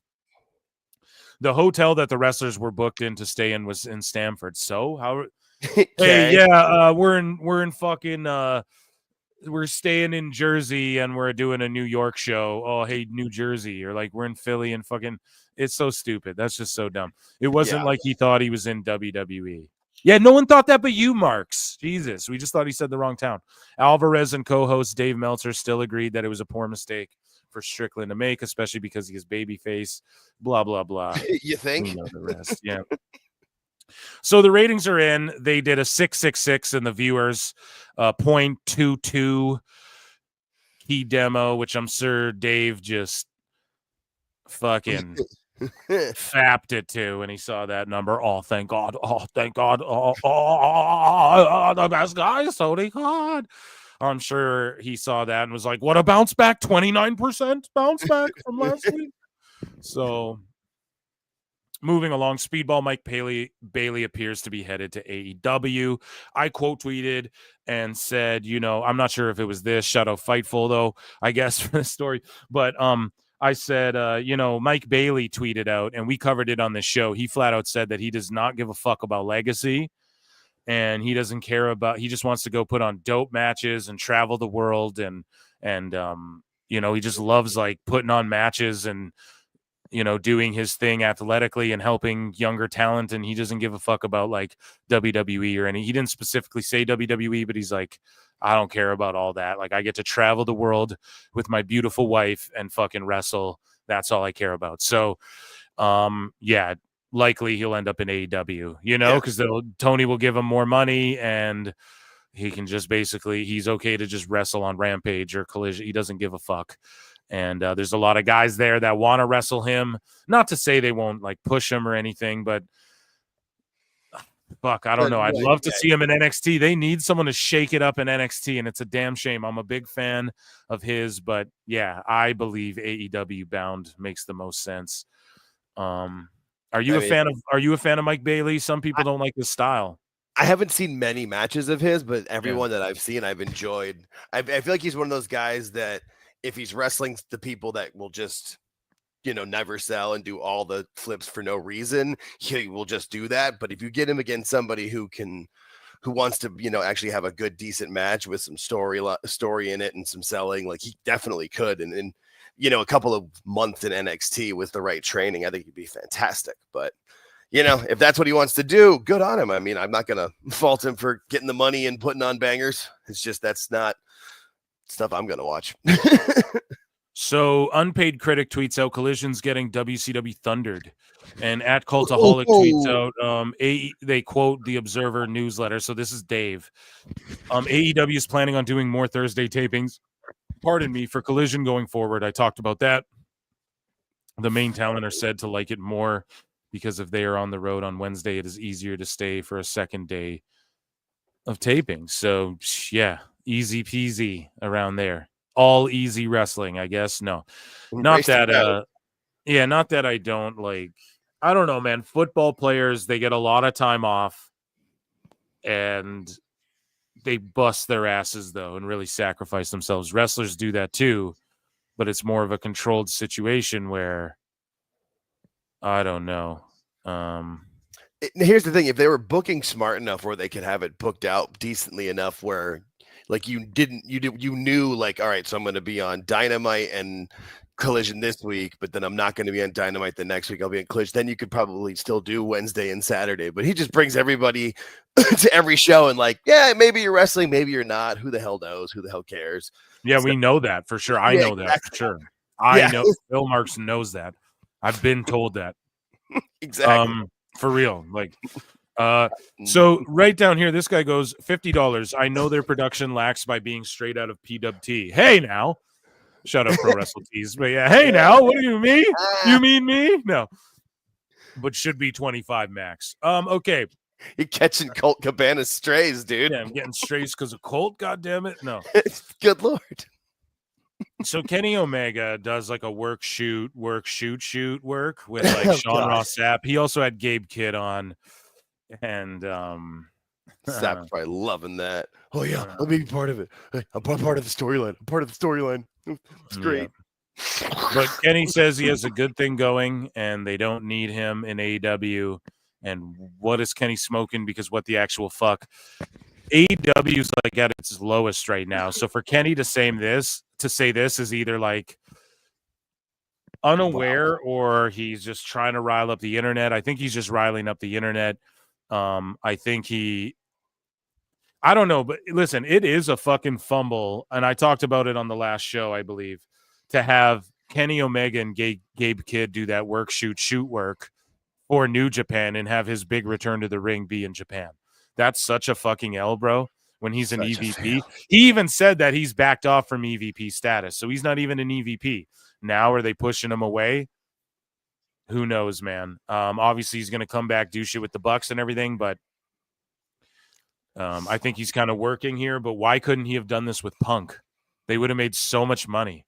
The hotel that the wrestlers were booked in to stay in was in Stamford. So how? Hey, yeah, we're in fucking." We're staying in Jersey and we're doing a New York show. Oh, hey, New Jersey. Or like we're in Philly and fucking it's so stupid. That's just so dumb. It wasn't like he thought he was in WWE. Yeah, no one thought that but you, Marks. Jesus. We just thought he said the wrong town. Alvarez and co-host Dave Meltzer still agreed that it was a poor mistake for Strickland to make, especially because he has baby face. Blah, blah, blah. You think? You know the rest. Yeah. So the ratings are in. They did a 666 in the viewers, 0.22 key demo, which I'm sure Dave just fucking fapped it to when he saw that number. Oh, thank God. Oh, thank God. Oh, the best guy, Tony Khan. I'm sure he saw that and was like, what a bounce back, 29% bounce back from last week. So moving along, Speedball Mike Bailey appears to be headed to AEW. I quote tweeted and said, I'm not sure if it was this Shadow Fightful though, I guess for the story, but I said, Mike Bailey tweeted out, and we covered it on this show. He flat out said that he does not give a fuck about legacy, and he doesn't care about. He just wants to go put on dope matches and travel the world, and he just loves like putting on matches and doing his thing athletically and helping younger talent. And he doesn't give a fuck about like WWE or any. He didn't specifically say WWE, but he's like, I don't care about all that. Like, I get to travel the world with my beautiful wife and fucking wrestle. That's all I care about. So, yeah, likely he'll end up in AEW, because Tony will give him more money and he can just he's okay to just wrestle on Rampage or Collision. He doesn't give a fuck. And there's a lot of guys there that want to wrestle him. Not to say they won't like push him or anything, but fuck, I don't know. I'd love to see him in NXT. They need someone to shake it up in NXT, and it's a damn shame. I'm a big fan of his, but yeah, I believe AEW bound makes the most sense. Are you a fan of Mike Bailey? Some people don't like his style. I haven't seen many matches of his, but everyone that I've seen, I've enjoyed. I feel like he's one of those guys that if he's wrestling the people that will just, never sell and do all the flips for no reason, he will just do that. But if you get him against somebody who wants to, actually have a good, decent match with some story in it and some selling, like he definitely could. And a couple of months in NXT with the right training, I think he'd be fantastic. But you know, if that's what he wants to do, good on him. I mean, I'm not gonna fault him for getting the money and putting on bangers. It's just that's not stuff I'm gonna watch. So unpaid critic tweets out Collision's getting WCW thundered, and at Cultaholic tweets out they quote the Observer newsletter. So this is Dave. AEW is planning on doing more Thursday tapings. Pardon me, for Collision going forward. I talked about that. The main talent are said to like it more because if they are on the road on Wednesday, it is easier to stay for a second day of taping. So yeah, easy peasy around there. All easy wrestling, I guess. No, not that. Not that I don't like. I don't know, man. Football players, they get a lot of time off, and they bust their asses though, and really sacrifice themselves. Wrestlers do that too, but it's more of a controlled situation where I don't know. Here's the thing: if they were booking smart enough where they could have it booked out decently enough where. Like you knew like, all right, so I'm going to be on Dynamite and Collision this week, but then I'm not going to be on Dynamite the next week. I'll be in Collision. Then you could probably still do Wednesday and Saturday, but he just brings everybody to every show and like, yeah, maybe you're wrestling, maybe you're not. Who the hell knows? Who the hell cares? Yeah, so, we know that for sure. I know that for sure. I know Bill Marks knows that. I've been told that. Exactly. For real. Like, so right down here, this guy goes $50. I know their production lacks by being straight out of PWT. Hey now, shout out Pro Wrestle Tees, but yeah, hey now, what do you mean? You mean me? No, but should be 25 max. Okay, you're catching Colt Cabana strays, dude. Yeah, I'm getting strays because of Colt. God damn it, no. Good lord. So Kenny Omega does like a work shoot work with like Sean Ross Sapp. He also had Gabe Kidd on. And Sapp's probably loving that. Oh yeah, let me be part of it. Hey, I'm part of the storyline. I'm part of the storyline. It's great. Yeah. But Kenny says he has a good thing going, and they don't need him in AEW. And what is Kenny smoking? Because what the actual fuck? AEW is like at its lowest right now. So for Kenny to say this is either like unaware or he's just trying to rile up the internet. I think he's just riling up the internet. I think I don't know, but listen, it is a fucking fumble. And I talked about it on the last show, I believe, to have Kenny Omega and Gabe Kidd do that shoot work for New Japan and have his big return to the ring be in Japan. That's such a fucking L, bro. When he's an EVP, he even said that he's backed off from EVP status. So he's not even an EVP. Now are they pushing him away? Who knows, man? Obviously, he's going to come back, do shit with the Bucks and everything, but I think he's kind of working here. But why couldn't he have done this with Punk? They would have made so much money.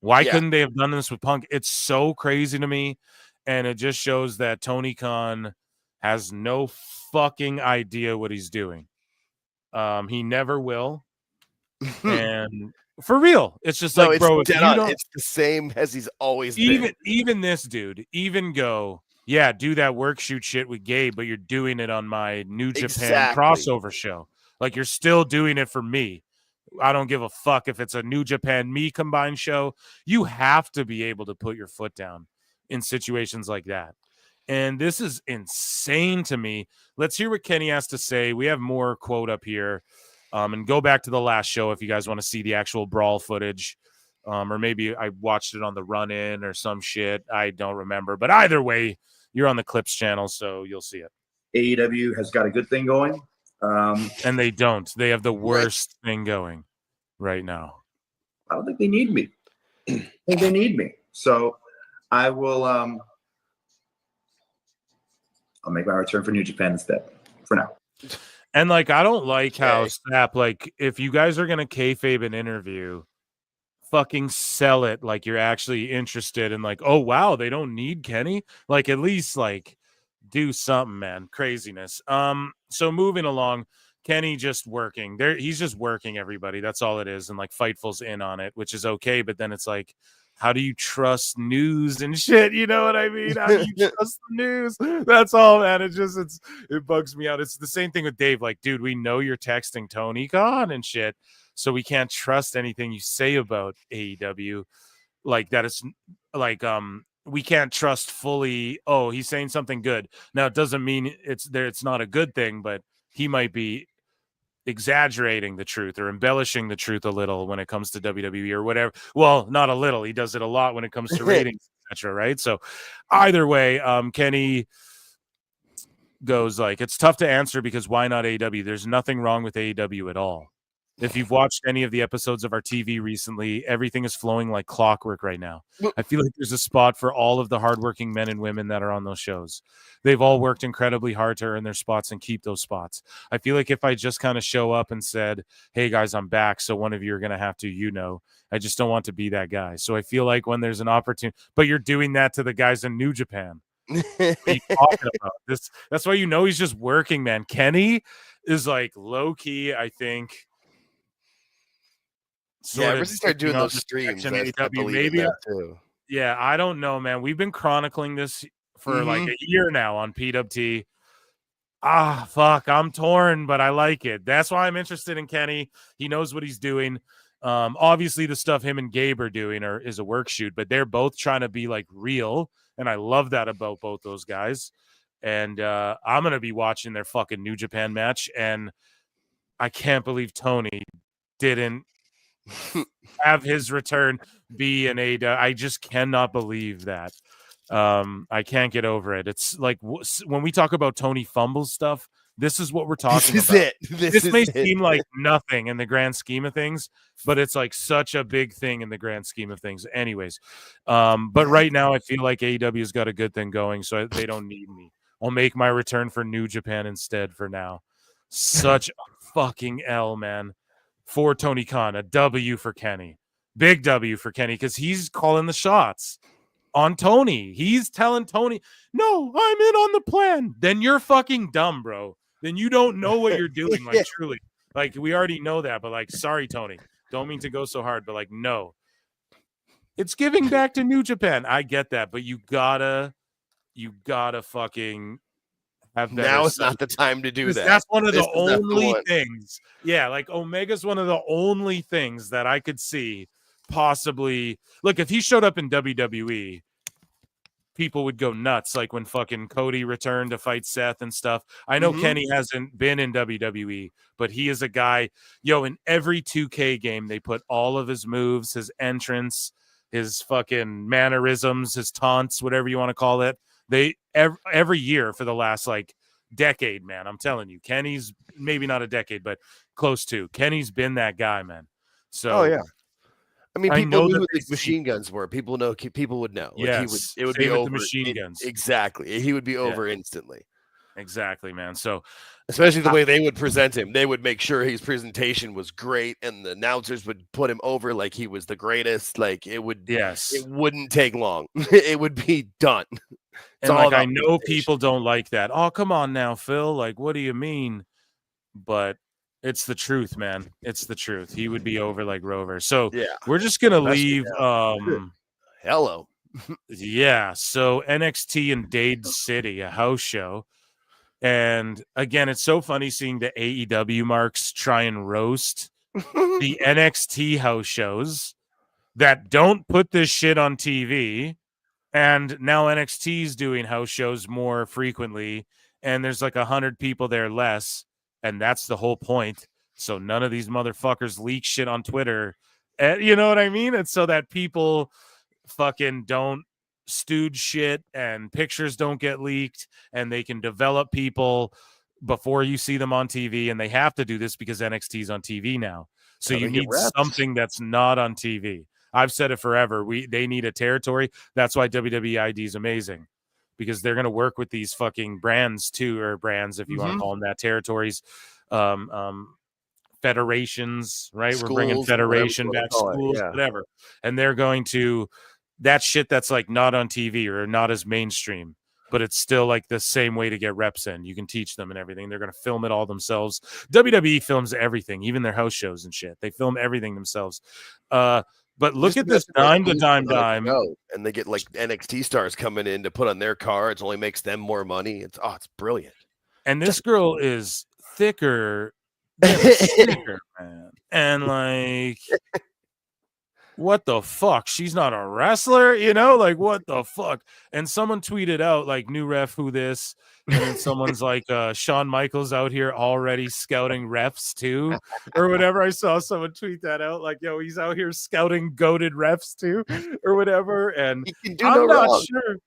Why couldn't they have done this with Punk? It's so crazy to me, and it just shows that Tony Khan has no fucking idea what he's doing. He never will, and... For real, it's just like, bro, it's the same as he's always been. Even this dude, do that work shoot shit with Gabe, but you're doing it on my New Japan crossover show. Like you're still doing it for me. I don't give a fuck if it's a New Japan me combined show. You have to be able to put your foot down in situations like that. And this is insane to me. Let's hear what Kenny has to say. We have more quote up here. And go back to the last show if you guys want to see the actual brawl footage. Or maybe I watched it on the run-in or some shit. I don't remember. But either way, you're on the Clips channel, so you'll see it. AEW has got a good thing going. And they don't. They have the worst thing going right now. I don't think they need me. I think they need me. So I will I'll make my return for New Japan instead for now. And like, I don't like how Snap, like, if you guys are going to kayfabe an interview, fucking sell it like you're actually interested in, like, oh, wow, they don't need Kenny. Like, at least, like, do something, man. Craziness. So moving along, Kenny just working. He's just working everybody. That's all it is. And, like, Fightful's in on it, which is okay. But then it's like, how do you trust news and shit? You know what I mean? How do you trust the news? That's all, man. It bugs me out. It's the same thing with Dave. Like, dude, we know you're texting Tony Khan and shit, so we can't trust anything you say about AEW. Like that is like we can't trust fully. Oh, he's saying something good. Now, it doesn't mean it's not a good thing, but he might be exaggerating the truth or embellishing the truth a little when it comes to WWE or whatever. Well, not a little. He does it a lot when it comes to ratings, etc. Right? So either way, Kenny goes like, it's tough to answer because why not AEW? There's nothing wrong with AEW at all. If you've watched any of the episodes of our TV recently, everything is flowing like clockwork right now. I feel like there's a spot for all of the hardworking men and women that are on those shows. They've all worked incredibly hard to earn their spots and keep those spots. I feel like if I just kind of show up and said, hey guys, I'm back, so one of you are going to have to, I just don't want to be that guy. So I feel like when there's an opportunity, but you're doing that to the guys in New Japan. What are you talking about? That's why he's just working, man. Kenny is like low key, I think. Ever since started doing those streams, I believe in that too. Yeah, I don't know, man. We've been chronicling this for like a year now on PWT. Fuck, I'm torn, but I like it. That's why I'm interested in Kenny. He knows what he's doing. Obviously, the stuff him and Gabe are doing is a work shoot, but they're both trying to be like real, and I love that about both those guys. And I'm gonna be watching their fucking New Japan match, and I can't believe Tony didn't have his return be an AEW. I just cannot believe that. I can't get over it. It's like when we talk about Tony fumbles stuff, this is what we're talking about. This may seem like nothing in the grand scheme of things, but it's like such a big thing in the grand scheme of things. Anyways, but right now I feel like AEW's got a good thing going, so they don't need me. I'll make my return for New Japan instead for now. Such a fucking L, man. For Tony Khan, a W for Kenny. Big W for Kenny, because he's calling the shots on Tony. He's telling Tony, no, I'm in on the plan. Then you're fucking dumb, bro. Then you don't know what you're doing, like truly. Like, we already know that, but like, sorry, Tony. Don't mean to go so hard, but like, no. It's giving back to New Japan. I get that, but you gotta fucking have better. Now it's not the time to do that. That's one of the only things. Yeah, like Omega's one of the only things that I could see possibly. Look, if he showed up in WWE, people would go nuts. Like when fucking Cody returned to fight Seth and stuff. I know Kenny hasn't been in WWE, but he is a guy. In every 2K game, they put all of his moves, his entrance, his fucking mannerisms, his taunts, whatever you want to call it. They every year for the last like decade, man. I'm telling you, Kenny's maybe not a decade, but close to. Kenny's been that guy, man. So, I mean, people knew what these machine guns were. People would know. Yes, it would be over. The machine guns. Exactly. He would be over instantly. Exactly, man. So, especially the way they would present him, they would make sure his presentation was great, and the announcers would put him over like he was the greatest. Like it would. Yes, it wouldn't take long. It would be done. And like, I know people don't like that. Oh, come on now, Phil. Like, what do you mean? But it's the truth, man. It's the truth. He would be over like Rover. So we're just gonna leave. Hello. Yeah. So NXT in Dade City, a house show. And again, it's so funny seeing the AEW marks try and roast the NXT house shows that don't put this shit on TV. And now NXT is doing house shows more frequently, and there's like 100 people there less, and that's the whole point. So none of these motherfuckers leak shit on Twitter. You know what I mean? It's so that people fucking don't stooge shit and pictures don't get leaked, and they can develop people before you see them on TV. And they have to do this because NXT is on TV now. So you need something that's not on TV. I've said it forever. They need a territory. That's why WWE ID is amazing, because they're going to work with these fucking brands too, or brands, if you want to call them that, territories, federations, right? Schools, we're bringing federation back, schools, whatever. And they're going to that shit that's like not on TV or not as mainstream, but it's still like the same way to get reps in. You can teach them and everything. They're going to film it all themselves. WWE films everything, even their house shows and shit. They film everything themselves. But look at this dime to dime. And they get like NXT stars coming in to put on their cards. Only makes them more money. It's brilliant. And this girl is thicker, man. And like, what the fuck? She's not a wrestler, you know? Like, what the fuck? And someone tweeted out, like, new ref, who this? And then someone's like, Shawn Michaels out here already scouting refs too, or whatever. I saw someone tweet that out, like, yo, he's out here scouting goated refs too, or whatever. And He can do I'm no not wrong. sure.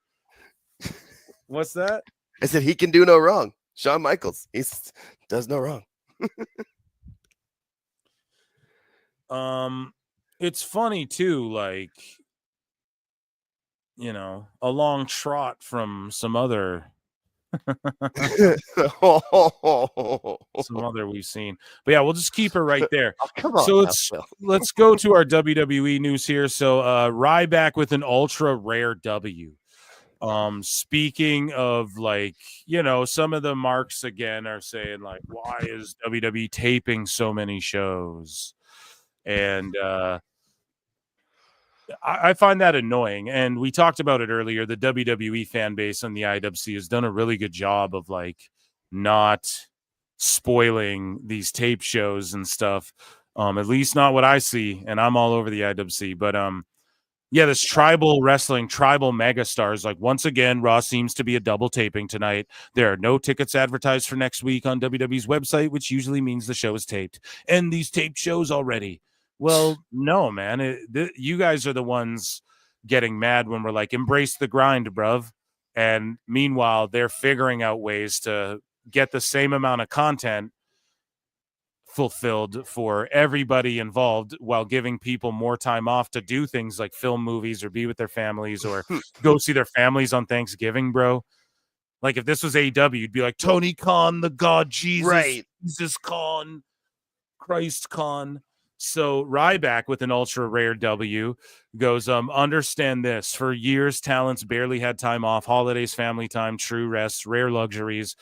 What's that? I said he can do no wrong. Shawn Michaels, he does no wrong. It's funny too, like, you know, a long trot from some other we've seen. But yeah, we'll just keep her right there. Come on So now, let's go to our WWE news here. So Ryback with an ultra rare W. Speaking of, like, you know, some of the marks again are saying, like, why is WWE taping so many shows? And I find that annoying. And we talked about it earlier. The WWE fan base and the IWC has done a really good job of, like, not spoiling these tape shows and stuff. At least not what I see. And I'm all over the IWC. But yeah, this tribal wrestling, tribal megastars. Like, once again, Raw seems to be a double taping tonight. There are no tickets advertised for next week on WWE's website, which usually means the show is taped. And these taped shows already. Well, no, man. You guys are the ones getting mad when we're like, embrace the grind, bruv. And meanwhile, they're figuring out ways to get the same amount of content fulfilled for everybody involved while giving people more time off to do things like film movies or be with their families or go see their families on Thanksgiving, bro. Like, if this was AEW, you'd be like, Tony Khan, the God Jesus, right? Jesus Khan, Christ Khan. So Ryback with an ultra rare W goes, understand this. For years, talents barely had time off, holidays, family time, true rest, rare luxuries.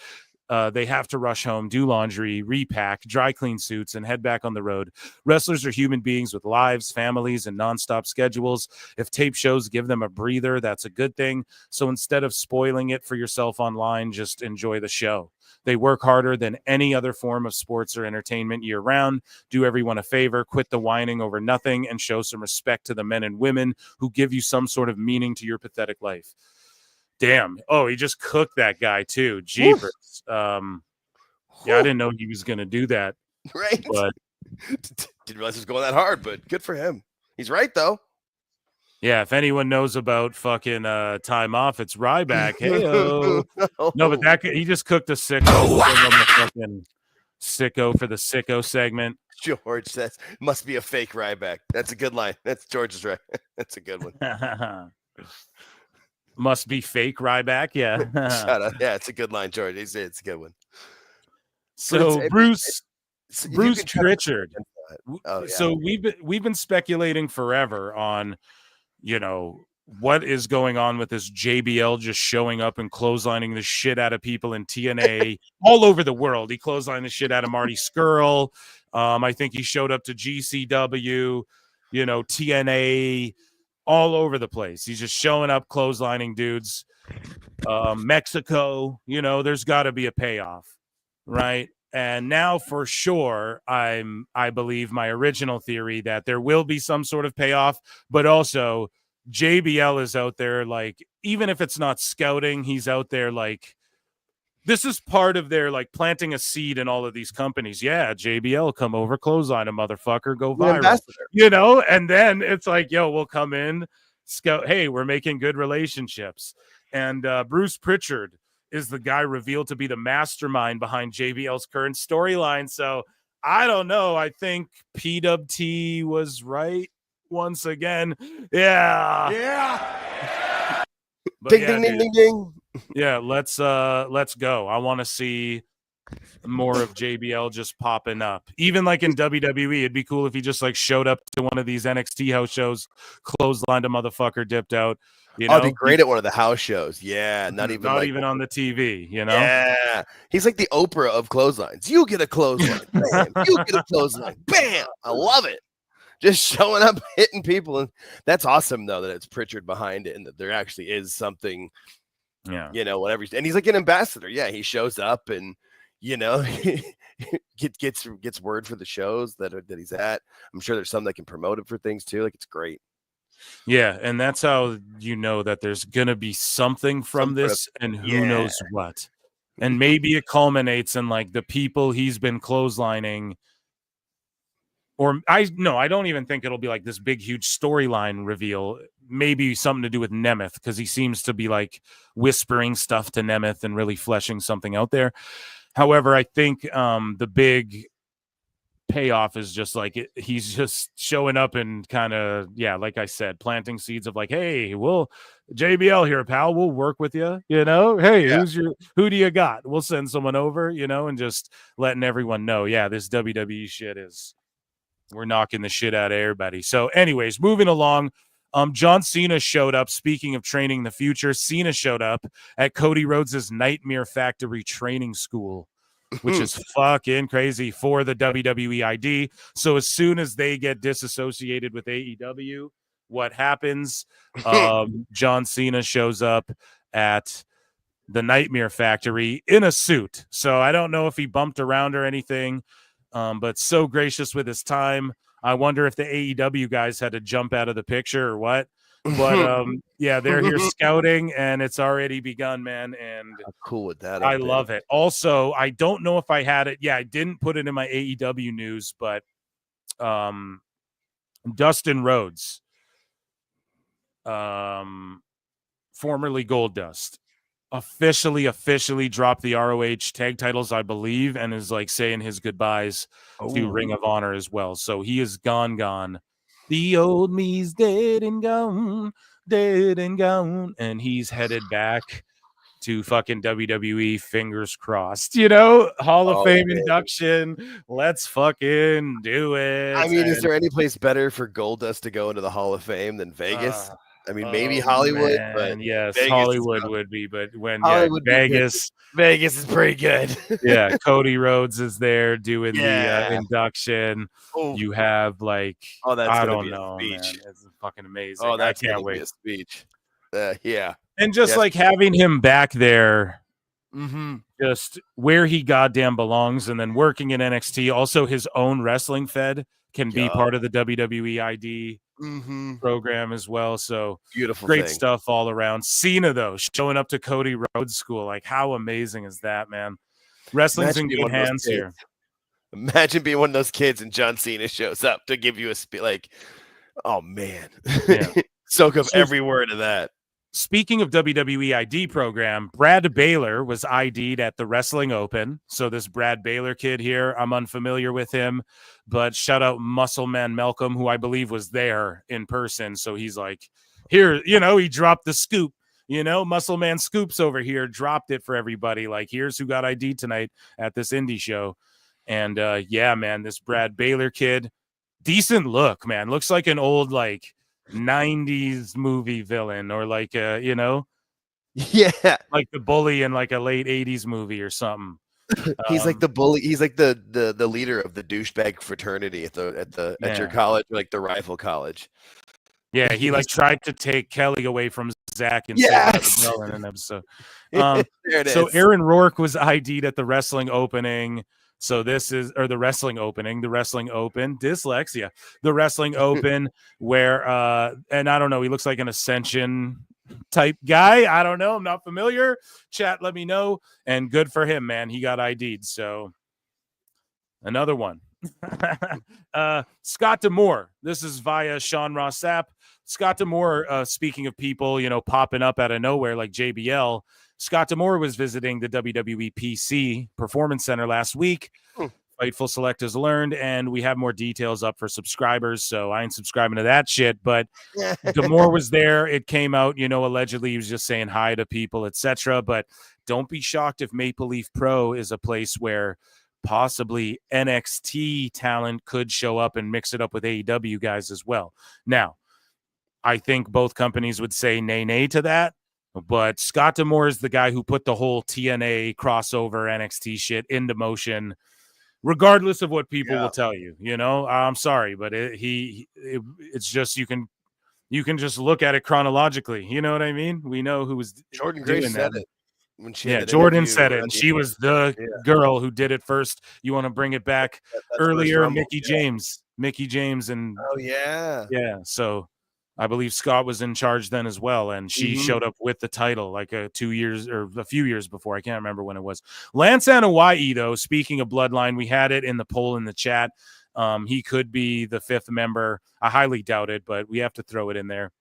They have to rush home, do laundry, repack, dry clean suits, and head back on the road. Wrestlers are human beings with lives, families, and nonstop schedules. If tape shows give them a breather, that's a good thing. So instead of spoiling it for yourself online, just enjoy the show. They work harder than any other form of sports or entertainment year-round. Do everyone a favor, quit the whining over nothing, and show some respect to the men and women who give you some sort of meaning to your pathetic life. Damn. Oh, he just cooked that guy too. Jeepers. Yeah, I didn't know he was going to do that. Right. But didn't realize it was going that hard, but good for him. He's right, though. Yeah, if anyone knows about fucking time off, it's Ryback. Hey-o. No, but that he just cooked a sicko. Fucking sicko for the sicko segment. George says, must be a fake Ryback. That's a good line. That's George's right. That's a good one. Must be fake Ryback. Yeah. Shut up. Yeah, it's a good line, George. It's a good one. So Bruce Pritchard. Oh, yeah. So we've been speculating forever on, you know, what is going on with this JBL just showing up and clotheslining the shit out of people in TNA all over the world. He clotheslined the shit out of Marty Scurll. I think he showed up to GCW, you know, TNA, all over the place. He's just showing up, clotheslining dudes. Mexico, you know, there's got to be a payoff, right? And now for sure, I believe my original theory that there will be some sort of payoff, but also JBL is out there, like, even if it's not scouting, he's out there like, this is part of their, like, planting a seed in all of these companies. Yeah, JBL, come over, clothesline a motherfucker, go viral, you know? And then it's like, yo, we'll come in, scout. Hey, we're making good relationships. And Bruce Pritchard is the guy revealed to be the mastermind behind JBL's current storyline. So I don't know. I think PWT was right once again. Yeah. Yeah. But ding, yeah, ding, ding, dude. ding, ding. Yeah, let's go. I want to see more of JBL just popping up. Even like in WWE, it'd be cool if he just like showed up to one of these NXT house shows, clotheslined a motherfucker, dipped out. You know, I'd be great at one of the house shows. Yeah, not even on the TV. You know, yeah, he's like the Oprah of clotheslines. You get a clothesline, bam. You get a clothesline, bam. I love it. Just showing up, hitting people, and that's awesome though that it's Pritchard behind it, and that there actually is something. Yeah, you know, whatever. And he's like an ambassador. Yeah, he shows up, and you know, gets word for the shows that he's at. I'm sure there's some that can promote it for things too. Like, it's great. Yeah, and that's how you know that there's gonna be something from this, and who knows what. And maybe it culminates in like the people he's been clotheslining. Or I don't even think it'll be like this big, huge storyline reveal. Maybe something to do with Nemeth, because he seems to be like whispering stuff to Nemeth and really fleshing something out there. However, I think the big payoff is just like he's just showing up and kind of, like I said, planting seeds of like, hey, we'll JBL here, pal, we'll work with you, hey, who do you got? We'll send someone over, and just letting everyone know, this WWE shit we're knocking the shit out of everybody. So anyways, moving along, John Cena showed up. Speaking of training the future, Cena showed up at Cody Rhodes' Nightmare Factory training school, which is fucking crazy for the WWE ID. So as soon as they get disassociated with AEW, what happens? John Cena shows up at the Nightmare Factory in a suit. So I don't know if he bumped around or anything, but so gracious with his time. I wonder if the AEW guys had to jump out of the picture or what. But they're here scouting, and it's already begun, man. And how cool with that? I love it. Also, I don't know if I had it. I didn't put it in my AEW news, but Dustin Rhodes, formerly Goldust, officially dropped the ROH tag titles, I believe, and is like saying his goodbyes to Ring of Honor as well. So he is gone. The old me's dead and gone, and he's headed back to fucking WWE. Fingers crossed, Hall of Fame induction. Let's fucking do it. I mean, is there any place better for Goldust to go into the Hall of Fame than Vegas? I mean, maybe Hollywood, but yes, Vegas Hollywood would be, but when Vegas is pretty good. Cody Rhodes is there doing the induction. You have like, I don't know, man, it's fucking amazing. Oh, I can't wait. Be a speech. And just like having him back there, just where he goddamn belongs, and then working in NXT, also his own wrestling fed can be part of the WWE ID program as well. So beautiful, great stuff all around. Cena though, showing up to Cody Rhodes school, like how amazing is that, man? Wrestling's in good hands here. Imagine being one of those kids and John Cena shows up to give you a speech. Like, oh man, soak up every word of that. Speaking of WWE ID program, Brad Baylor was ID'd at the Wrestling Open. So this Brad Baylor kid here, I'm unfamiliar with him, but shout out Muscle Man Malcolm, who I believe was there in person. So he's like, here, he dropped the scoop, Muscle Man Scoops over here, dropped it for everybody. Like, here's who got ID'd tonight at this indie show. And man, this Brad Baylor kid, decent look, man. Looks like an old, like, 90s movie villain, or like like the bully in like a late 80s movie or something. He's like the bully. He's like the leader of the douchebag fraternity at your college, like the rival college. Yeah, he like tried to take Kelly away from Zach and in an episode. There it so is. Aaron Rourke was ID'd at the wrestling opening. So this is, or the wrestling opening, the wrestling open, dyslexia, the wrestling open where, and I don't know, he looks like an Ascension type guy. I don't know. I'm not familiar. Chat, let me know. And good for him, man. He got ID'd. So another one. Scott D'Amore. This is via Sean Ross Sapp. Scott D'Amore, speaking of people, popping up out of nowhere like JBL, Scott D'Amore was visiting the WWE PC Performance Center last week. Fightful Select has learned, and we have more details up for subscribers, so I ain't subscribing to that shit. But D'Amore was there. It came out, allegedly he was just saying hi to people, etc. But don't be shocked if Maple Leaf Pro is a place where possibly NXT talent could show up and mix it up with AEW guys as well. Now, I think both companies would say nay to that. But Scott D'Amore is the guy who put the whole TNA crossover NXT shit into motion, regardless of what people will tell you. I'm sorry, but it's just you can just look at it chronologically. You know what I mean? We know who was Jordan Grace said it. when she Yeah, had that Jordan interview said it, around and the- she was the Yeah. girl who did it first. You want to bring it back That's first earlier, Rumble, Mickey yeah. James, and Oh yeah. So I believe Scott was in charge then as well, and she showed up with the title like a few years before. I can't remember when it was. Lance Anoa'i, though, speaking of Bloodline, we had it in the poll in the chat. He could be the 5th member. I highly doubt it, but we have to throw it in there.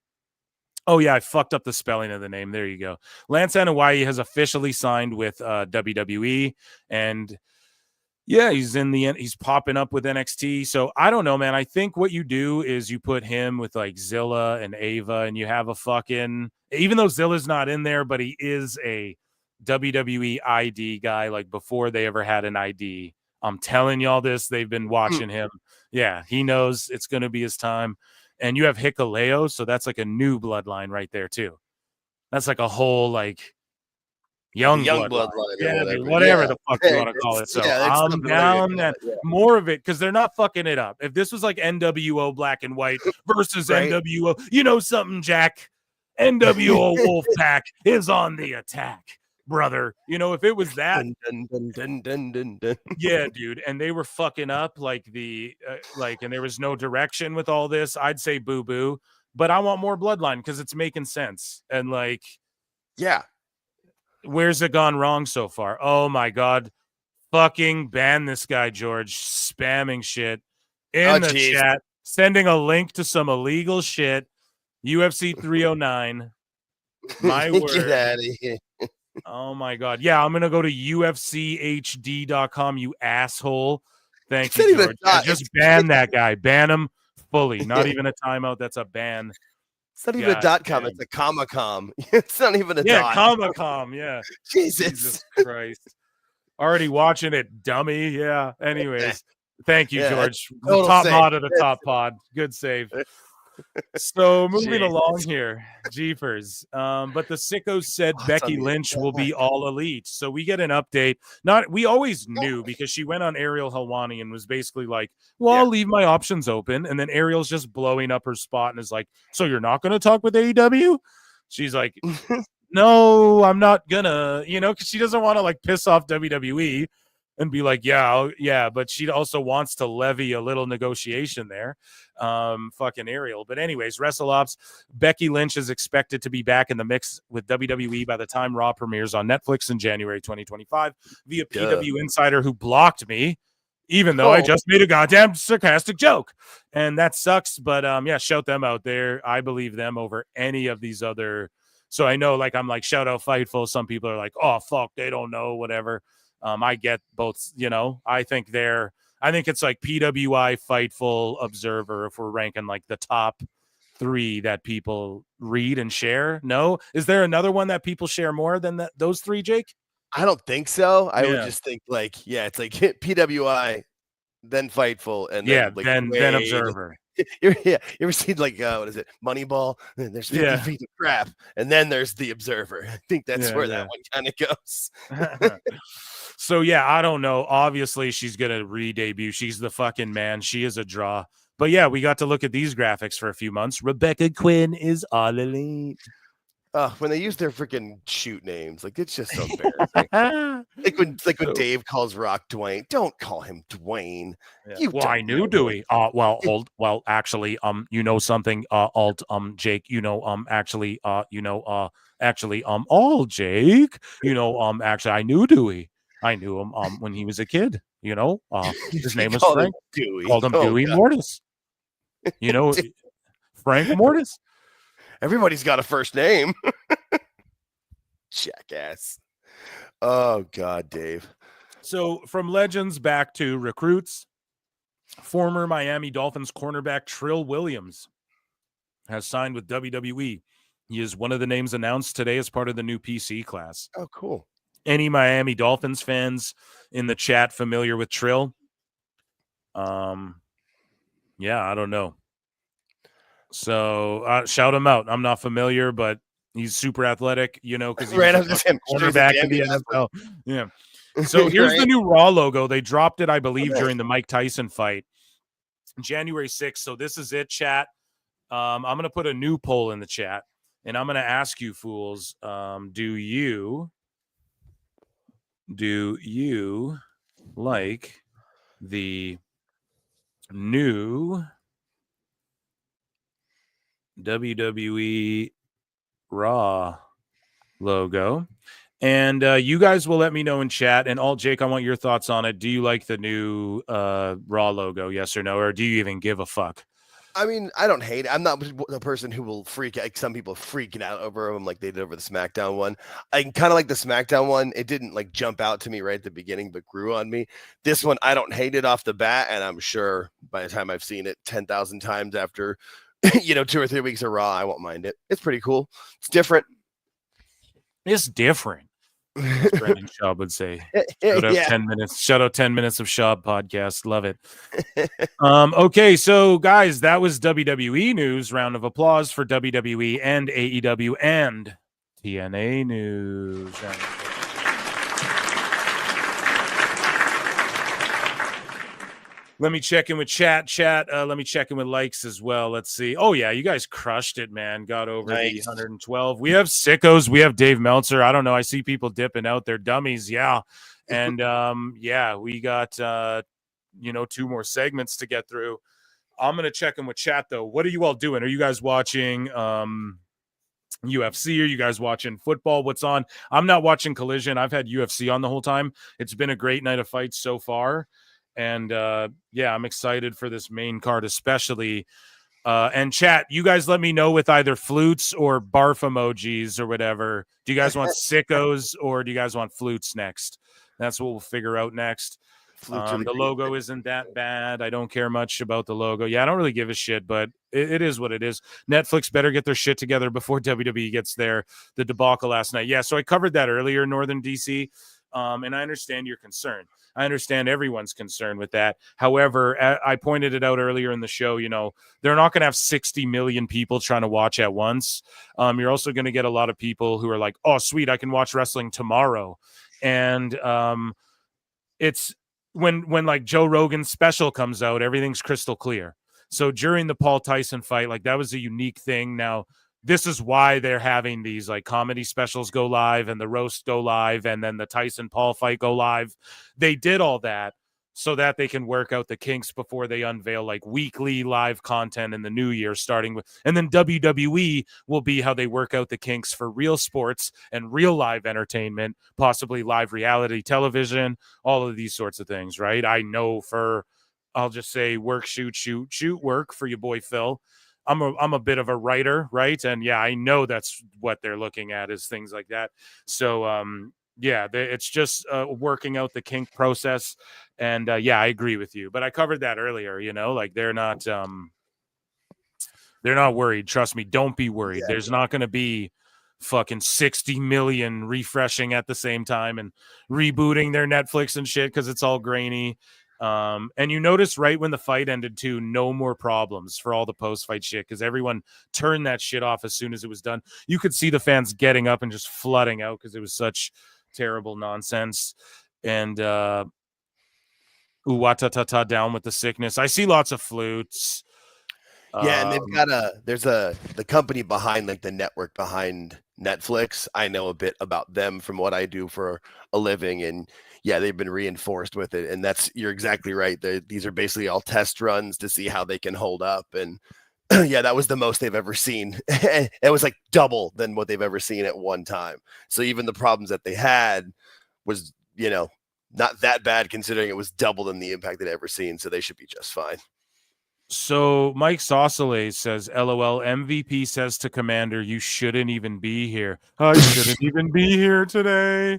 Oh, yeah, I fucked up the spelling of the name. There you go. Lance Anoa'i has officially signed with WWE, and yeah, he's popping up with NXT. So I don't know, man. I think what you do is you put him with like Zilla and Ava, and you have a fucking, even though Zilla's not in there, but he is a WWE ID guy, like before they ever had an ID. I'm telling y'all this. They've been watching him. Yeah, he knows it's going to be his time. And you have Hikuleo, so that's like a new bloodline right there too. That's like a whole like young bloodline. Yeah, whatever the fuck you want to call it. So I'm down that more of it, because they're not fucking it up. If this was like NWO Black and White versus NWO, you know something, Jack? NWO Wolfpack is on the attack, brother. You know, if it was that, yeah, dude, and they were fucking up like and there was no direction with all this, I'd say boo boo. But I want more bloodline because it's making sense. And like, yeah, where's it gone wrong so far? Oh my God, fucking ban this guy, George, spamming shit in the chat, sending a link to some illegal shit. UFC 309. My word. Get out of here. Oh my God. Yeah, I'm gonna go to UFCHD.com, you asshole. Thank you, George. Yeah, just ban that guy. Ban him fully. Not even a timeout. That's a ban. It's not even a .com. It's a .com. It's not even a dot. .com. Yeah. Jesus Christ. Already watching it, dummy. Yeah. Anyways, thank you, George. Total Top save. mod of the top pod. Good save. So moving along here, Jeepers. But the sickos said Becky Lynch will be all elite. So we get an update. We always knew, because she went on Ariel Helwani and was basically like, well, I'll leave my options open. And then Ariel's just blowing up her spot and is like, so you're not going to talk with AEW? She's like, no, I'm not gonna, because she doesn't want to like piss off WWE and be like, yeah, but she also wants to levy a little negotiation there. Fucking Ariel. But anyways, WrestleOps, Becky Lynch is expected to be back in the mix with WWE by the time Raw premieres on Netflix in January 2025 via PW Insider, who blocked me, even though I just made a goddamn sarcastic joke. And that sucks, but shout them out there. I believe them over any of these other. So I know, like, I'm like, shout out Fightful. Some people are like, oh, fuck, they don't know, whatever. I get both, I think it's like PWI, Fightful, Observer, if we're ranking like the top 3 that people read and share. No? Is there another one that people share more than those 3, Jake? I don't think so. I would just think like, it's like PWI, then Fightful, and then Observer. You ever seen like what is it, Moneyball? There's 50 feet of crap, and then there's the Observer. I think that's where that one kind of goes. So I don't know. Obviously, she's gonna re-debut. She's the fucking man. She is a draw. But we got to look at these graphics for a few months. Rebecca Quinn is all elite. When they use their freaking shoot names, like it's just so embarrassing. like when Dave calls Rock Dwayne, don't call him Dwayne. I knew Dewey. Actually, you know something, Jake, actually, all Jake, actually, I knew Dewey. I knew him when he was a kid. His name was Frank. Dewey. Called him Dewey Mortis. Frank Mortis. Everybody's got a first name. Jackass. Oh, God, Dave. So from legends back to recruits, former Miami Dolphins cornerback Trill Williams has signed with WWE. He is one of the names announced today as part of the new PC class. Oh, cool. Any Miami Dolphins fans in the chat familiar with Trill? I don't know. So shout him out. I'm not familiar, but he's super athletic, because he's a quarterback in the NFL. Yeah. So here's the new Raw logo. They dropped it, I believe, during the Mike Tyson fight, January 6th. So this is it, chat. I'm going to put a new poll in the chat, and I'm going to ask you fools, do you do you like the new WWE Raw logo? And you guys will let me know in chat. And Jake, I want your thoughts on it. Do you like the new Raw logo? Yes or no? Or do you even give a fuck? I mean, I don't hate it. I'm not the person who will freak out. Like some people freaking out over them like they did over the SmackDown one. I kind of like the SmackDown one. It didn't like jump out to me right at the beginning, but grew on me. This one, I don't hate it off the bat. And I'm sure by the time I've seen it 10,000 times after, 2 or 3 weeks of Raw, I won't mind it. It's pretty cool. It's different. It's different. As Brendan Schaub would say. Shout out 10 minutes. Shout out 10 minutes of Schaub podcast. Love it. Okay, so guys, that was WWE news. Round of applause for WWE and AEW and TNA news. Let me check in with chat. Let me check in with likes as well. Let's see. Oh, yeah, you guys crushed it, man. Got over the 112. We have sickos. We have Dave Meltzer. I don't know. I see people dipping out. They're dummies. Yeah. And, we got, 2 more segments to get through. I'm going to check in with chat, though. What are you all doing? Are you guys watching UFC? Are you guys watching football? What's on? I'm not watching Collision. I've had UFC on the whole time. It's been a great night of fights so far. And I'm excited for this main card, especially. And chat, you guys let me know with either flutes or barf emojis or whatever. Do you guys want sickos or do you guys want flutes next? That's what we'll figure out next. The logo isn't that bad. I don't care much about the logo. Yeah, I don't really give a shit, but it is what it is. Netflix better get their shit together before WWE gets there. The debacle last night. Yeah, so I covered that earlier, Northern DC. And I understand your concern. I understand everyone's concerned with that. However, I pointed it out earlier in the show, they're not going to have 60 million people trying to watch at once. You're also going to get a lot of people who are like, oh, sweet, I can watch wrestling tomorrow. And it's when like Joe Rogan's special comes out, everything's crystal clear. So during the Paul Tyson fight, like that was a unique thing. Now, this is why they're having these like comedy specials go live and the roast go live and then the Tyson Paul fight go live. They did all that so that they can work out the kinks before they unveil like weekly live content in the new year, starting with, and then WWE will be how they work out the kinks for real sports and real live entertainment, possibly live reality television, all of these sorts of things, right? I know I'll just say work, shoot, work for your boy Phil. I'm a bit of a writer, right? And yeah, I know that's what they're looking at is things like that. So it's just working out the kink process. And I agree with you. But I covered that earlier, like they're not worried. Trust me, don't be worried. Yeah, There's not going to be fucking 60 million refreshing at the same time and rebooting their Netflix and shit because it's all grainy. And you notice right when the fight ended too, no more problems for all the post-fight shit because everyone turned that shit off as soon as it was done. You could see the fans getting up and just flooding out because it was such terrible nonsense. And Uwatatata down with the sickness. I see lots of flutes. Yeah, and they've got the company behind like the network behind Netflix. I know a bit about them from what I do for a living, and yeah, they've been reinforced with it. And you're exactly right. These are basically all test runs to see how they can hold up. And yeah, that was the most they've ever seen. It was like double than what they've ever seen at one time. So even the problems that they had was, not that bad considering it was double than the impact they'd ever seen. So they should be just fine. So Mike Saucelay says, LOL, MVP says to Commander, you shouldn't even be here. I shouldn't even be here today.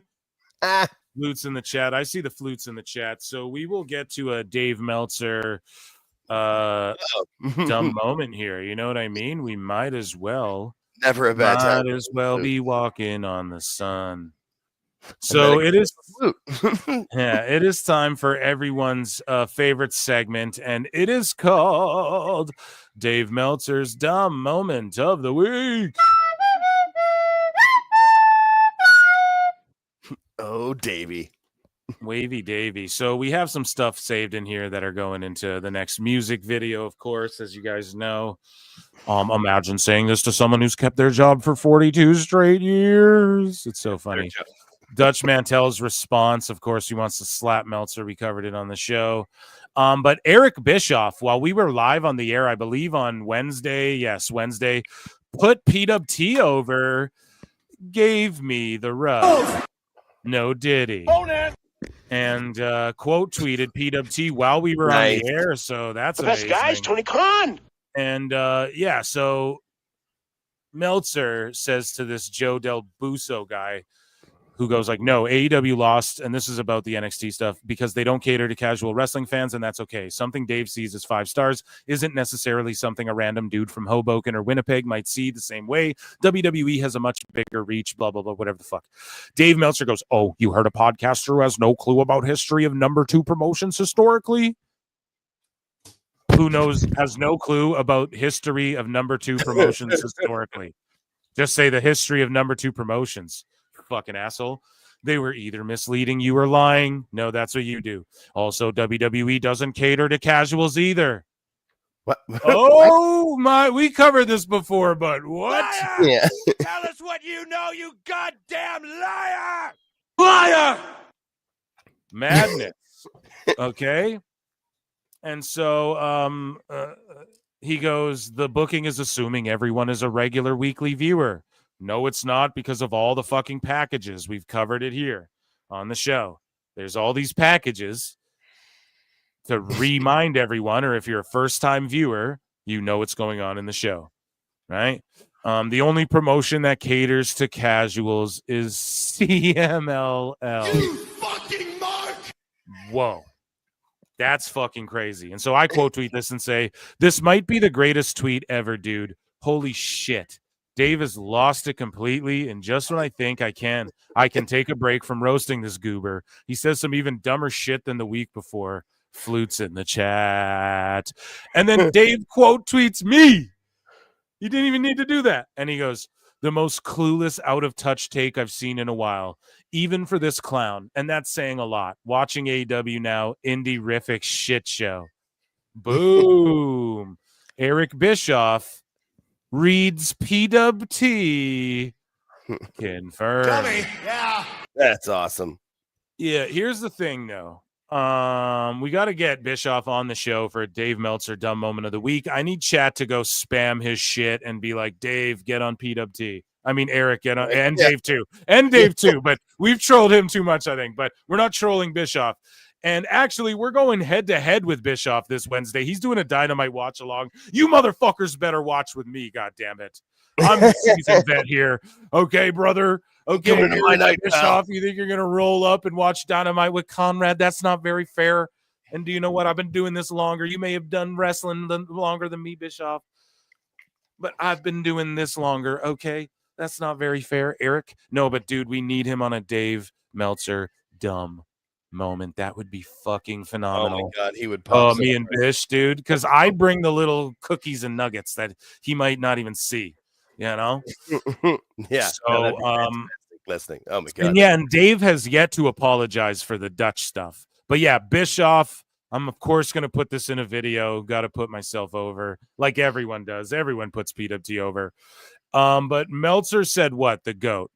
Flutes in the chat. I see the flutes in the chat. So we will get to a Dave Meltzer dumb moment here. You know what I mean? We might as well. Never a bad time. Might as well be walking on the sun. So it is it is time for everyone's favorite segment, and it is called Dave Meltzer's Dumb Moment of the Week. Oh, Davey. Wavy Davey. So we have some stuff saved in here that are going into the next music video, of course, as you guys know. Imagine saying this to someone who's kept their job for 42 straight years. It's so funny. Dutch Mantel's response, of course, he wants to slap Meltzer. We covered it on the show. But Eric Bischoff, while we were live on the air, I believe on Wednesday, put PWT over, gave me the rub. No diddy. And quote tweeted PWT while we were on the air, so that's the best amazing. guys, Tony Khan. And so Meltzer says to this Joe Del Busso guy, who goes like, no, AEW lost, and this is about the NXT stuff, because they don't cater to casual wrestling fans, and that's okay. Something Dave sees as 5 stars isn't necessarily something a random dude from Hoboken or Winnipeg might see the same way. WWE has a much bigger reach, blah, blah, blah, whatever the fuck. Dave Meltzer goes, oh, you heard a podcaster who has no clue about history of number 2 promotions historically? Who has no clue about history of number 2 promotions historically? Just say the history of number 2 promotions. Fucking asshole. They were either misleading you or lying. No, that's what you do. Also, WWE doesn't cater to casuals either. What? Oh my, we covered this before, but what? Liar! Yeah. Tell us what you know, you goddamn liar! Liar! Madness. Okay. And so he goes, the booking is assuming everyone is a regular weekly viewer. No, it's not, because of all the fucking packages. We've covered it here on the show. There's all these packages to remind everyone, or if you're a first-time viewer, you know what's going on in the show, right? The only promotion that caters to casuals is CMLL. You fucking mark! Whoa. That's fucking crazy. And so I quote tweet this and say, this might be the greatest tweet ever, dude. Holy shit. Dave has lost it completely, and just when I think I can take a break from roasting this goober, he says some even dumber shit than the week before. Flutes in the chat. And then Dave quote tweets me. He didn't even need to do that. And he goes, the most clueless, out-of-touch take I've seen in a while, even for this clown. And that's saying a lot. Watching AEW now, indie-rific shit show. Boom. Eric Bischoff reads PWT. Confirmed. Dummy. Yeah. That's awesome. Yeah, here's the thing, though. We got to get Bischoff on the show for a Dave Meltzer dumb moment of the week. I need chat to go spam his shit and be like, Dave, get on PWT. I mean, Eric, get on, and Dave too. And Dave too, but we've trolled him too much, I think. But we're not trolling Bischoff. And actually, we're going head-to-head with Bischoff this Wednesday. He's doing a Dynamite watch-along. You motherfuckers better watch with me, goddammit. I'm the seasoned vet here. Okay, brother? Okay, Bischoff, you think you're going to roll up and watch Dynamite with Conrad? That's not very fair. And do you know what? I've been doing this longer. You may have done wrestling longer than me, Bischoff. But I've been doing this longer, okay? That's not very fair, Eric. No, but, dude, we need him on a Dave Meltzer dumb moment. That would be fucking phenomenal. Oh my god, he would pop. Me and Bish, dude, because I bring the little cookies and nuggets that he might not even see, you know. Yeah. So listening. Oh my god. And Dave has yet to apologize for the Dutch stuff, but yeah, Bischoff, I'm of course going to put this in a video. Got to put myself over like everyone does. Everyone puts PWT over. But Meltzer said what? The GOAT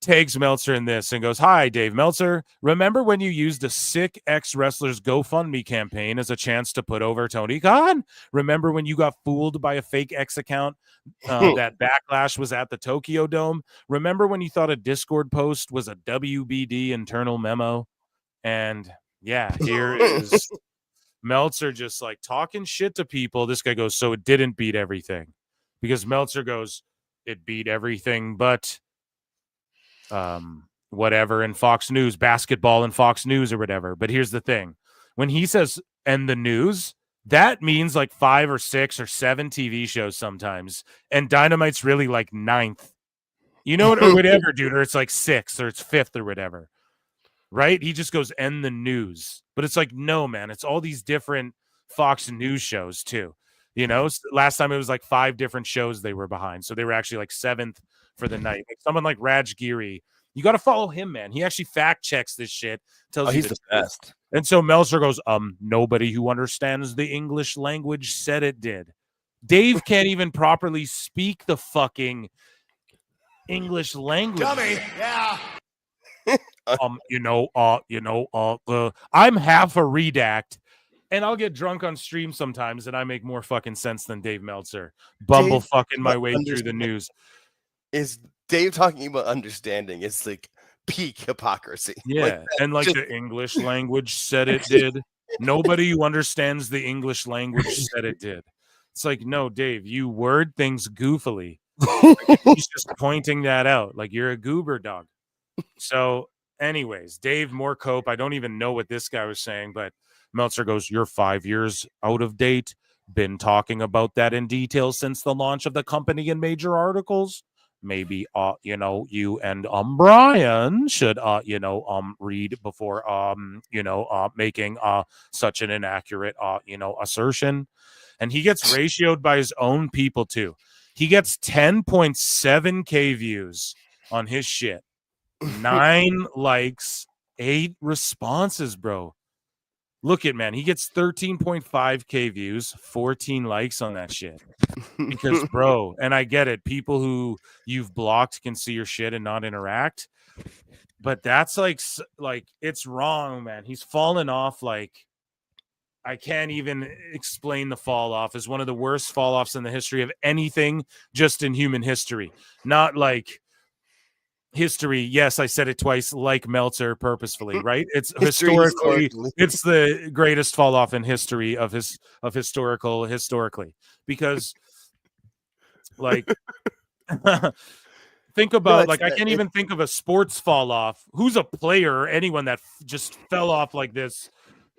tags Meltzer in this and goes, hi, Dave Meltzer. Remember when you used a sick ex-wrestler's GoFundMe campaign as a chance to put over Tony Khan? Remember when you got fooled by a fake X account that Backlash was at the Tokyo Dome? Remember when you thought a Discord post was a WBD internal memo? And yeah, here is Meltzer just like talking shit to people. This guy goes, so it didn't beat everything. Because Meltzer goes, it beat everything but whatever in Fox News, basketball and Fox News or whatever. But here's the thing. When he says and the news, that means like 5 or 6 or 7 TV shows sometimes. And Dynamite's really like 9th. You know, or whatever, dude. Or it's like 6th or it's 5th or whatever. Right? He just goes and the news. But it's like, no, man. It's all these different Fox News shows too. You know, last time it was like 5 different shows they were behind. So they were actually like 7th for the night. Like someone like Raj Giri, you got to follow him, man. He actually fact checks this shit. Tells you he's the best. And so Meltzer goes, nobody who understands the English language said it did. Dave can't even properly speak the fucking English language. Dummy, yeah. I'm half a redact, and I'll get drunk on stream sometimes, and I make more fucking sense than Dave Meltzer. Bumble Dave, fucking my way through the news. Is Dave talking about understanding? It's like peak hypocrisy. Yeah, Like, and like the English language said it did. Nobody who understands the English language said it did. It's like, no, Dave, you word things goofily. He's just pointing that out. Like, you're a goober dog. So, anyways, Dave, more cope. I don't even know what this guy was saying, but Meltzer goes, "You're 5 years out of date. Been talking about that in detail since the launch of the company in major articles. Maybe you and Brian should read before making such an inaccurate assertion." And he gets ratioed by his own people too. He gets 10.7K views on his shit. 9 likes, 8 responses, bro. Look at, man, he gets 13.5K views, 14 likes on that shit. Because, bro, and I get it, people who you've blocked can see your shit and not interact. But that's like it's wrong, man. He's fallen off like I can't even explain the fall off as one of the worst fall offs in the history of anything, just in human history. Not like history. Yes, I said it twice, like Meltzer purposefully, right? It's historically, it's the greatest fall off in history of historically, because like think about I can't even think of a sports fall off. Who's a player or anyone that just fell off like this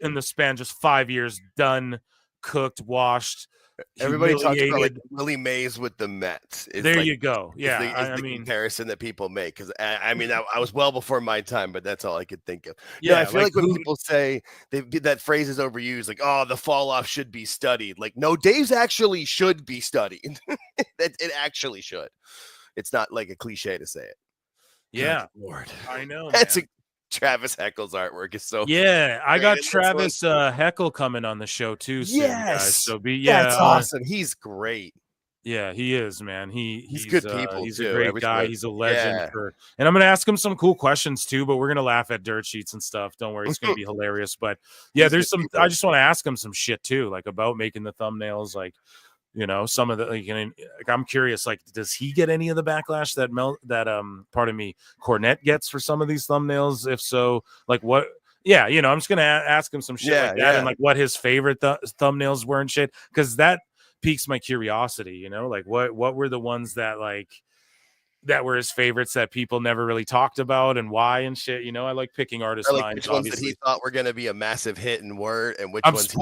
in the span just 5 years, done, cooked, washed. Everybody talks about like Willie Mays with the Mets. There you go. Yeah, I mean, comparison that people make, because I mean I was well before my time, but that's all I could think of. Yeah, I feel like when people say that phrase is overused, like, oh, the fall off should be studied. Like, no, Dave's actually should be studied. It actually should. It's not like a cliche to say it. Yeah, good Lord, I know. That's Travis Heckle's artwork is so. Yeah, I got Travis Heckle coming on the show too soon, guys. So that's awesome. He's great. Yeah, he is, man. He's good people. He's too. a great guy. He's a legend. And I'm gonna ask him some cool questions too. But we're gonna laugh at dirt sheets and stuff. Don't worry, it's gonna be hilarious. But yeah, there's some. I just want to ask him some shit too, like about making the thumbnails, like. Some of the I'm curious, like, does he get any of the backlash that Cornette gets for some of these thumbnails? If so, like what? Yeah, I'm just gonna ask him some shit like that and like what his favorite thumbnails were and shit, because that piques my curiosity. Like what were the ones that that were his favorites that people never really talked about and why and shit. I like picking artist lines. Which ones that he thought were gonna be a massive hit and word, and which ones.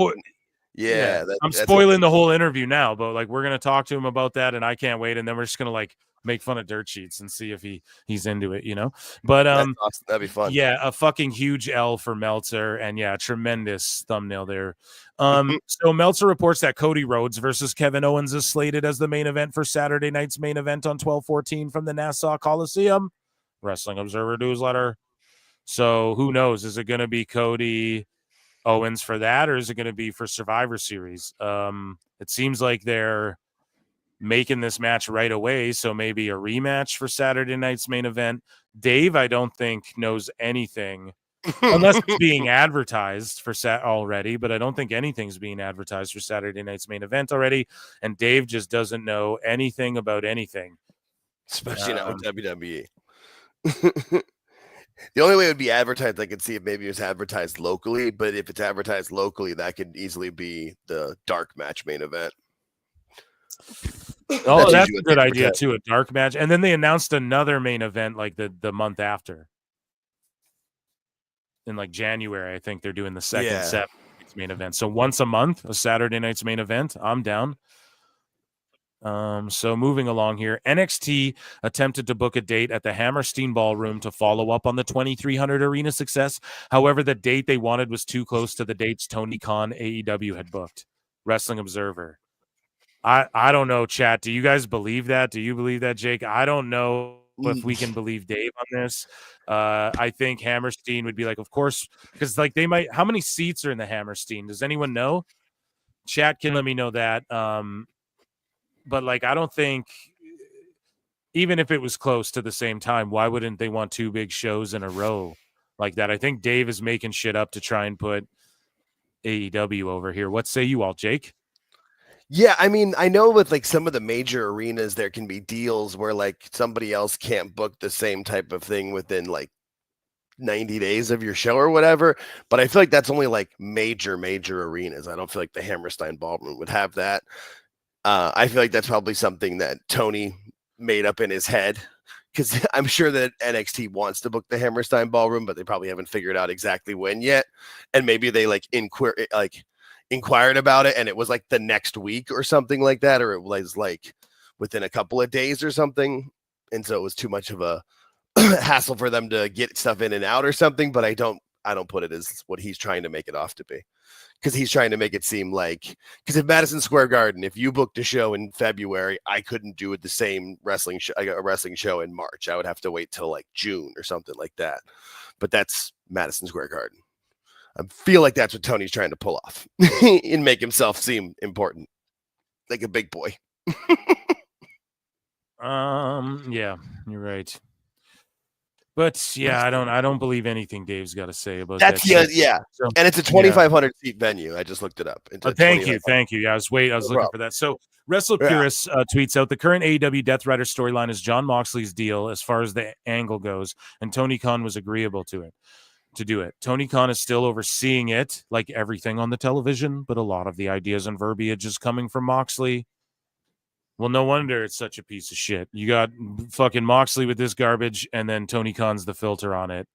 I'm spoiling the whole interview now, but like we're gonna talk to him about that, and I can't wait. And then we're just gonna like make fun of dirt sheets and see if he's into it, But awesome. That'd be fun. Yeah, a fucking huge L for Meltzer, and yeah, tremendous thumbnail there. So Meltzer reports that Cody Rhodes versus Kevin Owens is slated as the main event for Saturday night's main event on 12/14 from the Nassau Coliseum. Wrestling Observer newsletter. So who knows? Is it gonna be Cody Owens for that, or is it going to be for Survivor Series? It seems like they're making this match right away, so maybe a rematch for Saturday night's main event. Dave, I don't think knows anything unless it's being advertised for already, but I don't think anything's being advertised for Saturday night's main event already, and Dave just doesn't know anything about anything, especially not with WWE. The only way it would be advertised, I could see if maybe it was advertised locally, but if it's advertised locally, that could easily be the dark match main event. Oh, that's a good idea too, a dark match. And then they announced another main event like the month after. In like January, I think they're doing the second set main event. So once a month, a Saturday night's main event. I'm down. So moving along here, NXT attempted to book a date at the Hammerstein Ballroom to follow up on the 2300 arena success. However, the date they wanted was too close to the dates Tony Khan AEW had booked. Wrestling Observer. I don't know, chat. Do you guys believe that? Do you believe that, Jake? I don't know if we can believe Dave on this. I think Hammerstein would be like, of course, because like they might. How many seats are in the Hammerstein? Does anyone know? Chat can let me know that. But like, I don't think even if it was close to the same time, why wouldn't they want 2 big shows in a row like that? I think Dave is making shit up to try and put AEW over here. What say you all, Jake? Yeah, I mean, I know with like some of the major arenas, there can be deals where like somebody else can't book the same type of thing within like 90 days of your show or whatever. But I feel like that's only like major arenas. I don't feel like the Hammerstein Ballroom would have that. I feel like that's probably something that Tony made up in his head, because I'm sure that NXT wants to book the Hammerstein Ballroom, but they probably haven't figured out exactly when yet. And maybe they like inquired about it and it was like the next week or something like that, or it was like within a couple of days or something. And so it was too much of a hassle for them to get stuff in and out or something. But I don't put it as what he's trying to make it off to be, because he's trying to make it seem like, because if Madison Square Garden, if you booked a show in February, I couldn't do it the same wrestling show. I got a wrestling show in March. I would have to wait till like June or something like that. But that's Madison Square Garden. I feel like that's what Tony's trying to pull off and make himself seem important, like a big boy. Yeah, you're right. But yeah, I don't believe anything Dave's got to say about that's that. Yeah. So, and it's a 2,500 seat venue. I just looked it up. Thank you. Yeah, I was looking for that. So Wrestle Purist tweets out, the current AEW Death Rider storyline is Jon Moxley's deal as far as the angle goes, and Tony Khan was agreeable to do it. Tony Khan is still overseeing it, like everything on the television, but a lot of the ideas and verbiage is coming from Moxley. Well, no wonder it's such a piece of shit. You got fucking Moxley with this garbage, and then Tony Khan's the filter on it,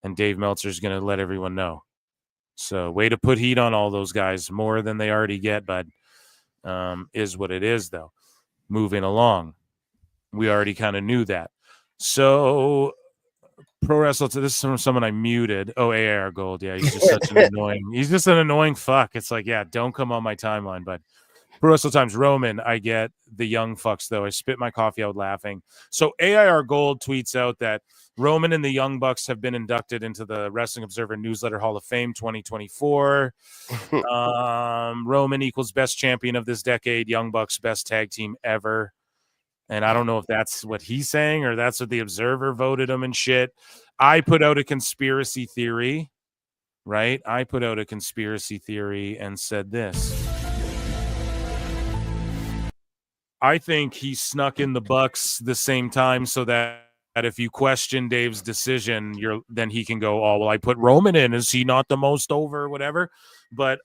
and Dave Meltzer's going to let everyone know. So way to put heat on all those guys, more than they already get, but is what it is, though. Moving along. We already kind of knew that. So Pro Wrestle, this is from someone I muted. Oh, AR Gold. Yeah, he's just such an annoying fuck. It's like, yeah, don't come on my timeline, but Pro Wrestle Times, Roman, I get the young fucks, though. I spit my coffee out laughing. So AIR Gold tweets out that Roman and the Young Bucks have been inducted into the Wrestling Observer Newsletter Hall of Fame 2024. Roman equals best champion of this decade. Young Bucks best tag team ever. And I don't know if that's what he's saying or that's what the Observer voted him and shit. I put out a conspiracy theory, right? I put out a conspiracy theory and said this. I think he snuck in the Bucks the same time so that if you question Dave's decision, then he can go, oh, well, I put Roman in. Is he not the most over or whatever? But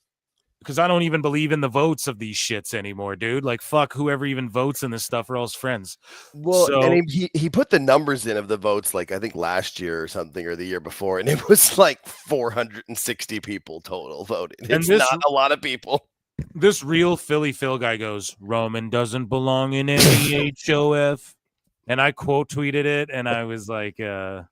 because I don't even believe in the votes of these shits anymore, dude. Like, fuck whoever even votes in this stuff are all his friends. Well, so, and he put the numbers in of the votes, like I think last year or something, or the year before, and it was like 460 people total voted. It's not a lot of people. This real Philly Phil guy goes, Roman doesn't belong in any HOF. And I quote tweeted it, and I was like, I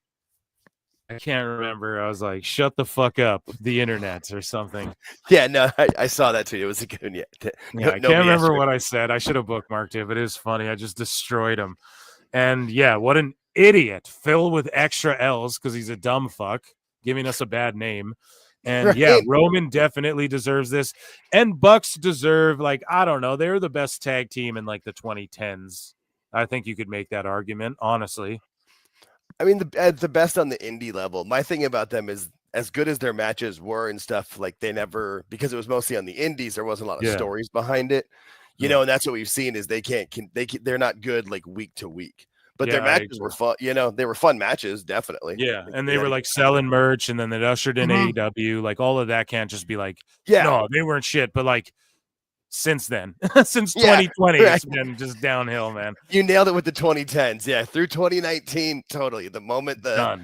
can't remember. I was like, shut the fuck up, the internet or something. Yeah, no, I saw that too. It was a good one. Yeah, I can't remember what I said. I should have bookmarked it, but it is funny. I just destroyed him. And yeah, what an idiot. Phil with extra L's because he's a dumb fuck, giving us a bad name. And right. Yeah, Roman definitely deserves this. And Bucks deserve, like, I don't know, they're the best tag team in like the 2010s. I think you could make that argument, honestly. I mean, the best on the indie level. My thing about them is, as good as their matches were and stuff, like they never, because it was mostly on the indies, there wasn't a lot of stories behind it. You know, and that's what we've seen is they're not good like week to week. But their matches were fun. You know, they were fun matches, definitely. Yeah, and they were like selling merch, and then they ushered in AEW. Like all of that can't just be like, no, they weren't shit. But like since then, since 2020, it's been just downhill, man. You nailed it with the 2010s. Yeah, through 2019, totally. The moment the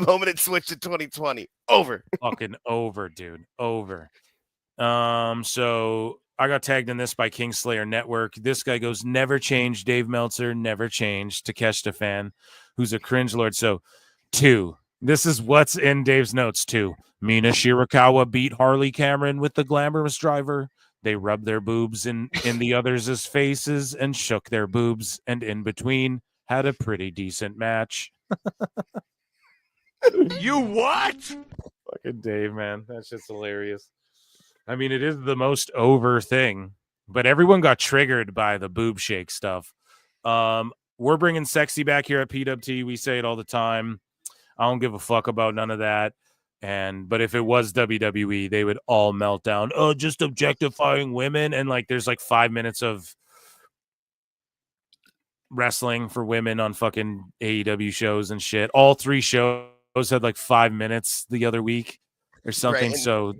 moment it switched to 2020, over. Fucking over, dude. Over. So I got tagged in this by Kingslayer Network. This guy goes, never change, Dave Meltzer, never change. Takeshita fan, who's a cringe lord. So, 2. This is what's in Dave's notes, 2. Mina Shirakawa beat Harley Cameron with the glamorous driver. They rubbed their boobs in the others' faces and shook their boobs, and in between had a pretty decent match. You what? Fucking Dave, man. That's just hilarious. I mean, it is the most over thing, but everyone got triggered by the boob shake stuff. we're bringing sexy back here at PWT. We say it all the time. I don't give a fuck about none of that. But if it was WWE, they would all melt down. Oh, just objectifying women. And like, there's like 5 minutes of wrestling for women on fucking AEW shows and shit. All 3 shows had like 5 minutes the other week or something. Right,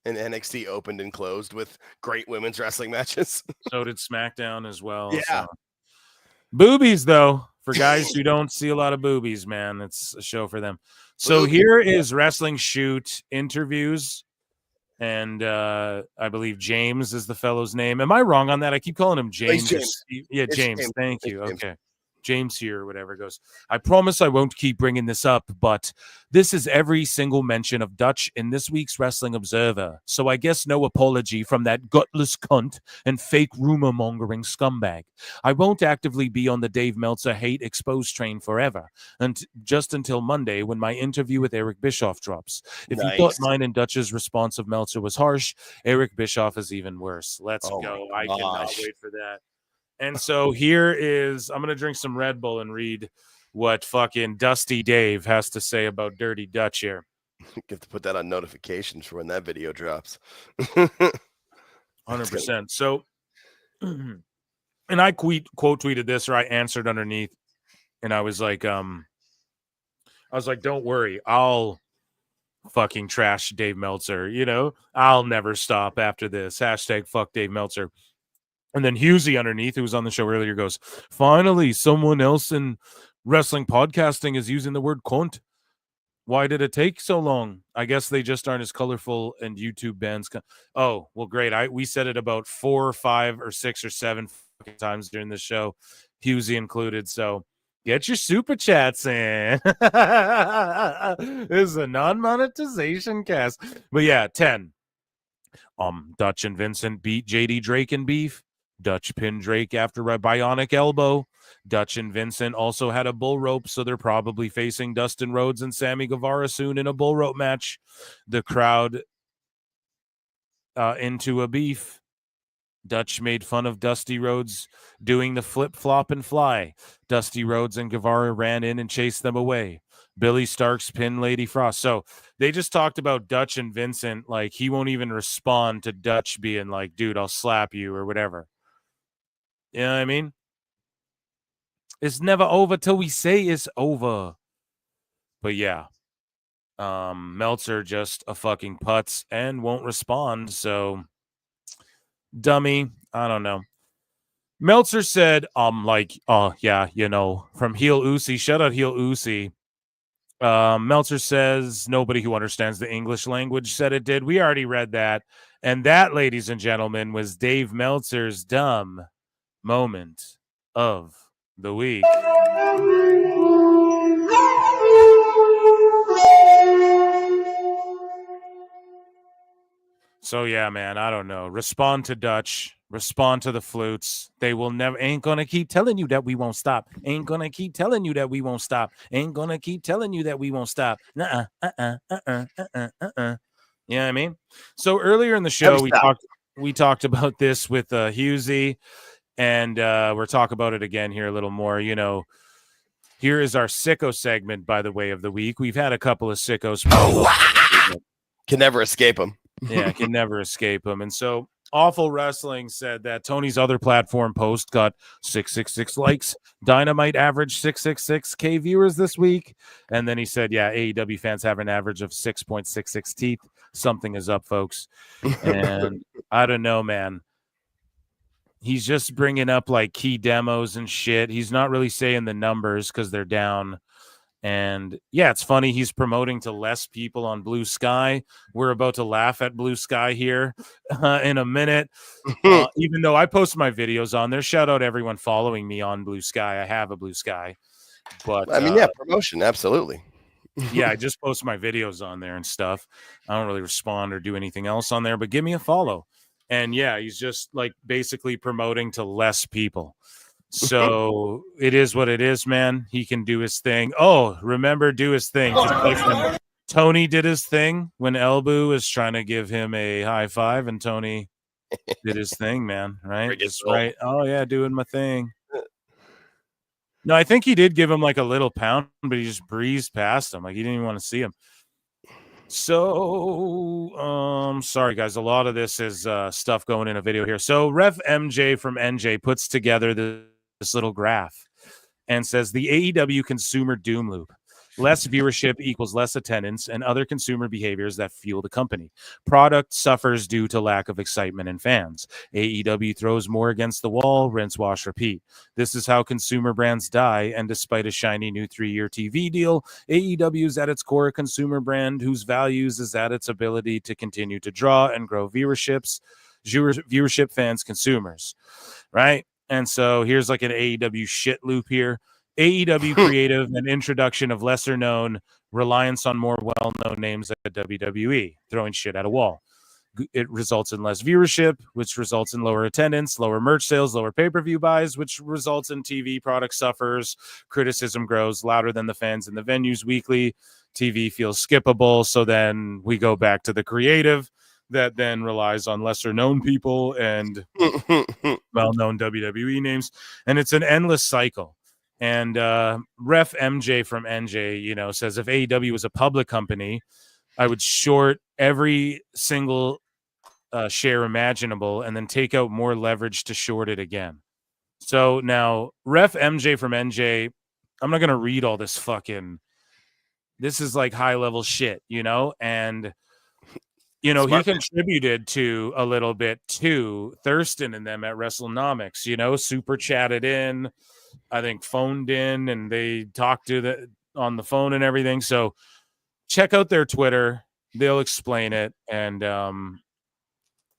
and NXT opened and closed with great women's wrestling matches. So did SmackDown as well. Yeah. So. Boobies, though, for guys who don't see a lot of boobies, man, it's a show for them. So here is Wrestling Shoot interviews. And I believe James is the fellow's name. Am I wrong on that? I keep calling him James. Yeah, James. Thank you. Okay. James here or whatever goes, I promise I won't keep bringing this up, but this is every single mention of Dutch in this week's Wrestling Observer. So I guess no apology from that gutless cunt and fake rumor mongering scumbag. I won't actively be on the Dave Meltzer hate exposed train forever, and just until Monday when my interview with Eric Bischoff drops. If you thought mine and Dutch's response of Meltzer was harsh, Eric Bischoff is even worse. Let's go. I cannot wait for that. And so here is, I'm going to drink some Red Bull and read what fucking Dusty Dave has to say about Dirty Dutch here. You have to put that on notifications for when that video drops. 100%. So, and I quote tweeted this, or I answered underneath, and I was like, don't worry, I'll fucking trash Dave Meltzer. You know, I'll never stop after this. # fuck Dave Meltzer. And then Hughezy underneath, who was on the show earlier, goes, finally, someone else in wrestling podcasting is using the word cunt. Why did it take so long? I guess they just aren't as colorful and YouTube bans. Oh, well, great. We said it about 4 or 5 or 6 or 7 times during the show, Hughezy included. So get your super chats in. This is a non-monetization cast. But yeah, 10. Dutch and Vincent beat JD Drake in beef. Dutch pinned Drake after a bionic elbow. Dutch and Vincent also had a bull rope, so they're probably facing Dustin Rhodes and Sammy Guevara soon in a bull rope match. The crowd into a beef. Dutch made fun of Dusty Rhodes doing the flip, flop, and fly. Dusty Rhodes and Guevara ran in and chased them away. Billy Starks pinned Lady Frost. So they just talked about Dutch and Vincent. Like, he won't even respond to Dutch being like, dude, I'll slap you or whatever. You know what I mean? It's never over till we say it's over. But yeah. Meltzer just a fucking putz and won't respond. So, dummy. I don't know. Meltzer said, yeah, you know, from Heel Uzi. Shout out Heel Uzi. Meltzer says nobody who understands the English language said it did. We already read that. And that, ladies and gentlemen, was Dave Meltzer's dumb moment of the week. So yeah, man, I don't know. Respond to Dutch. Respond to the flutes. They will never, ain't gonna keep telling you that we won't stop. Ain't gonna keep telling you that we won't stop. Ain't gonna keep telling you that we won't stop. You know what I mean? So earlier in the show, we talked about this with Hughezy, and we're talking about it again here a little more. You know, here is our sicko segment, by the way, of the week. We've had a couple of sickos. Can never escape them. Yeah, can never escape them. And so Awful Wrestling said that Tony's other platform post got 666 likes. Dynamite averaged 666K viewers this week. And then he said, yeah, AEW fans have an average of 6.66 teeth. Something is up, folks. And I don't know, man. He's just bringing up like key demos and shit. He's not really saying the numbers because they're down. And yeah, it's funny. He's promoting to less people on Blue Sky. We're about to laugh at Blue Sky here in a minute. Even though I post my videos on there, shout out everyone following me on Blue Sky. I have a Blue Sky, but I mean, yeah, promotion, absolutely. Yeah, I just post my videos on there and stuff. I don't really respond or do anything else on there, but give me a follow. And yeah, he's just like basically promoting to less people. So it is what it is, man. He can do his thing. Oh, remember, do his thing. Just like when Tony did his thing when Elbu was trying to give him a high five, and Tony did his thing, man. Right? Just right. Oh yeah, doing my thing. No, I think he did give him like a little pound, but he just breezed past him. Like he didn't even want to see him. So, sorry guys, a lot of this is stuff going in a video here. So Ref MJ from NJ puts together this little graph and says the AEW consumer doom loop. Less viewership equals less attendance and other consumer behaviors that fuel the company. Product suffers due to lack of excitement and fans. AEW throws more against the wall, rinse, wash, repeat. This is how consumer brands die, and despite a shiny new 3-year TV deal, AEW is at its core a consumer brand whose values is at its ability to continue to draw and grow viewership, fans, consumers, right? And so here's like an AEW shit loop here. AEW creative and introduction of lesser known, reliance on more well-known names at WWE, throwing shit at a wall. It results in less viewership, which results in lower attendance, lower merch sales, lower pay-per-view buys, which results in TV product suffers. Criticism grows louder than the fans in the venues weekly. TV feels skippable. So then we go back to the creative that then relies on lesser known people and well-known WWE names. And it's an endless cycle. And Ref MJ from NJ, says if AEW was a public company, I would short every single share imaginable and then take out more leverage to short it again. So now Ref MJ from NJ, I'm not going to read all this this is like high level shit, and he contributed to a little bit to Thurston and them at WrestleNomics, super chatted in, I think phoned in, and they talked on the phone and everything. So check out their Twitter. They'll explain it. And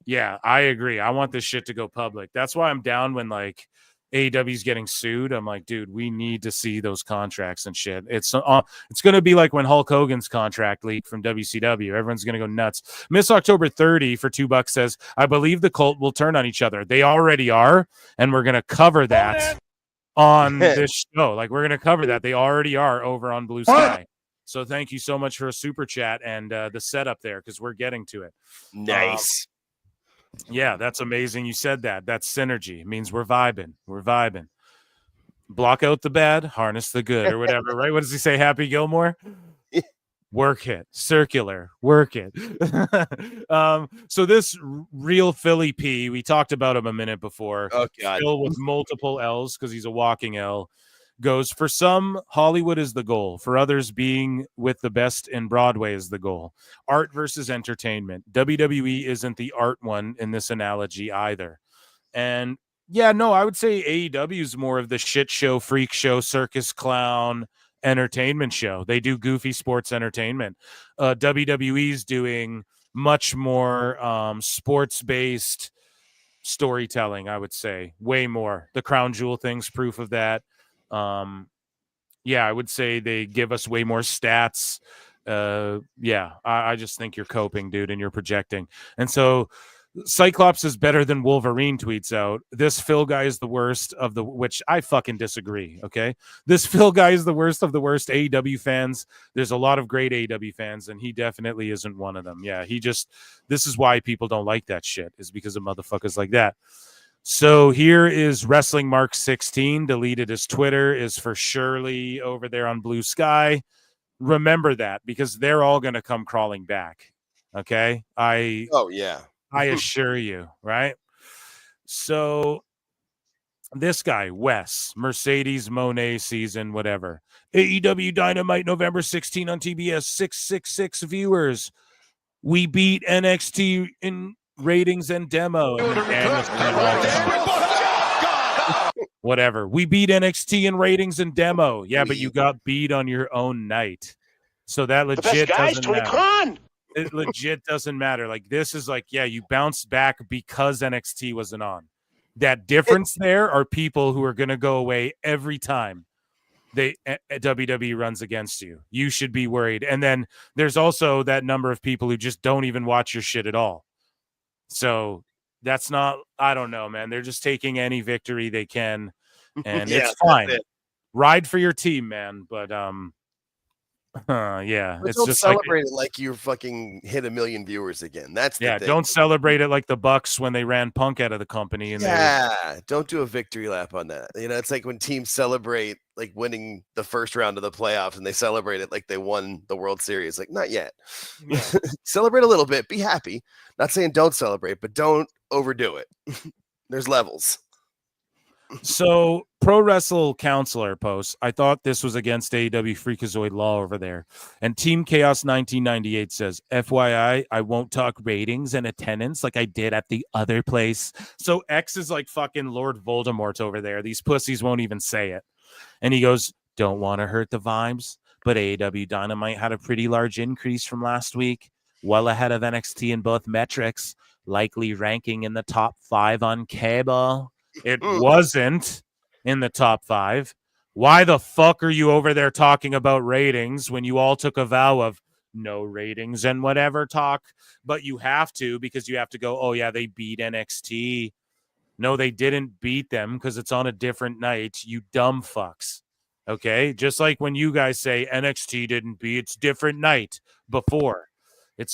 yeah, I agree. I want this shit to go public. That's why I'm down when like AEW's getting sued. I'm like, dude, we need to see those contracts and shit. It's going to be like when Hulk Hogan's contract leaked from WCW. Everyone's going to go nuts. Miss October 30 for $2 says, I believe the cult will turn on each other. They already are. And we're going to cover that on this show. Like we're going to cover that. They already are over on Blue Sky. So thank you so much for a super chat and the setup there, because we're getting to it. Nice. Yeah, that's amazing. You said that. That's synergy. It means we're vibing. We're vibing. Block out the bad, harness the good, or whatever, right? What does he say, Happy Gilmore? Work it. Circular. Work it. So this real Philly P, we talked about him a minute before. Oh, God. Phil with multiple L's because he's a walking L. Goes, for some, Hollywood is the goal. For others, being with the best in Broadway is the goal. Art versus entertainment. WWE isn't the art one in this analogy either. And yeah, no, I would say AEW is more of the shit show, freak show, circus clown entertainment show. They do goofy sports entertainment. WWE's doing much more sports-based storytelling, I would say. Way more. The Crown Jewel thing's proof of that. Yeah, I would say they give us way more stats. Yeah, I just think you're coping, dude, and you're projecting. And so Cyclops is better than Wolverine tweets out, this Phil guy is the worst of the, which I fucking disagree. Okay. This Phil guy is the worst of the worst AEW fans. There's a lot of great AEW fans, and he definitely isn't one of them. Yeah. This is why people don't like that shit, is because of motherfuckers like that. So here is Wrestling Mark 16, deleted his Twitter, is for Shirley over there on Blue Sky. Remember that, because they're all going to come crawling back. Okay. Oh yeah. I assure you, right? So this guy, Wes, Mercedes Monet season, whatever. AEW Dynamite November 16 on TBS, 666 viewers. We beat NXT in ratings and demo. Whatever. We beat NXT in ratings and demo. Yeah, but you got beat on your own night. So that legit doesn't matter. It legit doesn't matter. Like, this is like, yeah, you bounced back because NXT wasn't on. That difference there are people who are going to go away every time WWE runs against you. You should be worried. And then there's also that number of people who just don't even watch your shit at all. So that's not, I don't know, man. They're just taking any victory they can, and it's fine. Ride for your team, man. But Yeah, But it's don't just like celebrate it like you fucking hit 1 million viewers again. That's the yeah. thing. Don't celebrate it like the Bucks when they ran Punk out of the company. And Yeah, don't do a victory lap on that. You know, it's like when teams celebrate like winning the first round of the playoffs and they celebrate it like they won the World Series. Like, not yet. Yeah. Celebrate a little bit. Be happy. Not saying don't celebrate, but don't overdo it. There's levels. So, Pro Wrestle Counselor posts, I thought this was against AEW Freakazoid law over there. And Team Chaos 1998 says, FYI, I won't talk ratings and attendance like I did at the other place. So, X is like fucking Lord Voldemort over there. These pussies won't even say it. And he goes, don't want to hurt the vibes, but AEW Dynamite had a pretty large increase from last week, well ahead of NXT in both metrics, likely ranking in the top 5 on cable. It wasn't in the top 5. Why the fuck are you over there talking about ratings when you all took a vow of no ratings and whatever talk? But you have to, because you have to go, oh yeah, they beat NXT. No, they didn't beat them because it's on a different night, you dumb fucks. Okay? Just like when you guys say NXT didn't beat, it's different night before.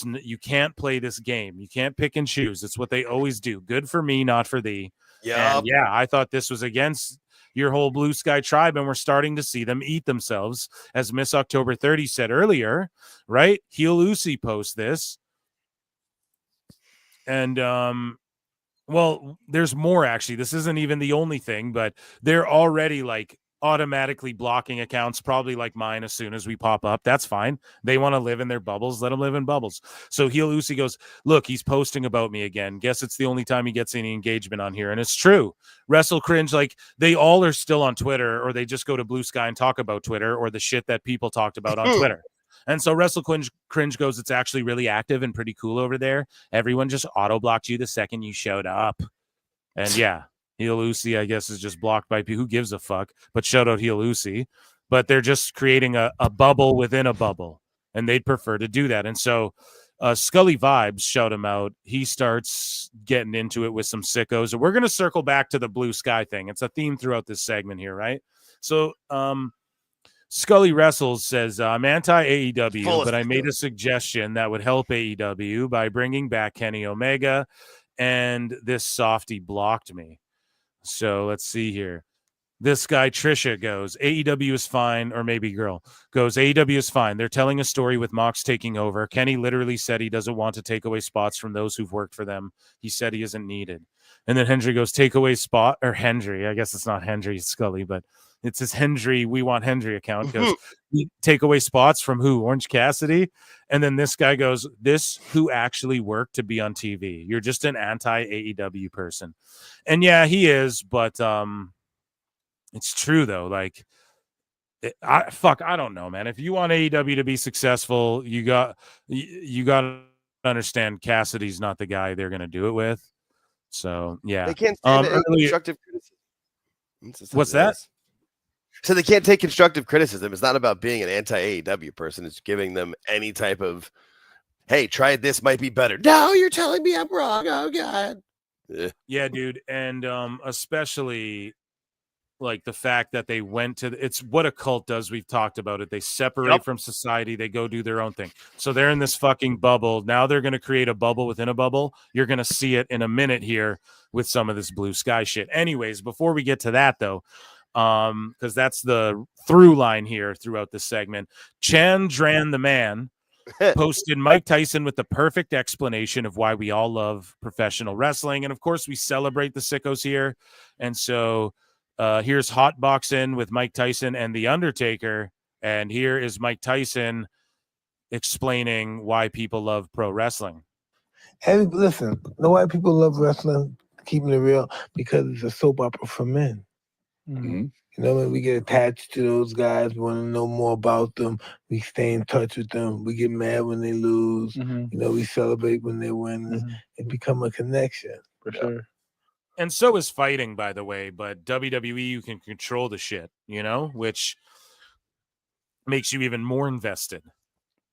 You can't play this game. You can't pick and choose. It's what they always do. Good for me, not for thee. Yeah. And yeah, I thought this was against your whole Blue Sky tribe, and we're starting to see them eat themselves, as Miss October 30 said earlier, right? Heel Lucy posts this. And well, there's more actually. This isn't even the only thing, but they're already like automatically blocking accounts, probably like mine, as soon as we pop up. That's fine. They want to live in their bubbles. Let them live in bubbles. So Heel Lucy goes, look, he's posting about me again. Guess it's the only time he gets any engagement on here. And it's true. Wrestle Cringe, like they all are still on Twitter, or they just go to Blue Sky and talk about Twitter or the shit that people talked about on Twitter. And so Wrestle Cringe goes, it's actually really active and pretty cool over there. Everyone just auto-blocked you the second you showed up. And yeah, Heel Lucy, I guess, is just blocked by people. Who gives a fuck? But shout out Heel Lucy. But they're just creating a bubble within a bubble. And they'd prefer to do that. And so Scully Vibes, shout him out. He starts getting into it with some sickos. And we're going to circle back to the Blue Sky thing. It's a theme throughout this segment here, right? So Scully Wrestles says, I'm anti-AEW, but I made a suggestion that would help AEW by bringing back Kenny Omega, and this softie blocked me. So let's see here. This guy, Trisha, goes, AEW is fine, or maybe girl, goes, AEW is fine. They're telling a story with Mox taking over. Kenny literally said he doesn't want to take away spots from those who've worked for them. He said he isn't needed. And then Hendry goes, take away spot, or Hendry. I guess it's not Hendry, it's Scully, but it's his Hendry, we want Hendry account. Goes, take away spots from who? Orange Cassidy? And then this guy goes, this who actually worked to be on TV. You're just an anti-AEW person. And yeah, he is, but it's true though. Like, I don't know, man. If you want AEW to be successful, you got to understand Cassidy's not the guy they're going to do it with. So yeah, they can't stand constructive criticism. What's that? So they can't take constructive criticism. It's not about being an anti-AEW person. It's giving them any type of, hey, try this, might be better. No, you're telling me I'm wrong. Oh God. Yeah, dude, and especially like the fact that they went to it's what a cult does. We've talked about it. They separate from society. They go do their own thing. So they're in this fucking bubble. Now they're going to create a bubble within a bubble. You're going to see it in a minute here with some of this Blue Sky shit. Anyways, before we get to that though, because that's the through line here throughout this segment, Chandran the Man posted Mike Tyson with the perfect explanation of why we all love professional wrestling. And of course we celebrate the sickos here. And so here's Hot Boxing with Mike Tyson and The Undertaker. And here is Mike Tyson explaining why people love pro wrestling. Listen, the why people love wrestling, keeping it real, because it's a soap opera for men. Mm-hmm. You know, when we get attached to those guys, we want to know more about them. We stay in touch with them. We get mad when they lose. Mm-hmm. You know, we celebrate when they win. Mm-hmm. It become a connection. For sure. And so is fighting, by the way. But WWE, you can control the shit, you know, which makes you even more invested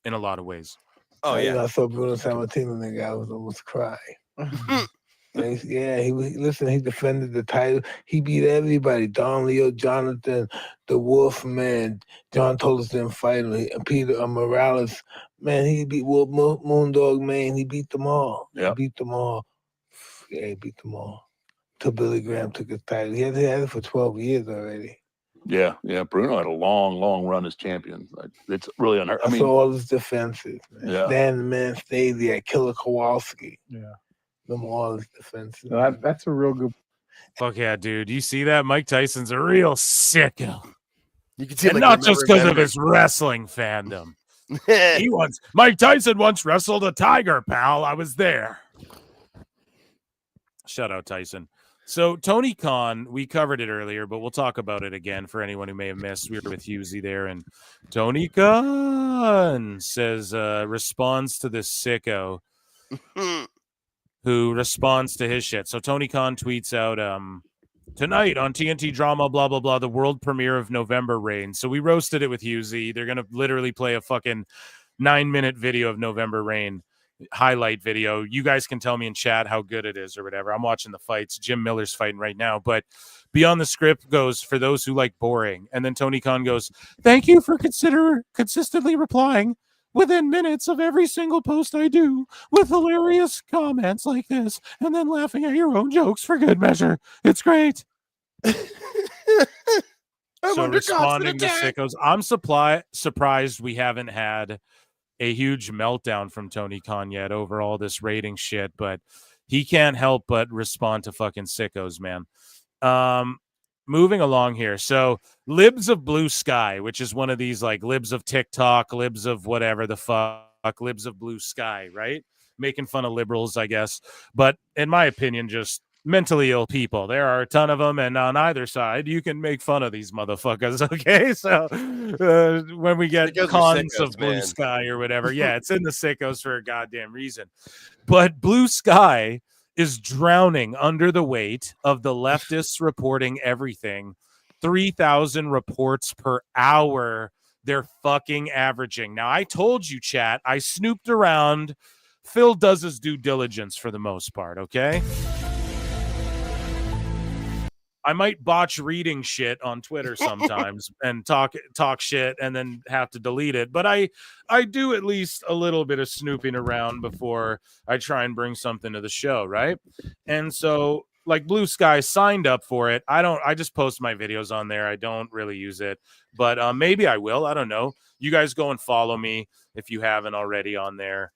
in a lot of ways. Oh, yeah. I saw Bruno Sammartino, and the guy was almost crying. He defended the title. He beat everybody. Don Leo, Jonathan, the Wolfman, John Tolis didn't fight him. Peter Morales, man, he beat Moondog, man. He beat them all. Yeah. He beat them all. Yeah, he beat them all. Till Billy Graham took his title. He had it for 12 years already. Yeah. Bruno had a long run as champion. It's really unheard. I saw all his defenses. Man. Yeah. Dan the Man Stasiak, Killer Kowalski. Yeah. Them all his defenses. No, that's a real good. Fuck yeah, dude. You see that? Mike Tyson's a real sicko. You can see and not just because of his wrestling fandom. Mike Tyson once wrestled a tiger, pal. I was there. Shout out Tyson. So Tony Khan, we covered it earlier, but we'll talk about it again for anyone who may have missed. We were with Hughezy there, and Tony Khan says responds to this sicko who responds to his shit. So Tony Khan tweets out tonight on TNT Drama, blah blah blah, the world premiere of November Rain. So we roasted it with Hughezy. They're gonna literally play a fucking 9-minute video of November Rain. Highlight video. You guys can tell me in chat how good it is or whatever. I'm watching the fights. Jim Miller's fighting right now, but Beyond the Script goes, for those who like boring. And then Tony Khan goes, thank you for consistently replying within minutes of every single post I do with hilarious comments like this and then laughing at your own jokes for good measure. It's great. So responding to sickos, I'm surprised we haven't had a huge meltdown from Tony Khan yet over all this rating shit, but he can't help but respond to fucking sickos, man. Moving along here. So Libs of Blue Sky, which is one of these like Libs of TikTok, Libs of whatever the fuck, Libs of Blue Sky, right? Making fun of liberals, I guess. But in my opinion, just mentally ill people. There are a ton of them, and on either side, you can make fun of these motherfuckers, okay? So when we get cons of Blue Sky or whatever, yeah, it's in the sickos for a goddamn reason. But Blue Sky is drowning under the weight of the leftists reporting everything. 3,000 reports per hour they're fucking averaging. Now, I told you, chat, I snooped around. Phil does his due diligence for the most part, okay? I might botch reading shit on Twitter sometimes and talk shit and then have to delete it. But I do at least a little bit of snooping around before I try and bring something to the show, right? And so like Blue Sky signed up for it. I just post my videos on there. I don't really use it, but maybe I will. I don't know. You guys go and follow me if you haven't already on there.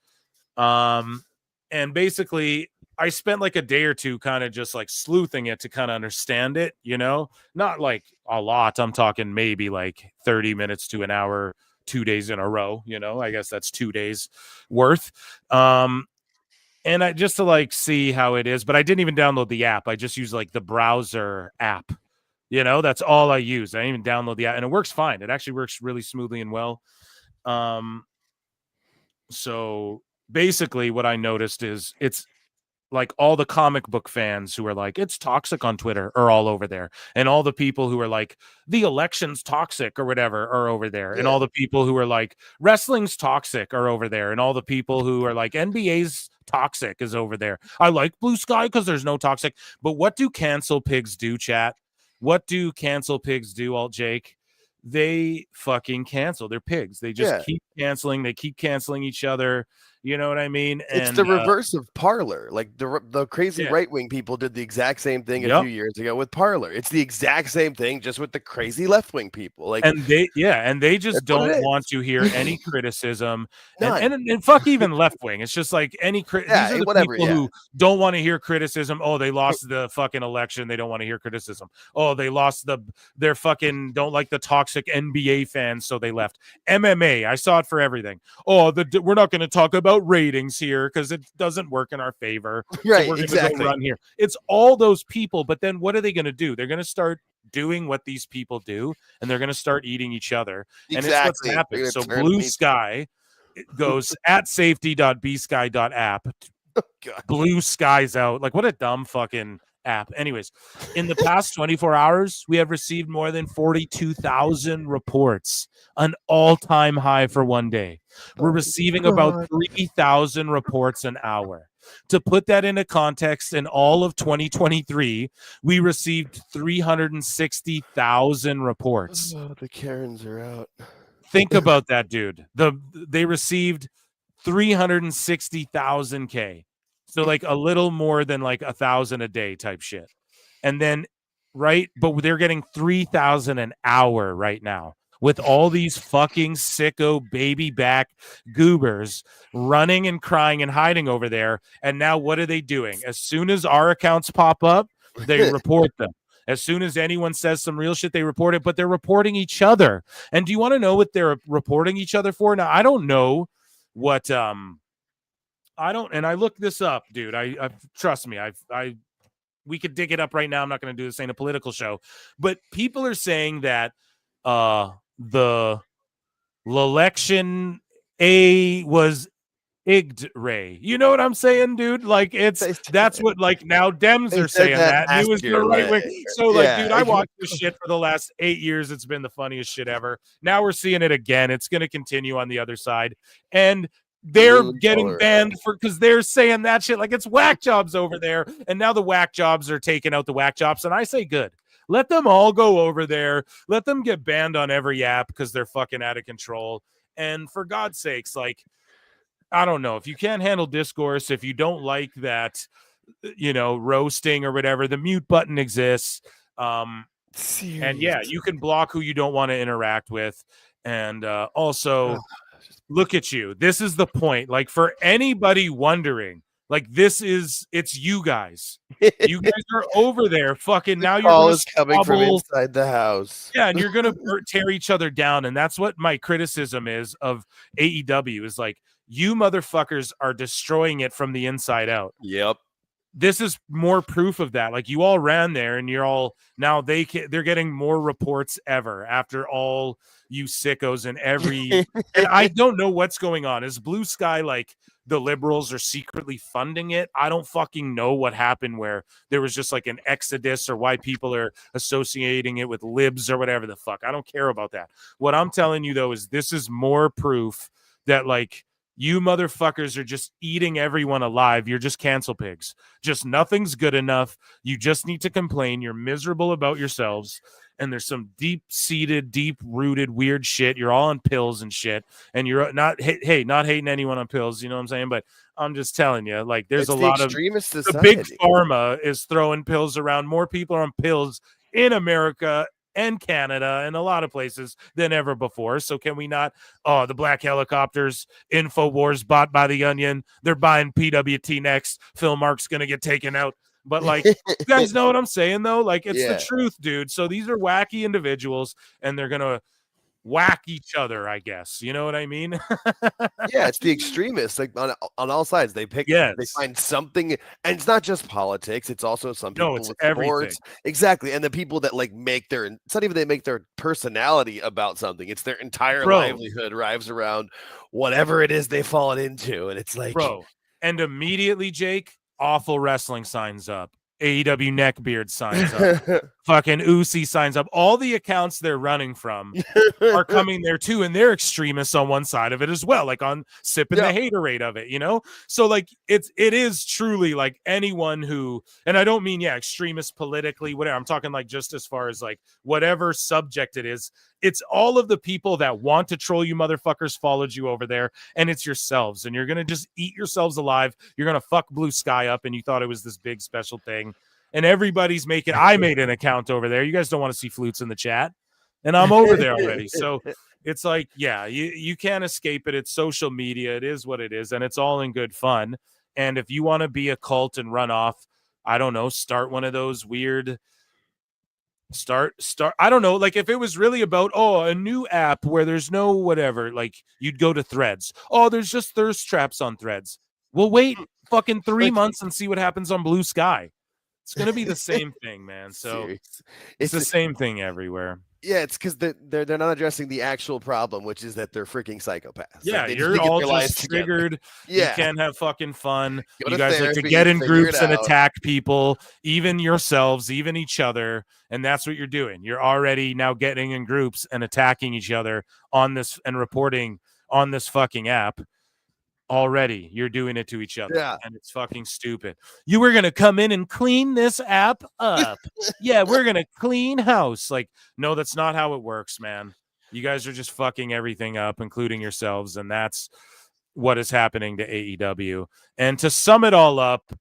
And basically I spent like a day or two kind of just like sleuthing it to kind of understand it, you know, not like a lot. I'm talking maybe like 30 minutes to an hour, 2 days in a row, you know, I guess that's 2 days worth. And I just to like see how it is, but I didn't even download the app. I just use like the browser app, you know, that's all I use. I didn't even download the app and it works fine. It actually works really smoothly and well. So basically what I noticed is it's like all the comic book fans who are like, it's toxic on Twitter are all over there. And all the people who are like, the election's toxic or whatever are over there. Yeah. And all the people who are like, wrestling's toxic are over there. And all the people who are like, NBA's toxic is over there. I like Blue Sky because there's no toxic. But what do cancel pigs do, chat? What do cancel pigs do, Alt Jake? They fucking cancel. They're pigs. They just keep canceling. They keep canceling each other. You know what I mean? It's the reverse of Parler. Like the crazy right-wing people did the exact same thing a few years ago with Parler. It's the exact same thing, just with the crazy left-wing people. Like, and they just don't want to hear any criticism. And fuck even left-wing. It's just like any these are the people who don't want to hear criticism. Oh, they lost the fucking election. They don't want to hear criticism. Oh, they lost they're fucking don't like the toxic NBA fans, so they left. MMA, I saw it for everything. Oh, we're not going to talk about ratings here because it doesn't work in our favor. Right, so we're exactly. Go run here. It's all those people, but then what are they going to do? They're going to start doing what these people do, and they're going to start eating each other. Exactly. And it's what's happened. So Blue Sky goes at safety.bsky.app. Blue Sky's out. Like, what a dumb fucking app. Anyways, in the past 24 hours, we have received more than 42,000 reports, an all-time high for one day. We're receiving about 3,000 reports an hour. To put that into context, in all of 2023, we received 360,000 reports. Oh, the Karens are out. Think about that, dude. They received 360,000 K. So like a little more than like 1,000 a day type shit. And then, right, but they're getting 3,000 an hour right now with all these fucking sicko baby back goobers running and crying and hiding over there. And now what are they doing? As soon as our accounts pop up, they report them. As soon as anyone says some real shit, they report it, but they're reporting each other. And do you want to know what they're reporting each other for? Now, I don't know what I don't, and I looked this up, dude. I trust me. We could dig it up right now. I'm not going to do this. Ain't a political show, but people are saying that the election was Igd Ray. You know what I'm saying, dude? Like that's what like now Dems are saying that. And it was the right wing. So like, dude, I watched this shit for the last 8 years. It's been the funniest shit ever. Now we're seeing it again. It's going to continue on the other side, and they're getting banned because they're saying that shit like it's whack jobs over there. And now the whack jobs are taking out the whack jobs. And I say good. Let them all go over there. Let them get banned on every app because they're fucking out of control. And for God's sakes, like, I don't know. If you can't handle discourse, if you don't like that, roasting or whatever, the mute button exists. And yeah, you can block who you don't want to interact with. And also... Look at you. This is the point. Like for anybody wondering, like it's you guys. You guys are over there. Fucking now you're always coming from inside the house. Yeah, and you're gonna tear each other down. And that's what my criticism is of AEW is like you motherfuckers are destroying it from the inside out. Yep. This is more proof of that. Like you all ran there, and you're all now they're getting more reports ever after all you sickos and every. And I don't know what's going on. Is Blue Sky like the liberals are secretly funding it? I don't fucking know what happened where there was just like an exodus or why people are associating it with libs or whatever the fuck. I don't care about that. What I'm telling you though is this is more proof that like. You motherfuckers are just eating everyone alive. You're just cancel pigs. Just nothing's good enough. You just need to complain. You're miserable about yourselves. And there's some deep-seated, deep-rooted weird shit. You're all on pills and shit. And you're not, hey, not hating anyone on pills. You know what I'm saying? But I'm just telling you, like, there's a lot of the big pharma is throwing pills around. More people are on pills in America and Canada and a lot of places than ever before. So can we not? Oh, the black helicopters, InfoWars bought by the Onion. They're buying PWT next. Phil Mark's going to get taken out. But like, you guys know what I'm saying though? Like it's the truth, dude. So these are wacky individuals and they're going to whack each other, I guess. You know what I mean? Yeah, it's the extremists like on all sides. They pick, they find something, and it's not just politics. It's also some people it's with everything. sports. Exactly. And the people that like it's not even they make their personality about something. It's their entire livelihood rives around whatever it is they've fallen into. And it's like, and immediately, Jake, Awful Wrestling signs up. AEW Neckbeard signs up. Fucking Uzi signs up. All the accounts they're running from are coming there too, and they're extremists on one side of it as well, like on sipping the haterade of it, So like it is truly like anyone who, and I don't mean extremist politically, whatever. I'm talking like just as far as like whatever subject it is. It's all of the people that want to troll you motherfuckers followed you over there, and it's yourselves, and you're gonna just eat yourselves alive. You're gonna fuck Blue Sky up, and you thought it was this big special thing. And everybody's I made an account over there. You guys don't want to see flutes in the chat. And I'm over there already. So it's like, you can't escape it. It's social media. It is what it is. And it's all in good fun. And if you want to be a cult and run off, I don't know, start one of those weird I don't know, like if it was really about a new app where there's no whatever, like you'd go to Threads. There's just thirst traps on Threads. We'll wait fucking 3 months and see what happens on Blue Sky. It's going to be the same thing, man. So it's the same thing everywhere. Yeah, it's because they're not addressing the actual problem, which is that they're freaking psychopaths. Yeah, Like, they you're need to get all their lives just together. triggered. Yeah. You can't have fucking fun. Go You to guys like to therapy, get in figure groups it and out. attack people, even yourselves, even each other. And that's what you're doing. You're already now getting in groups and attacking each other on this and reporting on this fucking app. Already, you're doing it to each other. Yeah. And it's fucking stupid. You were going to come in and clean this app up. Yeah, we're going to clean house. Like, no, that's not how it works, man. You guys are just fucking everything up, including yourselves. And that's what is happening to AEW. And to sum it all up,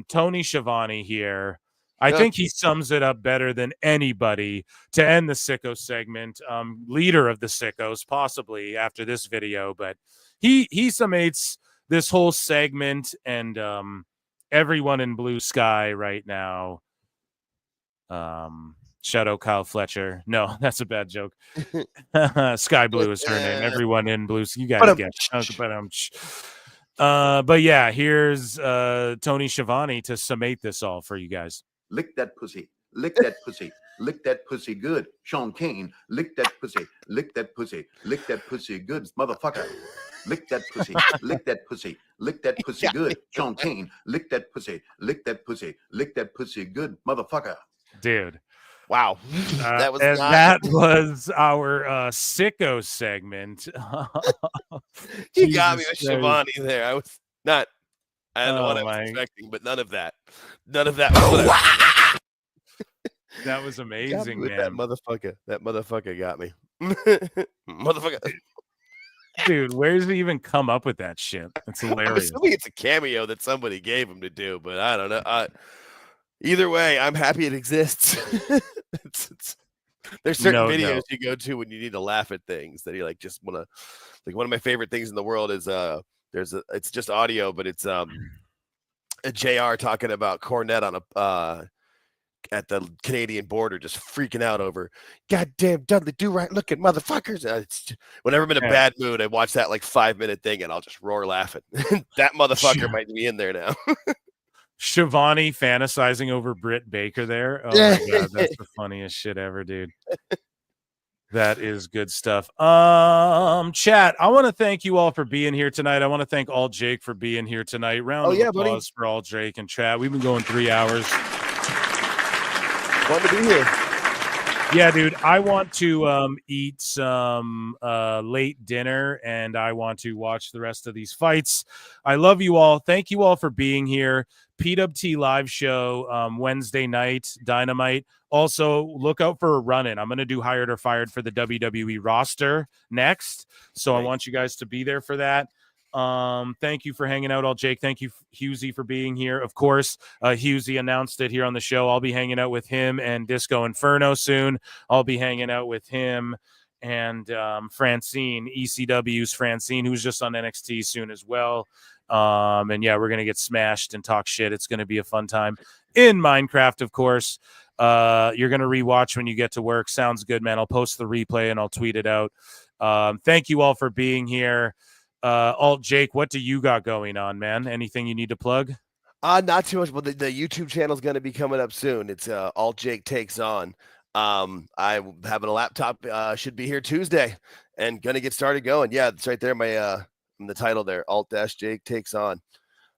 Tony Schiavone here, I think he sums it up better than anybody to end the sicko segment. Leader of the sickos, possibly after this video, but he summates this whole segment and everyone in blue sky right now. Shadow Kyle Fletcher. No, that's a bad joke. Sky Blue is her name. Everyone in blue. You guys get it. But yeah, here's Tony Schiavone to summate this all for you guys. Lick that pussy. Lick that pussy. Lick that pussy good. Sean Kane. Lick that pussy. Lick that pussy. Lick that pussy good, motherfucker. Lick that pussy. Lick that pussy. Lick that pussy good. Sean Kane. Lick that pussy. Lick that pussy. Lick that pussy good, motherfucker. Dude. Wow. That was our sicko segment. You got me with Schiavone there. I was not. I don't know what I was expecting, but none of that. None of that. That was amazing, man. That motherfucker got me. Motherfucker. Dude, where does he even come up with that shit? It's hilarious. I'm assuming it's a cameo that somebody gave him to do, but I don't know. Either way, I'm happy it exists. There's certain videos you go to when you need to laugh at things that you like just want to. Like, one of my favorite things in the world is it's just audio, but it's a JR talking about Cornette on a at the Canadian border, just freaking out over goddamn Dudley Do Right looking motherfuckers. Whenever I'm in a bad mood, I watch that like 5-minute thing and I'll just roar laughing. That motherfucker might be in there now. Schiavone fantasizing over Britt Baker there. Oh my god, that's the funniest shit ever, dude. That is good stuff. Chat, I want to thank you all for being here tonight. I want to thank All Jake for being here tonight. Round of applause for All Jake and chat. We've been going 3 hours. Fun to be here. Yeah, dude, I want to eat some late dinner, and I want to watch the rest of these fights. I love you all. Thank you all for being here. PWT live show Wednesday night, Dynamite. Also, look out for a run-in. I'm going to do Hired or Fired for the WWE roster next, so I want you guys to be there for that. Thank you for hanging out, All Jake. Thank you, Hughezy, for being here. Of course, Hughezy announced it here on the show. I'll be hanging out with him and Disco Inferno soon. I'll be hanging out with him and Francine, ECW's Francine, who's just on NXT soon as well. And yeah, we're gonna get smashed and talk shit. It's gonna be a fun time in Minecraft, of course. You're gonna rewatch when you get to work. Sounds good, man. I'll post the replay and I'll tweet it out. Thank you all for being here. Alt Jake, what do you got going on, man? Anything you need to plug? Not too much, but the YouTube channel is going to be coming up soon. It's Alt Jake Takes On. I'm having a laptop, should be here Tuesday and going to get started going. Yeah, it's right there. In the title there, Alt-Jake Takes On.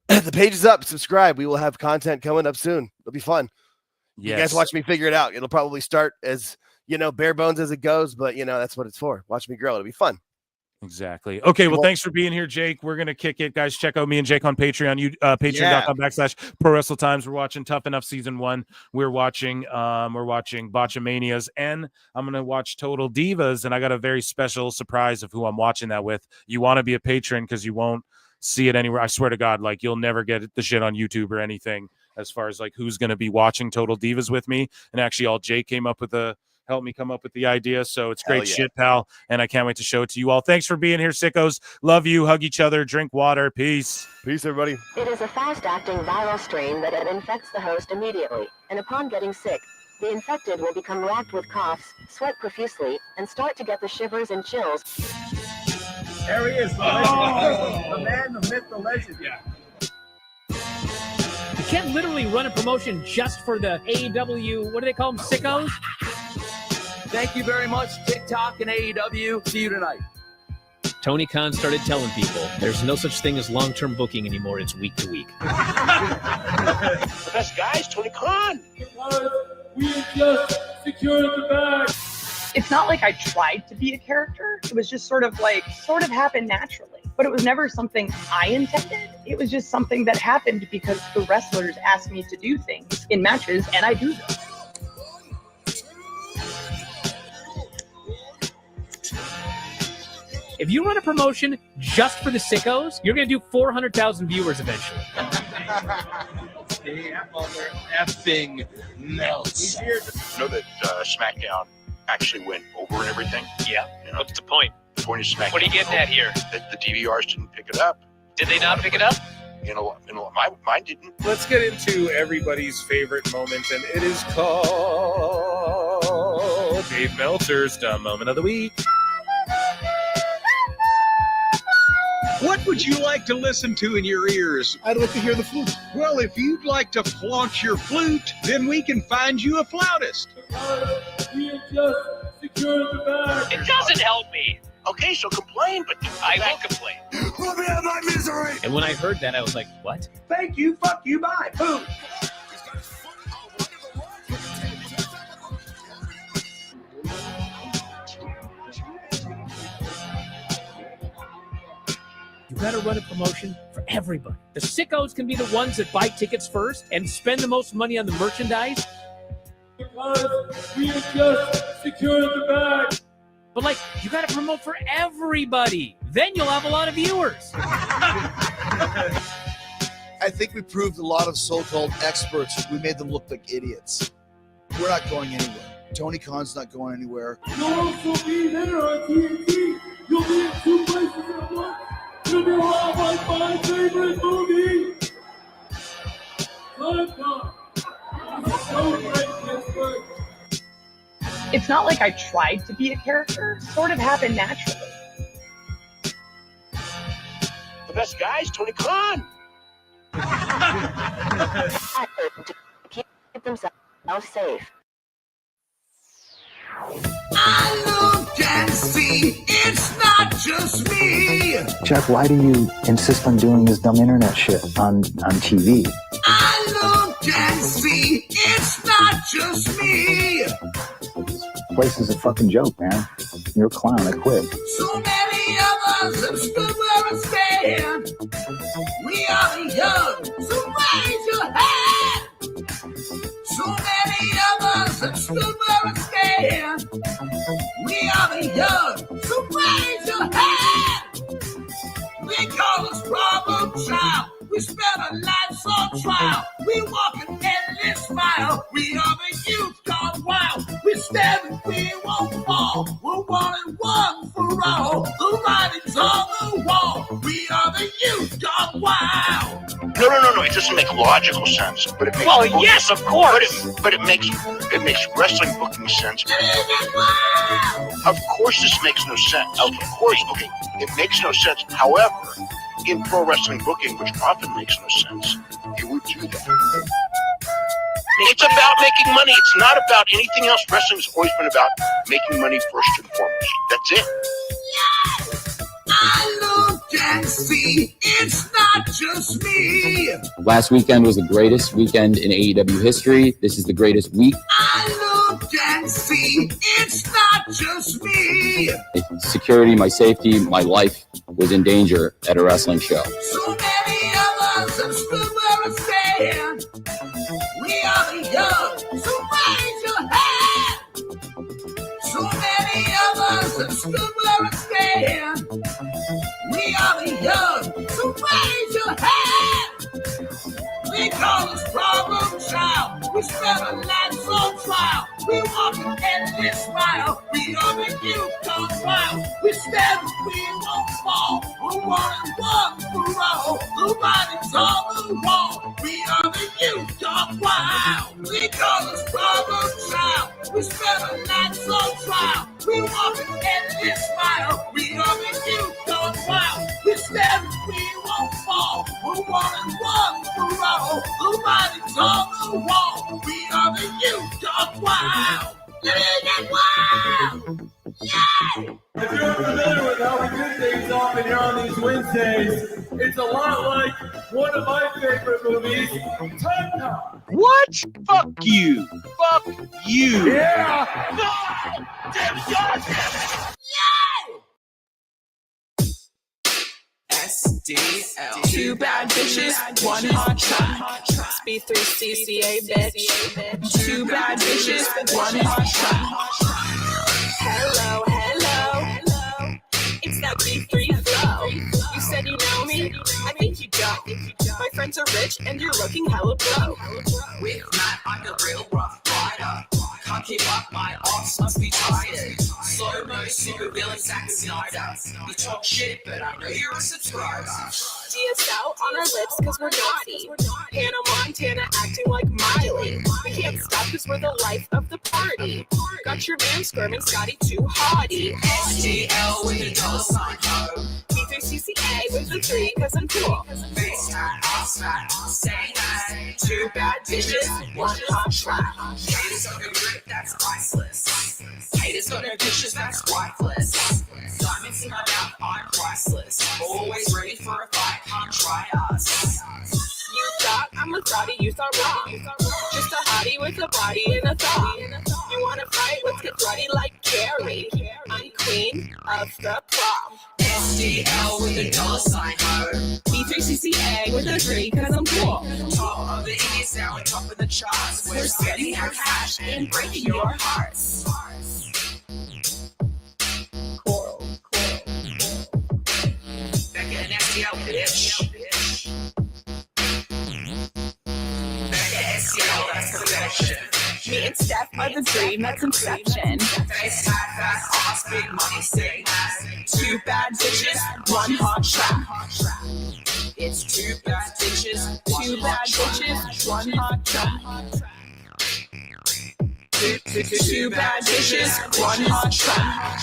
The page is up. Subscribe. We will have content coming up soon. It'll be fun. Yes. You guys watch me figure it out. It'll probably start as, bare bones as it goes, but that's what it's for. Watch me grow. It'll be fun. Exactly. Okay, well, thanks for being here, Jake. We're going to kick it, guys. Check out me and Jake on Patreon, patreon.com/ProWrestleTimes. We're watching Tough Enough Season 1. We're watching Botchamanias, and I'm going to watch Total Divas, and I got a very special surprise of who I'm watching that with. You want to be a patron because you won't see it anywhere. I swear to God, like, you'll never get the shit on YouTube or anything as far as, like, who's going to be watching Total Divas with me. And actually, all Jake helped me come up with the idea. So it's great shit, pal. And I can't wait to show it to you all. Thanks for being here, sickos. Love you. Hug each other. Drink water. Peace. Peace, everybody. It is a fast-acting viral strain that infects the host immediately, and upon getting sick, the infected will become racked with coughs, sweat profusely, and start to get the shivers and chills. There he is, the legend. The man, the myth, the legend. Yeah. You can't literally run a promotion just for the AEW, what do they call them, sickos? Thank you very much, TikTok and AEW. See you tonight. Tony Khan started telling people there's no such thing as long-term booking anymore. It's week to week. The best guys, Tony Khan. We just secured the bag. It's not like I tried to be a character. It was just sort of happened naturally. But it was never something I intended. It was just something that happened because the wrestlers asked me to do things in matches, and I do them. If you run a promotion just for the sickos, you're going to do 400,000 viewers eventually. Effing Meltzer. You know that SmackDown actually went over and everything? Yeah. You know, What's the point? the point of SmackDown. What are you getting at here? That the DVRs didn't pick it up. Did they not pick it up? Mine didn't. Let's get into everybody's favorite moment, and it is called Dave Meltzer's Dumb Moment of the Week. What would you like to listen to in your ears? I'd like to hear the flute. Well, if you'd like to flaunt your flute, then we can find you a flautist. We have just secured the bag. It doesn't help me. Okay, so complain, but I will complain. Let me have my misery. And when I heard that, I was like, what? Thank you, fuck you, bye. Boom. You gotta run a promotion for everybody. The sickos can be the ones that buy tickets first and spend the most money on the merchandise. Because we have just secured the bag. But you gotta promote for everybody. Then you'll have a lot of viewers. I think we proved a lot of so-called experts. We made them look like idiots. We're not going anywhere. Tony Khan's not going anywhere. You'll also be there on TNT. You'll be in 2 places at once. You'll be all like my favorite movie. Time. So great, Pittsburgh. It's not like I tried to be a character. It sort of happened naturally. the best guys, Tony Khan. Keep themselves safe. I look and see it's not just me. Jack, why do you insist on doing this dumb internet shit on TV? I look and see it's not just me. This place is a fucking joke, man. You're a clown. I quit. So many of us have stood where I stand. We are the young, so raise your hand. So many of us have stood where I stand. We are the young, so raise your hand. They call us problem child. We spend our lives on trial. We walk an endless mile. We are the youth gone wild. We stand and we won't fall. We're 1 and 1 for all. The writing's on the wall. We are the youth gone wild. No. It doesn't make logical sense, but it makes. Well, yes, of course. But it makes wrestling booking sense. Of course, this makes no sense. Of course, okay, it makes no sense. However, in pro wrestling booking, which often makes no sense, you would do that. It's about making money. It's not about anything else. Wrestling's always been about making money first and foremost. That's it. I look and see it's not just me. Last weekend was the greatest weekend in AEW history. This is the greatest week. I look and see it's not just me. Security, my safety, my life was in danger at a wrestling show. So many of us have stood where I stand. We are the young, so raise your hand. So many of us have stood where I stand. We are the young, so raise your hand. They call us problem child. We spend our lives on trial. We walk an endless mile. We are the youth gone wild. We stand and we won't fall. We're 1 and 1 for all. The writing's on the wall. We are the youth gone wild. They call us problem child. We spend our lives on trial. We walk an endless mile. We are the youth gone wild. We stand and we won't fall. We're 1 and 1 for all. The writing's on the wall. We are the youth gone wild. Get wild. happening here on these Wednesdays. It's a lot like one of my favorite movies, Time Cop. What? Fuck you. Fuck you. Yeah. SDL. Two bad bitches, one hot shot. B3CCA, bitch. Two bad bitches, one hot shot. Hello, hello. It's that B3 flow. You said you know me? I think you don't. My friends are rich and you're looking hella broke. With Matt, I'm the real rough rider. Can't keep up, my arms must be tired. Slow-mo, super villain, Zack Snyder. You talk shit, but I know you're a subscriber. DSL on our lips cause we're naughty. Hannah Montana acting like Miley. We can't stop cause we're the life of the party. Got your man squirming Scotty too hottie. SDL with a $sign ho. B3CCA with the 3 cause I'm cool. Face tat, ass fat, say that. Two bad bitches, one hot trap. Haters on the grip, that's priceless. Haters got no pictures, that's wifeless. Diamonds in my mouth, I'm priceless. Always ready for a fight, come try us. You thought I'm a thotty, you thought wrong. Just a hottie with a body and a thought. You wanna fight, let's get bloody like Carrie. I'm queen of the prom. SDL with a $sign ho. B3CCA with a 3 cause I'm cool. Top of the Indies now on top of the charts. We're spending our cash and breaking your hearts. Coral. Back in SDL, bitch. Me and Steph are the dream that's inception. Face fat, ass, big money, say two bad bitches, one hot trap. It's two bad bitches, one hot trap. Two bad bitches, one hot trap.